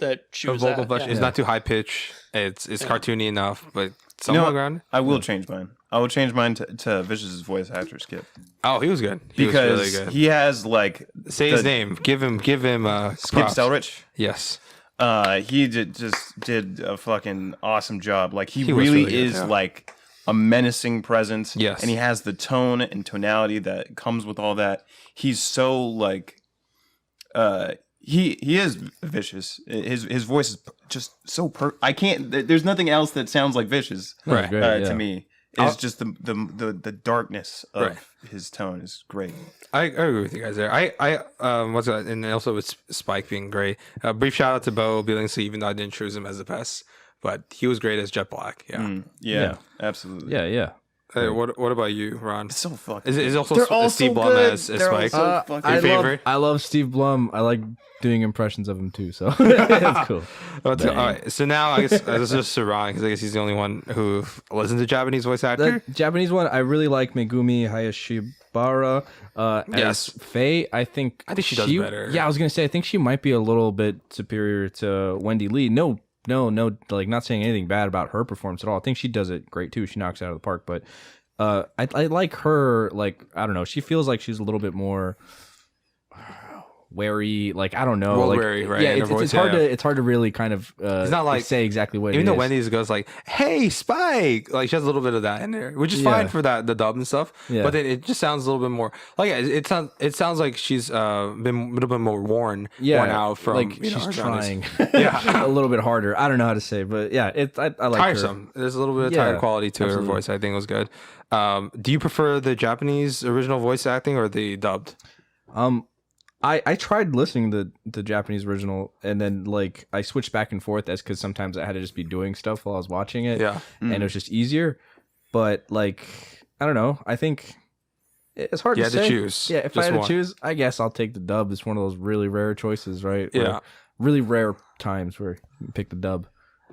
that she The was vocal at. flesh Yeah. is not too high pitch. It's cartoony enough, but You know somewhat what? grounded. I will change mine. I will change mine to Vicious's voice actor Skip. Oh, he was good. He Because was really good. he has like Say his name. Give him. Skip props. Stelrich. Yes. He just did a fucking awesome job. Like he was really really good, is yeah. like a menacing presence. Yes. And he has the tone and tonality that comes with all that. He's so like he is vicious. His voice is just so I can't there's nothing else that sounds like Vicious Right. Great, yeah. to me. It's just the darkness of Right. his tone is great. I agree with you guys there. What's that? And also with Spike being great. Brief shout out to Bo Billingsley, even though I didn't choose him as the best, but he was great as Jet Black. Yeah. Yeah, absolutely. Yeah. What about you, Ron? It's so fucking. Is also They're all Steve so Blum good. as They're all Spike? so fucking- Your favorite? I love Steve Blum. I like doing impressions of him too. So it's cool. All right. So now I guess this is just Ron, because I guess he's the only one who listens to Japanese voice actor. The Japanese one, I really like Megumi Hayashibara. Yes. As Faye, I think she does better. Yeah, I was gonna say I think she might be a little bit superior to Wendy Lee. No, like not saying anything bad about her performance at all. I think she does it great too. She knocks it out of the park. But I like her. Like I don't know, she feels like she's a little bit more wary. Like I don't know, Well, like wary, right, yeah, in her it's voice, hard yeah. it's hard to really kind of It's not like- say exactly what Even it though is. Wendy's goes like, "Hey, Spike," like she has a little bit of that in there, which is fine Yeah. for the dub and stuff. Yeah. But then it just sounds a little bit more like it sounds like she's been a little bit more worn out from like you know, she's her genres. trying a little bit harder. I don't know how to say, but yeah, I like Tiresome. There's a little bit of Yeah, tired quality to absolutely. her voice. I think was good. Do you prefer the Japanese original voice acting or the dubbed? her. I tried listening to the Japanese original, and then like I switched back and forth as because sometimes I had to just be doing stuff while I was watching it, Yeah. and it was just easier. But like I don't know, I think it's hard You to had to say. choose Yeah, if I just had to one. choose, I guess I'll take the dub. It's one of those really rare choices, right? Where- Yeah. really rare times where you can pick the dub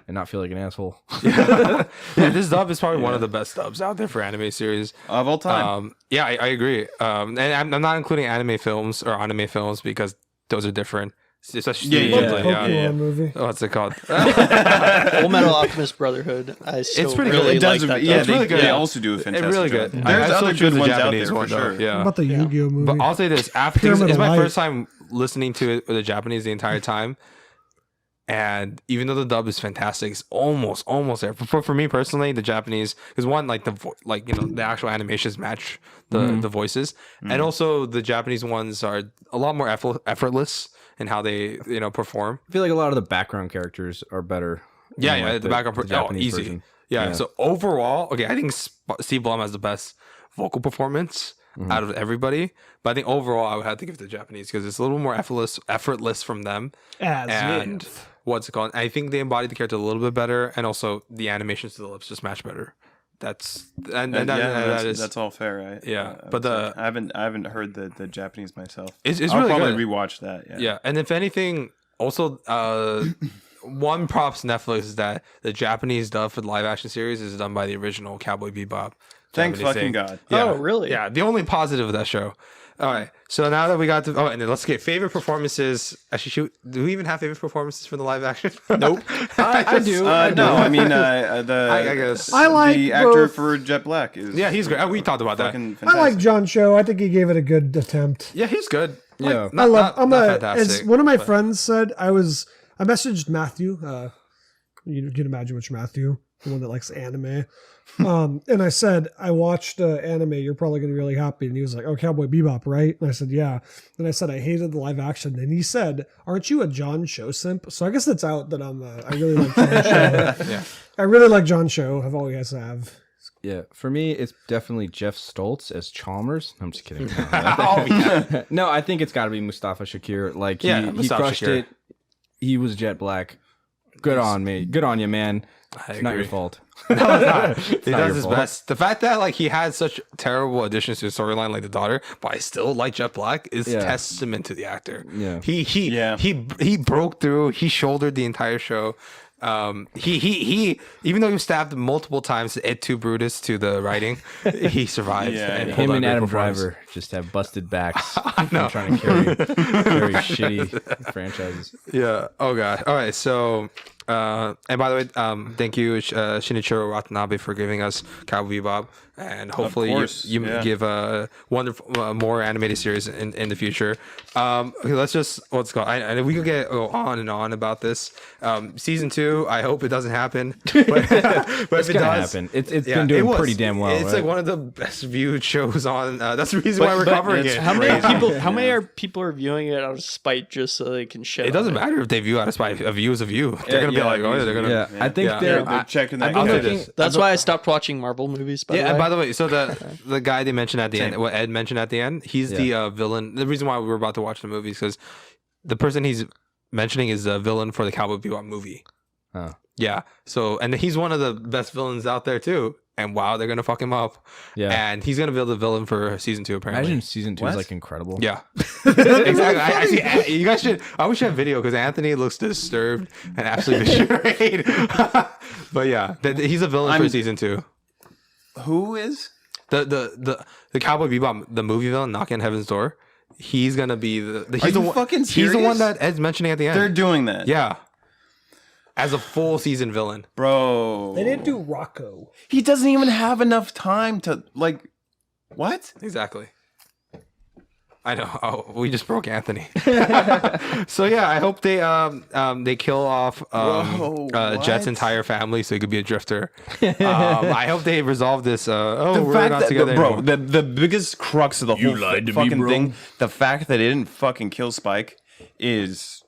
and not feel like an asshole. Yeah, this dub is probably one of the best dubs out there for anime series. Of all time. Yeah, I agree. And I'm not including anime films or anime films because those are different. Especially Yeah, Love the Ghibli, Pokemon movie. What's it called? Full Metal Alchemist Brotherhood. I still pretty really good. like that. Yeah, It's really good. They also do a fantastic It's really job. good. There's I still other choose good the ones out Japanese there one, for though. sure. Yeah. What about the Yu-Gi-Oh movie? But I'll say this: after Pyramid it's of my Light. first time listening to it with the Japanese the entire time, and even though the dub is fantastic, it's almost there. For me personally, the Japanese is one like the actual animations match the voices, and also the Japanese ones are a lot more effortless in how they perform. I feel like a lot of the background characters are better. Yeah, than, yeah, like, the background Japanese easy. version. Yeah, Yeah. so overall, okay, I think Steve Blum has the best vocal performance out of everybody, but I think overall I would have to give it to Japanese because it's a little more effortless from them. As And if. what's it called? I think they embodied the character a little bit better, and also the animations to the lips just match better. That's That's all fair, right? Yeah, I but would say. I haven't heard the Japanese myself. It's I'll really probably good. rewatch that. Yeah. Yeah, and if anything, also one props Netflix is that the Japanese dub for the live action series is done by the original Cowboy Bebop. Thank Japanese fucking thing. God. Yeah. Oh, really? Yeah, the only positive of that show. All right, so now that we got to, and then let's get favorite performances. Actually, do we even have favorite performances for the live action? Nope. I do. No, I mean I guess. I like the actor both. for Jet Black is Yeah, he's great. We talked about that. fucking I like fantastic. John Cho. I think he gave it a good attempt. Yeah, he's good. Yeah. I love. I'm not a. fantastic, As one of my but- friends said, I messaged Matthew. You can imagine which Matthew, the one that likes anime. And I said, I watched anime. You're probably going to be really happy. And he was like, "Oh, Cowboy Bebop, right?" And I said, "Yeah." And I said, "I hated the live action." And he said, "Aren't you a John Cho simp?" So I guess that's out that I really like John Cho. Yeah. I really like John Cho. I've always have. Yeah, for me, it's definitely Jeff Stoltz as Chalmers. I'm just kidding. Oh, yeah. No, I think it's got to be Mustafa Shakir. Like, he Mustafa crushed Shakir. it. He was Jet Black. Good on me. Good on you, man. I It's not your agree. fault. No, it's not. He not does your his fault. best. The fact that like he had such terrible additions to his storyline, like the daughter, but I still like Jet Black, is Yeah. testament to the actor. Yeah. He broke through. He shouldered the entire show. He even though he was stabbed multiple times, et tu Brutus to the writing, he survived. Yeah, and yeah. pulled Him out and a great Adam performance. Driver just have busted backs. I know. Trying to carry shitty franchises. Yeah. Oh god. All right. So, and by the way, thank you, Shinichiro Watanabe, for giving us Cowboy Bebop, and hopefully course, you yeah. give a wonderful more animated series in the future. Okay, let's go. I we could go on and on about this. Season 2. I hope it doesn't happen, but if it It's gonna does, happen. It's yeah, been doing it was. pretty damn well. It's right? like one of the best viewed shows on. That's the reason why we're covering it's it. How many Crazy. people? How Yeah. many are people are viewing it out of spite just so they can shit? It doesn't on matter if they view out of spite. A view is a view. They're gonna be yeah, like, oh, views they're are gonna. yeah, I think Yeah. they're. They're checking that. I've been out. looking- That's why I stopped watching Marvel movies. By the Yeah, way. and by the way, so the guy they mentioned at the end, what Ed mentioned at the end, he's the villain. The reason why we were about to watch the movie is because the person he's mentioning is the villain for the Cowboy Bebop movie. Oh. Yeah. So, and he's one of the best villains out there too. And wow, they're gonna fuck him up. Yeah. And he's gonna build a villain for season 2 apparently. Imagine season 2 is What? like incredible. Yeah, exactly. I see. You guys should. I wish you had video because Anthony looks disturbed and absolutely betrayed. But yeah, he's a villain for I'm- season 2. Who is? The Cowboy Bebop, the movie villain, knocking on heaven's door. He's gonna be he's Are the you one, fucking He's the one serious? that Ed's mentioning at the end. They're doing that. Yeah, as a full season villain. Bro. They didn't do Rocco. He doesn't even have enough time to like. What? Exactly. I know. Oh, we just broke Anthony. So yeah, I hope they kill off Whoa, Jet's what? entire family so he could be a drifter. I hope they resolve this. We're fact not that, together bro, anymore. the biggest crux of the whole lied to me, fucking bro. thing, the fact that it didn't fucking kill Spike is.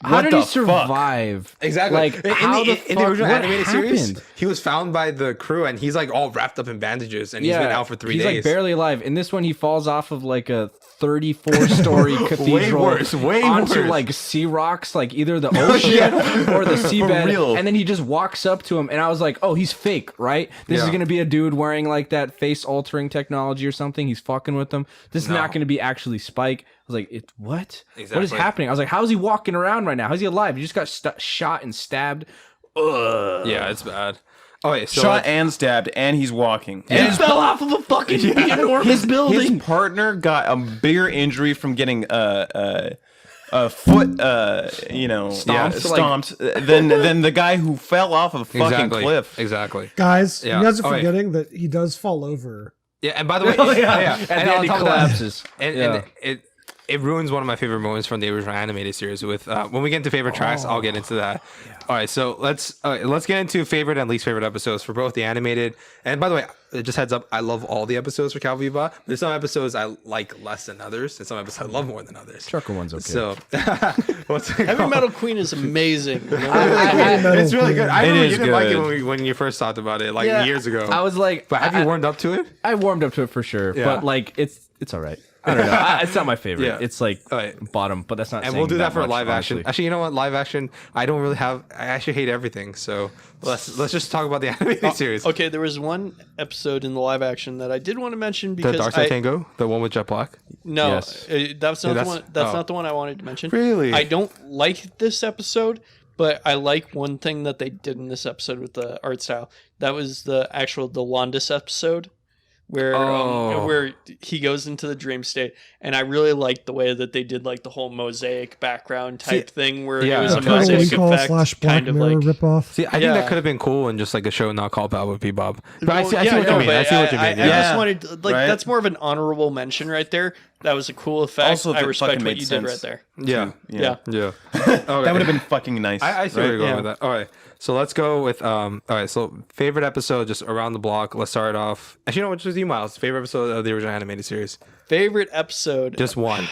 How What did the he fuck? survive? Exactly. Like, how the in the fuck- original what animated series, happened? he was found by the crew and he's like all wrapped up in bandages and he's been out for 3 he's days. like barely alive. In this one, he falls off of like a 34-story cathedral way onto worse. like sea rocks, like either the ocean or the seabed, real. and then he just walks up to him, and I was like, "Oh, he's fake, right? This is Yeah. gonna be a dude wearing like that face-altering technology or something. He's fucking with them. This is not gonna be actually Spike." I was like, "What? What is Exactly. happening?" I was like, "How is he walking around right now? How's he alive? He just got shot and stabbed." Ugh. Yeah, it's bad. Oh wait, so Shot and stabbed, and he's walking. And And he fell off of a fucking enormous building. his partner got a bigger injury from getting a foot, Stomped, stomped than the guy who fell off of a fucking exactly. cliff. Exactly. Guys, Yeah. you guys are Oh, yeah. forgetting that he does fall over. Yeah, and by the way, And and then on he top of that, collapses. and it ruins one of my favorite moments from the original animated series. With when we get into favorite tracks, I'll get into that. All right, so let's get into favorite and least favorite episodes for both the animated. And by the way, just heads up, I love all the episodes for Cowboy Bebop. There's some episodes I like less than others, and some episodes I love more than others. Trucker one's okay. So, what's it Heavy called? Metal Queen is amazing. It's really good. I It remember is you didn't like it good. when you first talked about it, like Yeah, years ago. I was like, but have you warmed up to it? I warmed up to it for sure, Yeah. but like it's all right. I don't know. It's not my favorite. Yeah. It's like bottom, but that's not. And saying we'll do that for much, live action. honestly. Actually, you know what? Live action, I don't really have. I actually hate everything. So let's just talk about the animated series. Okay, there was one episode in the live action that I did want to mention The because Dark Side Tango, the one with Jet Black. No, Yes. that's not the that's- one. That's oh. not the one I wanted to mention. Really? I don't like this episode, but I like one thing that they did in this episode with the art style. That was the Landis episode, where he goes into the dream state, and I really liked the way that they did like the whole mosaic background type thing, where it was a Total mosaic Recall effect, / Black kind of Mirror like. ripoff. See, I think that could have been cool in just like a show not called Cowboy Bebop. But I see what you mean. I see what you mean. I Yeah. just wanted that's more of an honorable mention right there. That was a cool effect. Also, I that respect fucking what made you sense. did right there. Yeah. Yeah. That would have been fucking nice. I see where you're going Yeah. with that. All right. So let's go with all right, so favorite episode just around the block. Let's start off. Actually, you know what, just with you, Miles. Favorite episode of the original animated series. Favorite episode. Just one.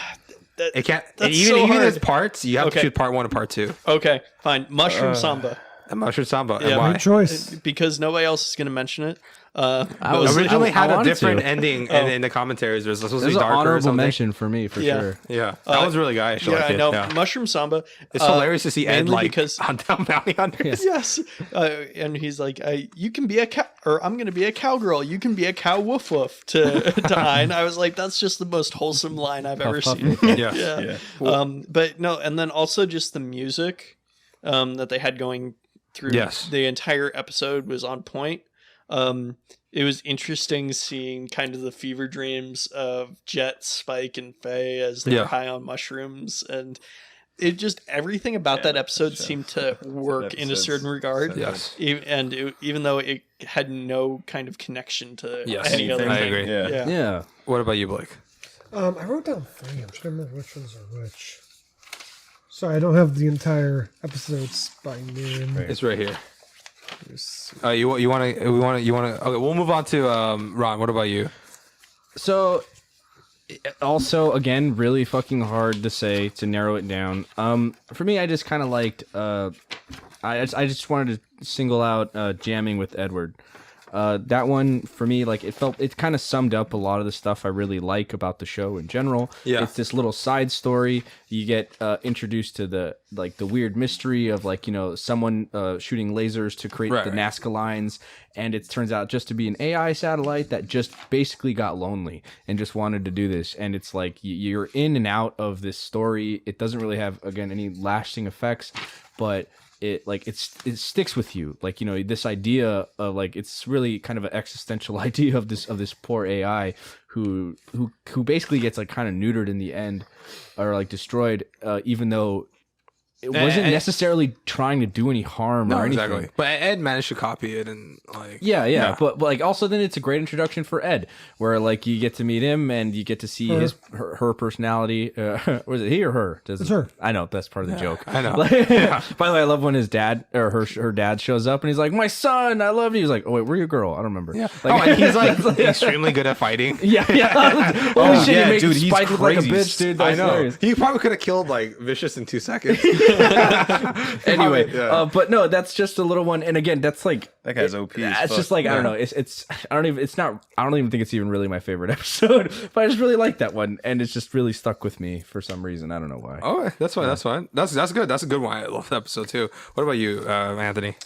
It can't That's even so even hard. as parts, you have to choose part 1 and part 2. Okay, fine. Mushroom Samba. And Mushroom Samba. Yeah. And why? Great choice. Because nobody else is going to mention it. was- Originally I had a wanted different to. ending in the commentaries. There's supposed to There's be an darker or honorable something. mention for me for Yeah. sure. Yeah. That was really good. I actually Yeah, like I it. know. Yeah. Mushroom Samba. It's hilarious to see Ed mainly like because hunt down bounty hunters. yes, and he's like, "You can be a cow, or I'm going to be a cowgirl. You can be a cow woof woof." To Hein, I was like, "That's just the most wholesome line I've ever seen." Yeah. But no, and then also just the music that they had going through Yes. the entire episode was on point. It was interesting seeing kind of the fever dreams of Jett, Spike, and Faye as they were high on mushrooms, and it just everything about that episode seemed to work in a certain regard. Yes. Even though it had no kind of connection to any other I thing. agree. Yeah. Yeah. What about you, Blake? I wrote down 3. I'm trying to remember which ones are which. Sorry, I don't have the entire episodes by name. It's right here. You want to? Okay, we'll move on to Ron. What about you? So, also again, really fucking hard to say to narrow it down. For me, I just kind of liked. I just wanted to single out jamming with Edward. That one for me, like it kind of summed up a lot of the stuff I really like about the show in general. Yeah. It's this little side story. You get introduced to the weird mystery of someone shooting lasers to create the Nazca lines, and it turns out just to be an AI satellite that just basically got lonely and just wanted to do this. And it's like you're in and out of this story. It doesn't really have any lasting effects, but it sticks with you, this idea of it's really kind of an existential idea of this poor AI who basically gets kind of neutered in the end or destroyed, even though it wasn't necessarily trying to do any harm or anything. Exactly. But Ed managed to copy it and Yeah. But also then it's a great introduction for Ed, where you get to meet him and you get to see her personality. Was it he or her? It's her. I know that's part of the joke. I know. By the way, I love when his dad or her dad shows up and he's like, "My son, I love you." He's like, "Oh wait, were you a girl? I don't remember." Yeah. and he's extremely good at fighting. Yeah. Holy shit, yeah, he makes dude, he's Spike look like a crazy. bitch, dude. I That's know. hilarious. He probably could have killed Vicious in 2 seconds. Anyway, Yeah. but no, that's just a little one. And again, that's That guy's OP. as it's fuck. just I don't know. I don't even think it's even really my favorite episode, but I just really like that one, and it's just really stuck with me for some reason. I don't know why. Oh, that's fine. That's fine. That's good. That's a good one. I love that episode too. What about you, Anthony?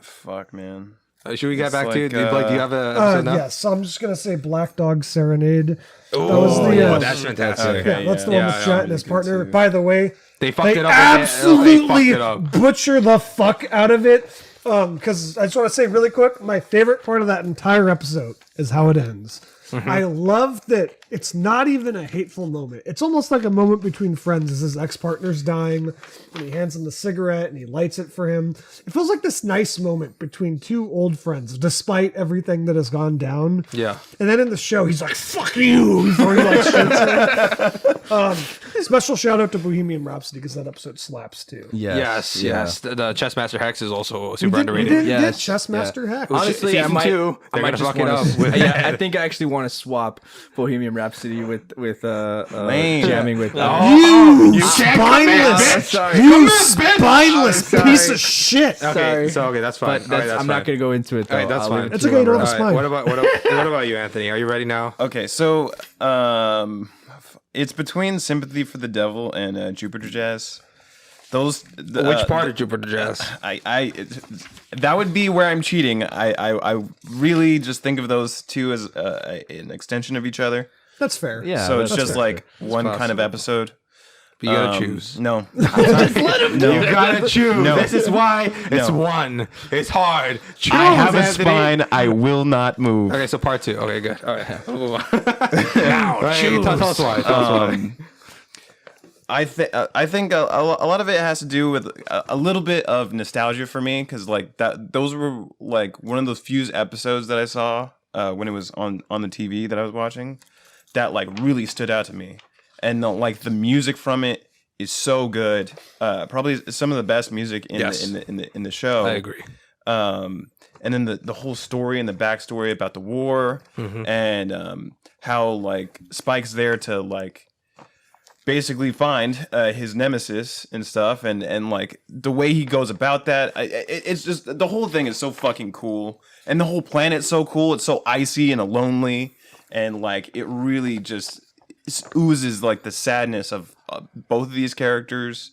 Fuck, man. Should we get It's back to like, do you have an episode now? Yes, I'm just gonna say Black Dog Serenade. Oh, That was the, that's fantastic. Okay. Yeah, that's the one Yeah, with yeah, Jett and his good partner. too. By the way, They fucked they it up. absolutely They fucked it up. butcher the fuck out of it. Because I just want to say really quick, my favorite part of that entire episode is how it ends. I love that it's not even a hateful moment. It's almost like a moment between friends as his ex-partner's dying and he hands him the cigarette and he lights it for him. It feels like this nice moment between two old friends, despite everything that has gone down. Yeah. And then in the show, he's like, "Fuck you," before he shoots her. It's Special shout out to Bohemian Rhapsody because that episode slaps too. Yes. The Chessmaster Hex is also super We underrated. did Yes. get Chessmaster Hex. Honestly, I Season might, 2, I they're might gonna just fuck it want up to. with Yeah, I think I actually want to swap Bohemian Rhapsody with Lame. jamming with. You can't come in, spineless, bitch. you spineless piece of shit. Okay, Sorry. that's fine. But that's, I'm not going to go into it though. All right, that's I'll fine. leave it It's to okay, you don't whoever have else. to What about you, Anthony? Are you ready now? Okay, so it's between Sympathy for the Devil and Jupiter Jazz. Which part of Jupiter Jazz? That would be where I'm cheating. I really just think of those two as an extension of each other. That's fair. Yeah. So it's that's just fair. like one kind of episode. But you gotta choose. No. Just let him do You gotta choose. No. This is why it's No. one. It's hard. Choose, I have a Anthony. spine. I will not move. Okay, so part 2. Okay, good. All right. We'll move on. Now, tell us why. Tell us why. I think a lot of it has to do with a little bit of nostalgia for me because like those were like one of those few episodes that I saw when it was on the TV that I was watching that like really stood out to me, and the music from it is so good. Probably some of the best music in the show. I agree. And then the whole story and the backstory about the war and how like Spike's there to like basically find his nemesis and stuff, and like the way he goes about that, it's just the whole thing is so fucking cool, and the whole planet's so cool. It's so icy and lonely, and like it really just oozes like the sadness of both of these characters,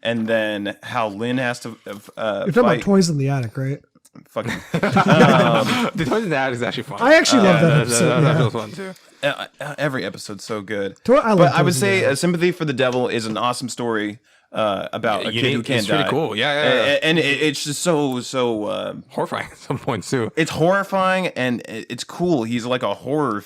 and then how Lynn has to You're talking about Toys in the Attic, right? fucking The Toys in the Attic is actually fun. I actually love that episode. That yeah. feels fun too. every episode's so good. I love But I would Toys in the say Attic. Sympathy for the Devil is an awesome story about a kid who can't it's die. pretty cool. Yeah. And it's just so Horrifying at some points too. it's horrifying and it's cool. He's like a horror.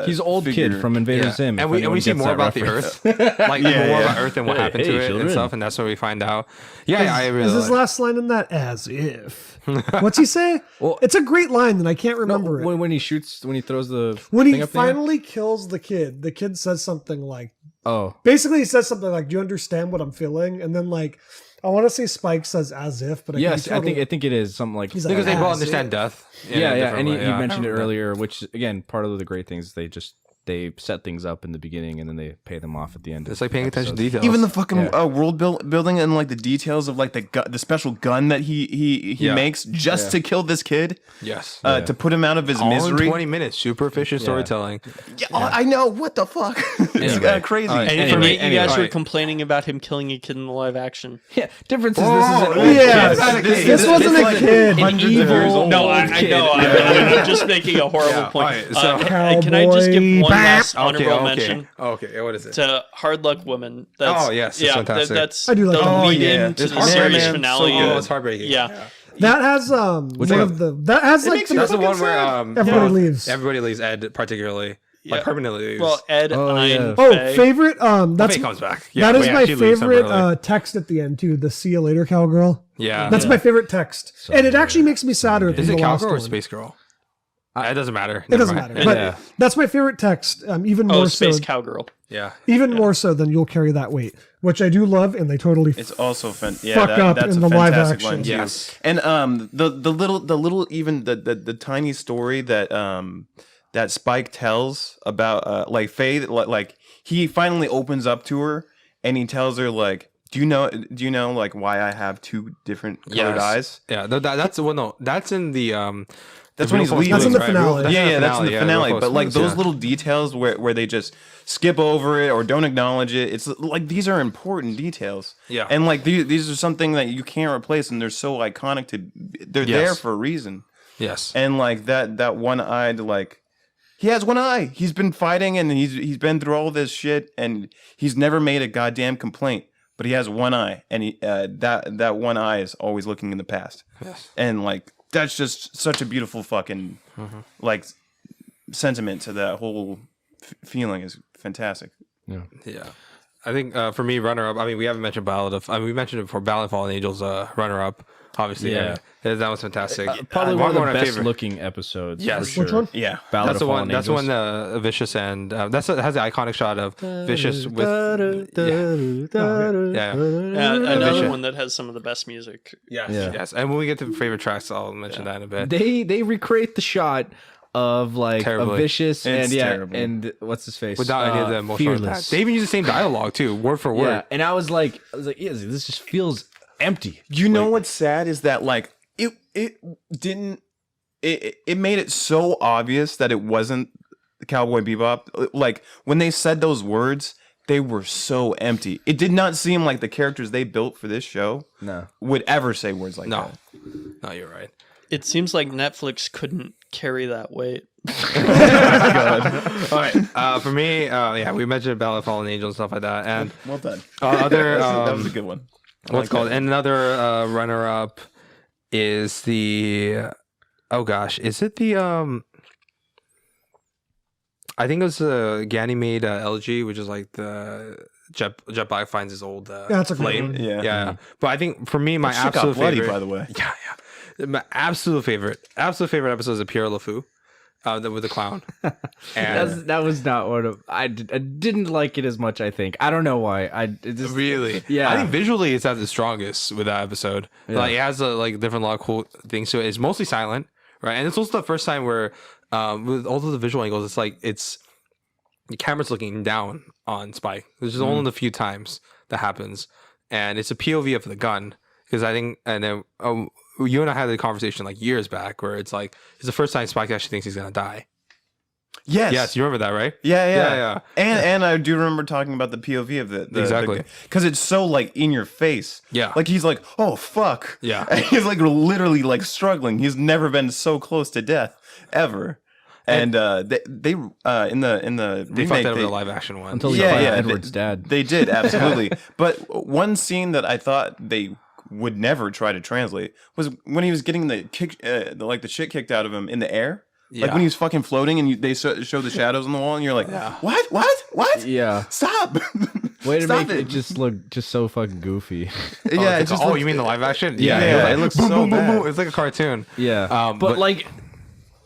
He's old figure. kid from Invader Zim. And if we anyone see gets more that about reference. the Earth, like more yeah. about Earth and what happened to Hey, it and children. stuff, and that's what we find out. Yeah, I really Is his like. last line in that as if? What's he say? Well- it's a great line, and I can't remember it. When he shoots, when he throws the When thing he up there? finally kills the kid says something like, Oh, basically he says something like, "Do you understand what I'm feeling?" And then like, I want to say Spike says as if, but yes, I I think it is something like He's like, Because they "Ah, both see understand it." death. in a yeah, different and way, he mentioned it I remember that. earlier, which again, part of the great things is they set things up in the beginning and then they pay them off at the end. It's like paying attention to details. Even the fucking Yeah. world building and like the details of like the special gun that he Yeah. makes just to kill this kid, yes, to put him out of his all in misery. 20 minutes. Super efficient storytelling. Yeah, I know. What the fuck? It's Anyway. crazy. All right. And Anyway, you guys were alright. complaining about him killing a kid in the live action. Yeah, difference is Oh, this is Yeah, this wasn't a kid. an Hundreds of years evil. old. No, I know. I'm just making a horrible Yeah, point. alright, so- Can I just give one Cowboy last honorable Okay. mention Okay, what is it? to Hard Luck Woman? Oh, yes, that's fantastic. That's I do like the that. lead yeah. into It's the series heartbreaking. finale. So good. It's heartbreaking. Yeah. That has one one? of the that has like That's the one where Everybody leaves. Everybody leaves. Ed particularly, Yeah. like permanently leaves. Well, Ed, Oh, Ein, yeah. Faye. favorite that's Faye comes back. Yeah, that is but my yeah, she leaves favorite temporarily. text at the end too. The "See you later, cowgirl." Yeah, That's my favorite text, and it actually makes me sadder than Is it the last Cowgirl or one. Space Girl? It doesn't matter. It doesn't matter, but Yeah. that's my favorite text. Even Oh, more Space so, Cowgirl. Yeah. more so than "You'll Carry That Weight," which I do love, and they totally It's also fuck up that's in a the live fantastic action. line too. Yes. And the little even the tiny story that that Spike tells about like Faye, like he finally opens up to her and he tells her like, do you know like why I have two different colored eyes? Yeah. That's no. That's in the That's when he's Real leaving. That's in the right? finale. Yeah, that's in the yeah, finale. Real But like Close those Ones, little details where they just skip over it or don't acknowledge it, it's like these are important details. Yeah. And like these are something that you can't replace, and they're so iconic they're Yes. there for a reason. Yes. And like that one-eyed, like he has one eye. He's been fighting and he's been through all this shit and he's never made a goddamn complaint. But he has one eye, and he that one eye is always looking in the past. Yes. And like that's just such a beautiful fucking like sentiment to that whole feeling is fantastic. Yeah. I think for me, runner up. I mean, we haven't mentioned Ballad of. I mean, we mentioned it before. Ballad of Fallen Angels, runner up. obviously. Yeah. That was fantastic. Probably one of the my best favorite. looking episodes. Yes. for sure. Which one? Yeah. Ballad That's of the Fallen one. That's the Angels. one. Vicious and has the iconic shot of Vicious with Yeah, another Vicious. one that has some of the best music. Yeah. Yes. And when we get to favorite tracks, I'll mention that in a bit. They recreate the shot of like a Terribly. Vicious It's and terrible. and what's his face Without any of the emotional impact. Fearless. They even use the same dialogue too, word for word. Yeah, and I was like, yeah, this just feels empty. You know what's sad is that like it didn't it made it so obvious that it wasn't the Cowboy Bebop. Like when they said those words, they were so empty. It did not seem like the characters they built for this show No. would ever say words like No, that. no, you're right. It seems like Netflix couldn't carry that weight. All right. For me, we mentioned Ballad of Fallen Angels and stuff like that, and Well done. other That was a good one. what's called and another runner-up is the is it the I think it was Ganymede LG, which is like the Jet Black finds his old That's a great flame. one. Yeah. But I think for me, my That shit got absolute bloody, favorite, by the way. my absolute favorite episode is Pierre LeFou, with the clown. And That was not one of I didn't like it as much. I think I don't know why. It just, really, Yeah. I think visually it's at the strongest with that episode. Yeah. Like it has a different lot of cool things to it. It's mostly silent, right? And it's also the first time where with all of the visual angles, it's like the camera's looking down on Spike. This is only the few times that happens, and it's a POV of the gun. Because I think, and then you and I had a conversation like years back where it's like it's the first time Spike actually thinks he's gonna die. Yes, you remember that, right? Yeah. And I do remember talking about the POV of the Exactly. because it's so like in your face. Yeah. Like he's like, oh fuck. Yeah. And he's like literally like struggling. He's never been so close to death ever. And they in the They remake, fucked that over the live action one. until he Yeah, found yeah, Edward's dad. They did absolutely. But one scene that I thought they would never try to translate was when he was getting the shit kicked out of him in the air. Like when he was fucking floating and they show the shadows on the wall and you're like, what? Yeah. Stop. Way to Stop make it just look just so fucking goofy. Yeah, it just you mean the live action? Yeah, it looks boom, so boom, boom, bad. boom. It's like a cartoon. Yeah. But- but like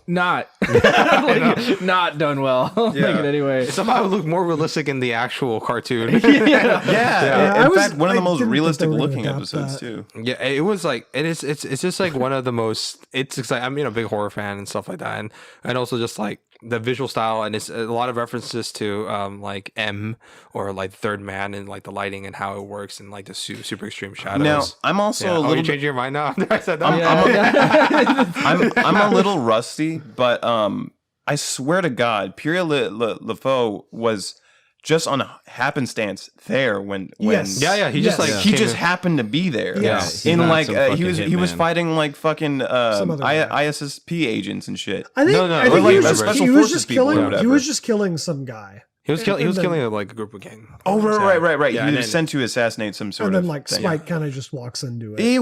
not like, not done well. Like in any way. Somehow it looked more realistic in the actual cartoon. Yeah. I In was- fact, one of the I most didn't think realistic they were gonna looking adapt episodes that. too. Yeah, it was like, and it's just like one of the most. It's exciting. I'm a big horror fan and stuff like that, and also just like the visual style, and it's a lot of references to like M or like Third Man and like the lighting and how it works and like the super extreme shadows. Now, I'm also Yeah. a Oh, little you bit, changing your mind now? I said that. I'm a little rusty, but I swear to God, Pierre LeFou was just on a happenstance there when Yes. Yeah. He just Yes. like he came just in- happened to be there. Yeah. He's In not like some he fucking was hitman. fighting like fucking Some other guy. ISSP agents and shit. I think, No, I or think like he was special just, he was forces just people or killing. He whatever. was just killing some guy, He was killing. He was And then- killing like a group of gang. Oh right. Yeah, he and was then- sent to assassinate some sort and of then like thing. Spike kind of just walks into it. He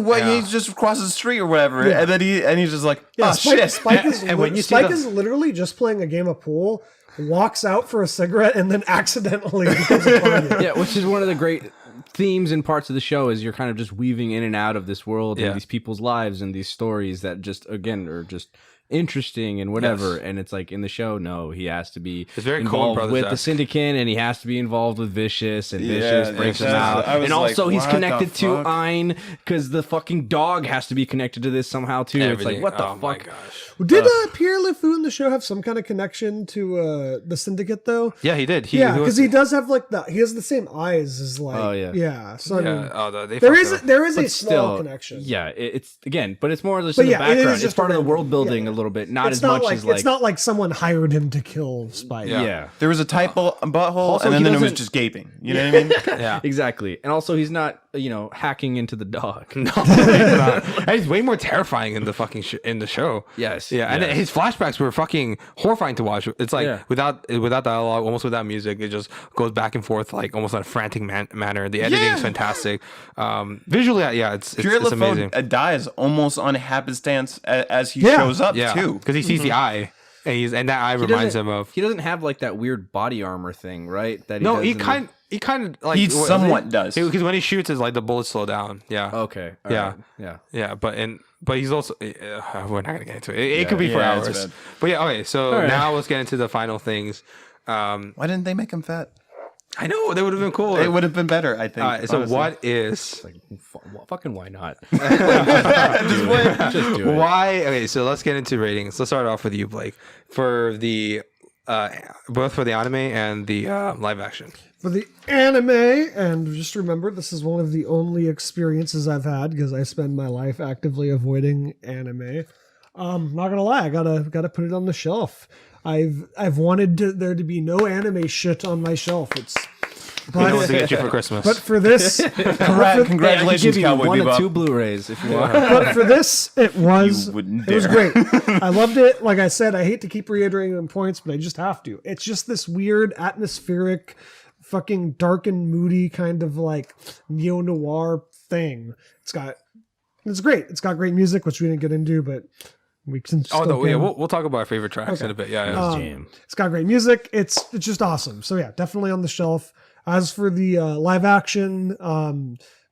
just crosses the street or whatever, Yeah. and then he's just like, Yeah, oh Spike, shit. Spike is And when you see Spike the- is literally just playing a game of pool, walks out for a cigarette, and then accidentally becomes a target. Yeah, which is one of the great themes and parts of the show is you're kind of just weaving in and out of this world Yeah. and these people's lives and these stories that just again are just interesting and whatever. Yes. And it's like in the show, no, he has to be It's very Coen involved Brothers with the esque. syndicate and he has to be involved with Vicious and Yeah, Vicious breaks him that's- out. I was And also like, he's what the connected to fuck? Ein because the fucking dog has to be connected to this somehow too. It's Everything. like what the Oh my fuck? gosh. Did Pierre LeFou in the show have some kind of connection to the syndicate though? Yeah, he did. Yeah, was- because he does have like he has the same eyes as like. Oh, yeah. Yeah. So I mean, they there fucked is it up. there is a But small still, connection. yeah, it's again, but it's more just But in yeah, the it is background. just It's part a of the random- world building yeah. a little bit, not It's as not much like as like it's not like someone hired him to kill Spike. yeah. There was a tight butthole, Also, and he then it was doesn't- just gaping. You know what I mean? Yeah. Exactly. And also he's not, hacking into the dog. No, he's not. And he's way more terrifying in the fucking in the show. Yes. Yeah, and yes. his flashbacks were fucking horrifying to watch. It's like Yeah. without dialogue, almost without music, it just goes back and forth like almost in a frantic manner. The editing's fantastic. Visually, it's Pierre amazing. LeFou dies almost on happenstance as he Yeah. shows up Yeah, too. because he sees the eye, and that eye He reminds doesn't- him of. He doesn't have like that weird body armor thing, right? That he No, does he in the- kind he kind of like He somewhat does. because when he shoots, it's like the bullets slow down. Yeah. Okay. all Yeah. right, Yeah. Yeah, but he's also we're not gonna get into it. It could be for Yeah, it's hours. bad. But yeah, okay. So right. now let's get into the final things. Why didn't they make him fat? I know that would have been cool. It would have been better, I think. So honestly. what is Like, fucking why not? Just Just do it. why? Okay, so let's get into ratings. Let's start off with you, Blake, for the both for the anime and the live action. For the anime, and just remember, this is one of the only experiences I've had because I spend my life actively avoiding anime. Not gonna lie, I gotta put it on the shelf. I've wanted there to be no anime shit on my shelf. We know what to get you for Christmas. But for this, Congratulations, Cowboy one Bebop. or two Blu-rays if you want. but for this, it was You wouldn't great. I loved it. Like I said, I hate to keep reiterating the points, but I just have to. It's just this weird atmospheric, fucking dark and moody kind of like neo noir thing. It's great. It's got great music, which we didn't get into, but we can. We'll talk about our favorite tracks in a bit. Yeah. Jam. It's got great music. It's just awesome. So yeah, definitely on the shelf. As for the live action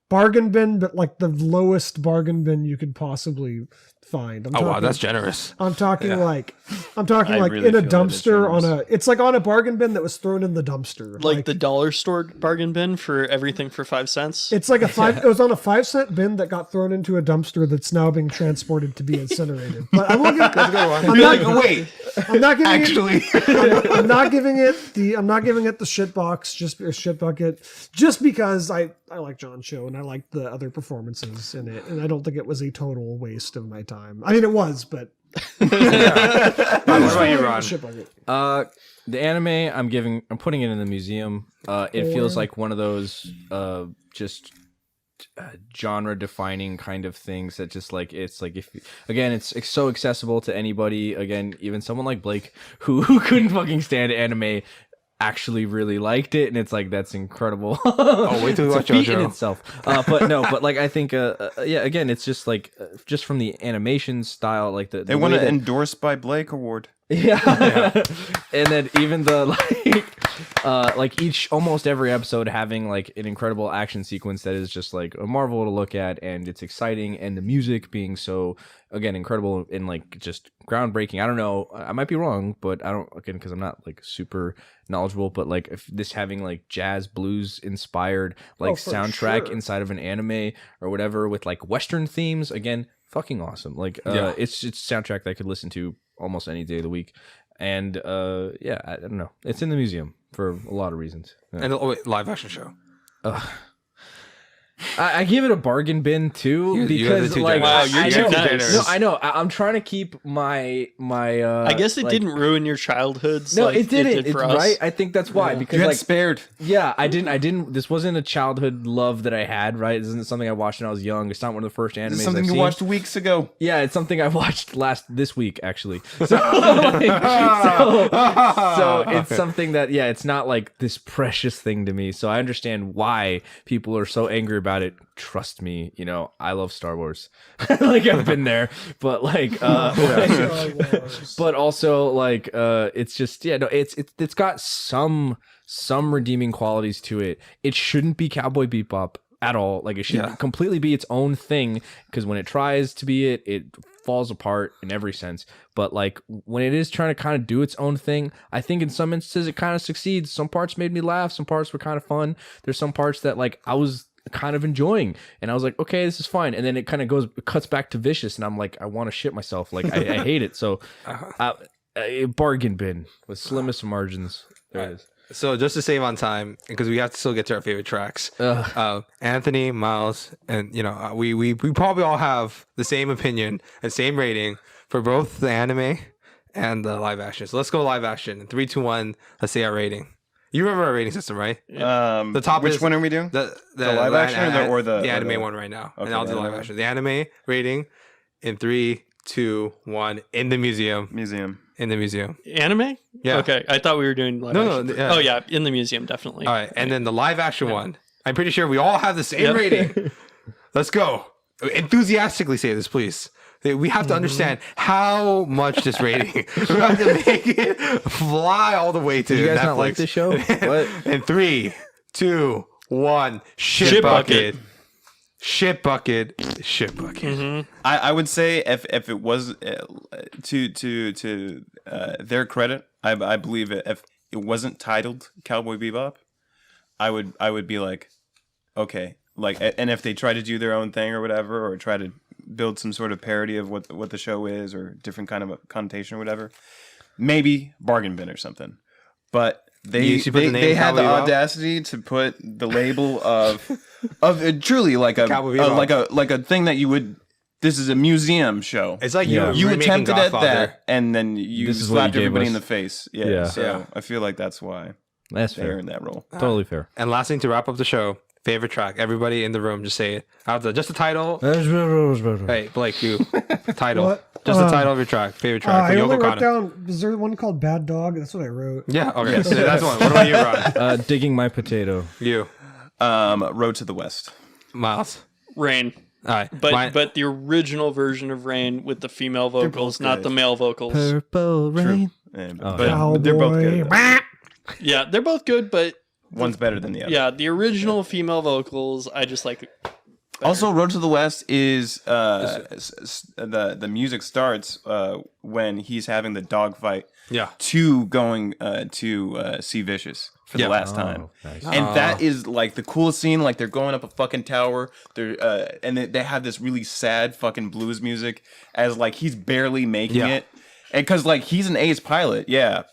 bargain bin, but like the lowest bargain bin you could possibly find. Wow, that's generous. I'm talking Yeah. like I really in a feel that it's dumpster on generous. it's like on a bargain bin that was thrown in the dumpster. Like the dollar store bargain bin for everything for 5 cents. it's like it was on a 5-cent bin that got thrown into a dumpster that's now being transported to be incinerated. But I won't give Wait, I'm not giving actually. I'm not giving it the shit box, just a shit bucket, just because I like John's show and I like the other performances in it, and I don't think it was a total waste of my time. I mean, it was, but What about you, Ron? shit bucket. The anime I'm putting it in the museum. It feels like one of those just genre defining kind of things that just like it's like it's so accessible to anybody. Again, even someone like Blake who couldn't fucking stand anime actually really liked it, and it's like that's incredible. Wait till you watch It's a feat in JoJo. itself. But like I think again, it's just like just from the animation style, like They want to endorse by Blake Award. yeah. And then even the like almost every episode having like an incredible action sequence that is just like a marvel to look at, and it's exciting, and the music being so again incredible and like just groundbreaking. I don't know, I might be wrong, but I don't, again, because I'm not like super knowledgeable, but like if this having like jazz blues inspired like for soundtrack sure. inside of an anime or whatever with like Western themes, again, fucking awesome. Like it's soundtrack that I could listen to almost any day of the week. And I don't know, it's in the museum for a lot of reasons. Yeah. And live action show. I give it a bargain bin too, You have the because two like generous. Wow, you're I too know, nice. no, I know. I'm trying to keep my I guess it like- didn't ruin your childhoods. No, like it didn't. did for us. Right? I think that's why. Because You got like spared. yeah, I didn't. This wasn't a childhood love that I had. Right? This isn't something I watched when I was young. It's not one of the first animes This is something I've you seen. watched weeks ago. Yeah, it's something I watched this week actually. So, so it's something that it's not like this precious thing to me. So I understand why people are so angry about it. Trust me, I love Star Wars. Like I've been there, but like, but also like, it's just it's got some redeeming qualities to it. It shouldn't be Cowboy Bebop at all. Like it should completely be its own thing, because when it tries to be it falls apart in every sense. But like when it is trying to kind of do its own thing, I think in some instances it kind of succeeds. Some parts made me laugh, some parts were kind of fun. There's some parts that like I was kind of enjoying, and I was like, okay, this is fine. And then it kind of cuts back to vicious, and I'm like, I want to shit myself. Like I hate it. So a bargain bin with slimmest margins. There it is. So just to save on time, because we have to still get to our favorite tracks, Anthony, Miles, and we probably all have the same opinion and same rating for both the anime and the live action. So let's go live action. In 3, 2, 1, let's say our rating. You remember our rating system, right? The top Which is- one are we doing? The live action or the anime one right now, Okay, and I'll do the the live anime. action. The anime rating in 3, 2, 1 in the museum. In the museum. Anime? Yeah. Okay, I thought we were doing live No, action. yeah. Oh yeah, in the museum, definitely. All right, and then the live action one. I'm pretty sure we all have the same rating. Let's go. Enthusiastically say this, please. We have to understand how much this rating. We have to make it fly all the way to Did you guys Netflix. not like this show? What? In 3, 2, 1. Shit bucket. Shit bucket. Shit bucket. I would say if it was to their credit, I believe if it wasn't titled Cowboy Bebop, I would be like, okay, like, and if they try to do their own thing or whatever, or try to build some sort of parody of what the show is, or different kind of a connotation or whatever, maybe bargain bin or something. But they had the audacity to put the label of truly like a thing that you would. This is a museum show. It's like you attempted at Godfather. that, and then you slapped everybody in the face. Yeah. So I feel like that's why That's they're fair. in that role. Totally fair. And last thing to wrap up the show, favorite track. Everybody in the room, just say it. Just the title. Hey, Blake, you. Title. What? Just the title of your track. Favorite track. I for only Yoko wrote Kanno. down. Was there one called Bad Dog? That's what I wrote. Yeah, okay. So that's one. What about you, Ron? Digging my potato. You. Road to the West. Miles. Rain. All right. But the original version of Rain with the female vocals, not good. the male vocals. Purple rain. But Cowboy. they're both good. Yeah, they're both good, but One's better than the other. yeah, the original female vocals, I just like. Also, Road to the West is the music starts when he's having the dogfight Yeah. to going to see Vicious for the last time, nice. and that is like the coolest scene. Like they're going up a fucking tower, they're and they have this really sad fucking blues music as like he's barely making it, and because like he's an ace pilot,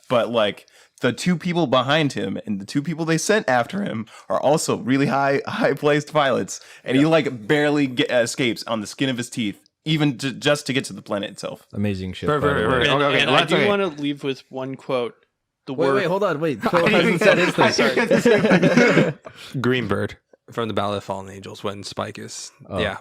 but like. The two people behind him and the two people they sent after him are also really high placed pilots, and he like barely escapes on the skin of his teeth, even just to get to the planet itself. Amazing shit. Perfect, by the way. perfect. And, Okay, and well, I do that's okay. want to leave with one quote. The Wait, word. hold on. Wait. So that is this. Greenbird from the Ballad of Fallen Angels when Spike is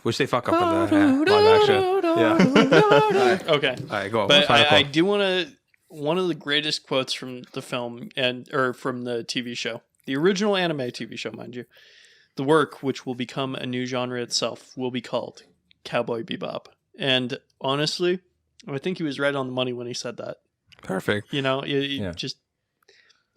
which they fuck up in the live action. Okay. All right, go on. But Final I quote. do want to. One of the greatest quotes from the film or from the TV show, the original anime TV show, mind you. The work, which will become a new genre itself, will be called Cowboy Bebop. And honestly, I think he was right on the money when he said that. Perfect. You know, he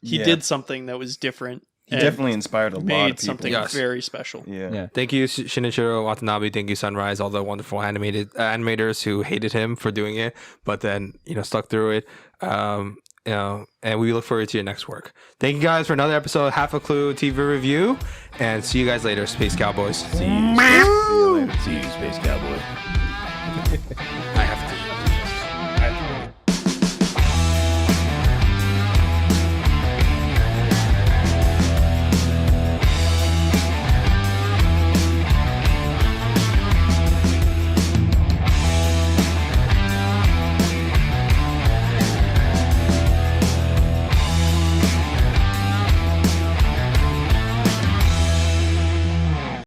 Yeah. did something that was different. He and definitely inspired a lot of made people. something Yes. very special. Yeah. Thank you, Shinichiro Watanabe. Thank you, Sunrise, all the wonderful animators who hated him for doing it, but then stuck through it. And we look forward to your next work. Thank you guys for another episode of Half a Clue TV review, and see you guys later, Space Cowboys. See you later. See you, Space Cowboy. I have to.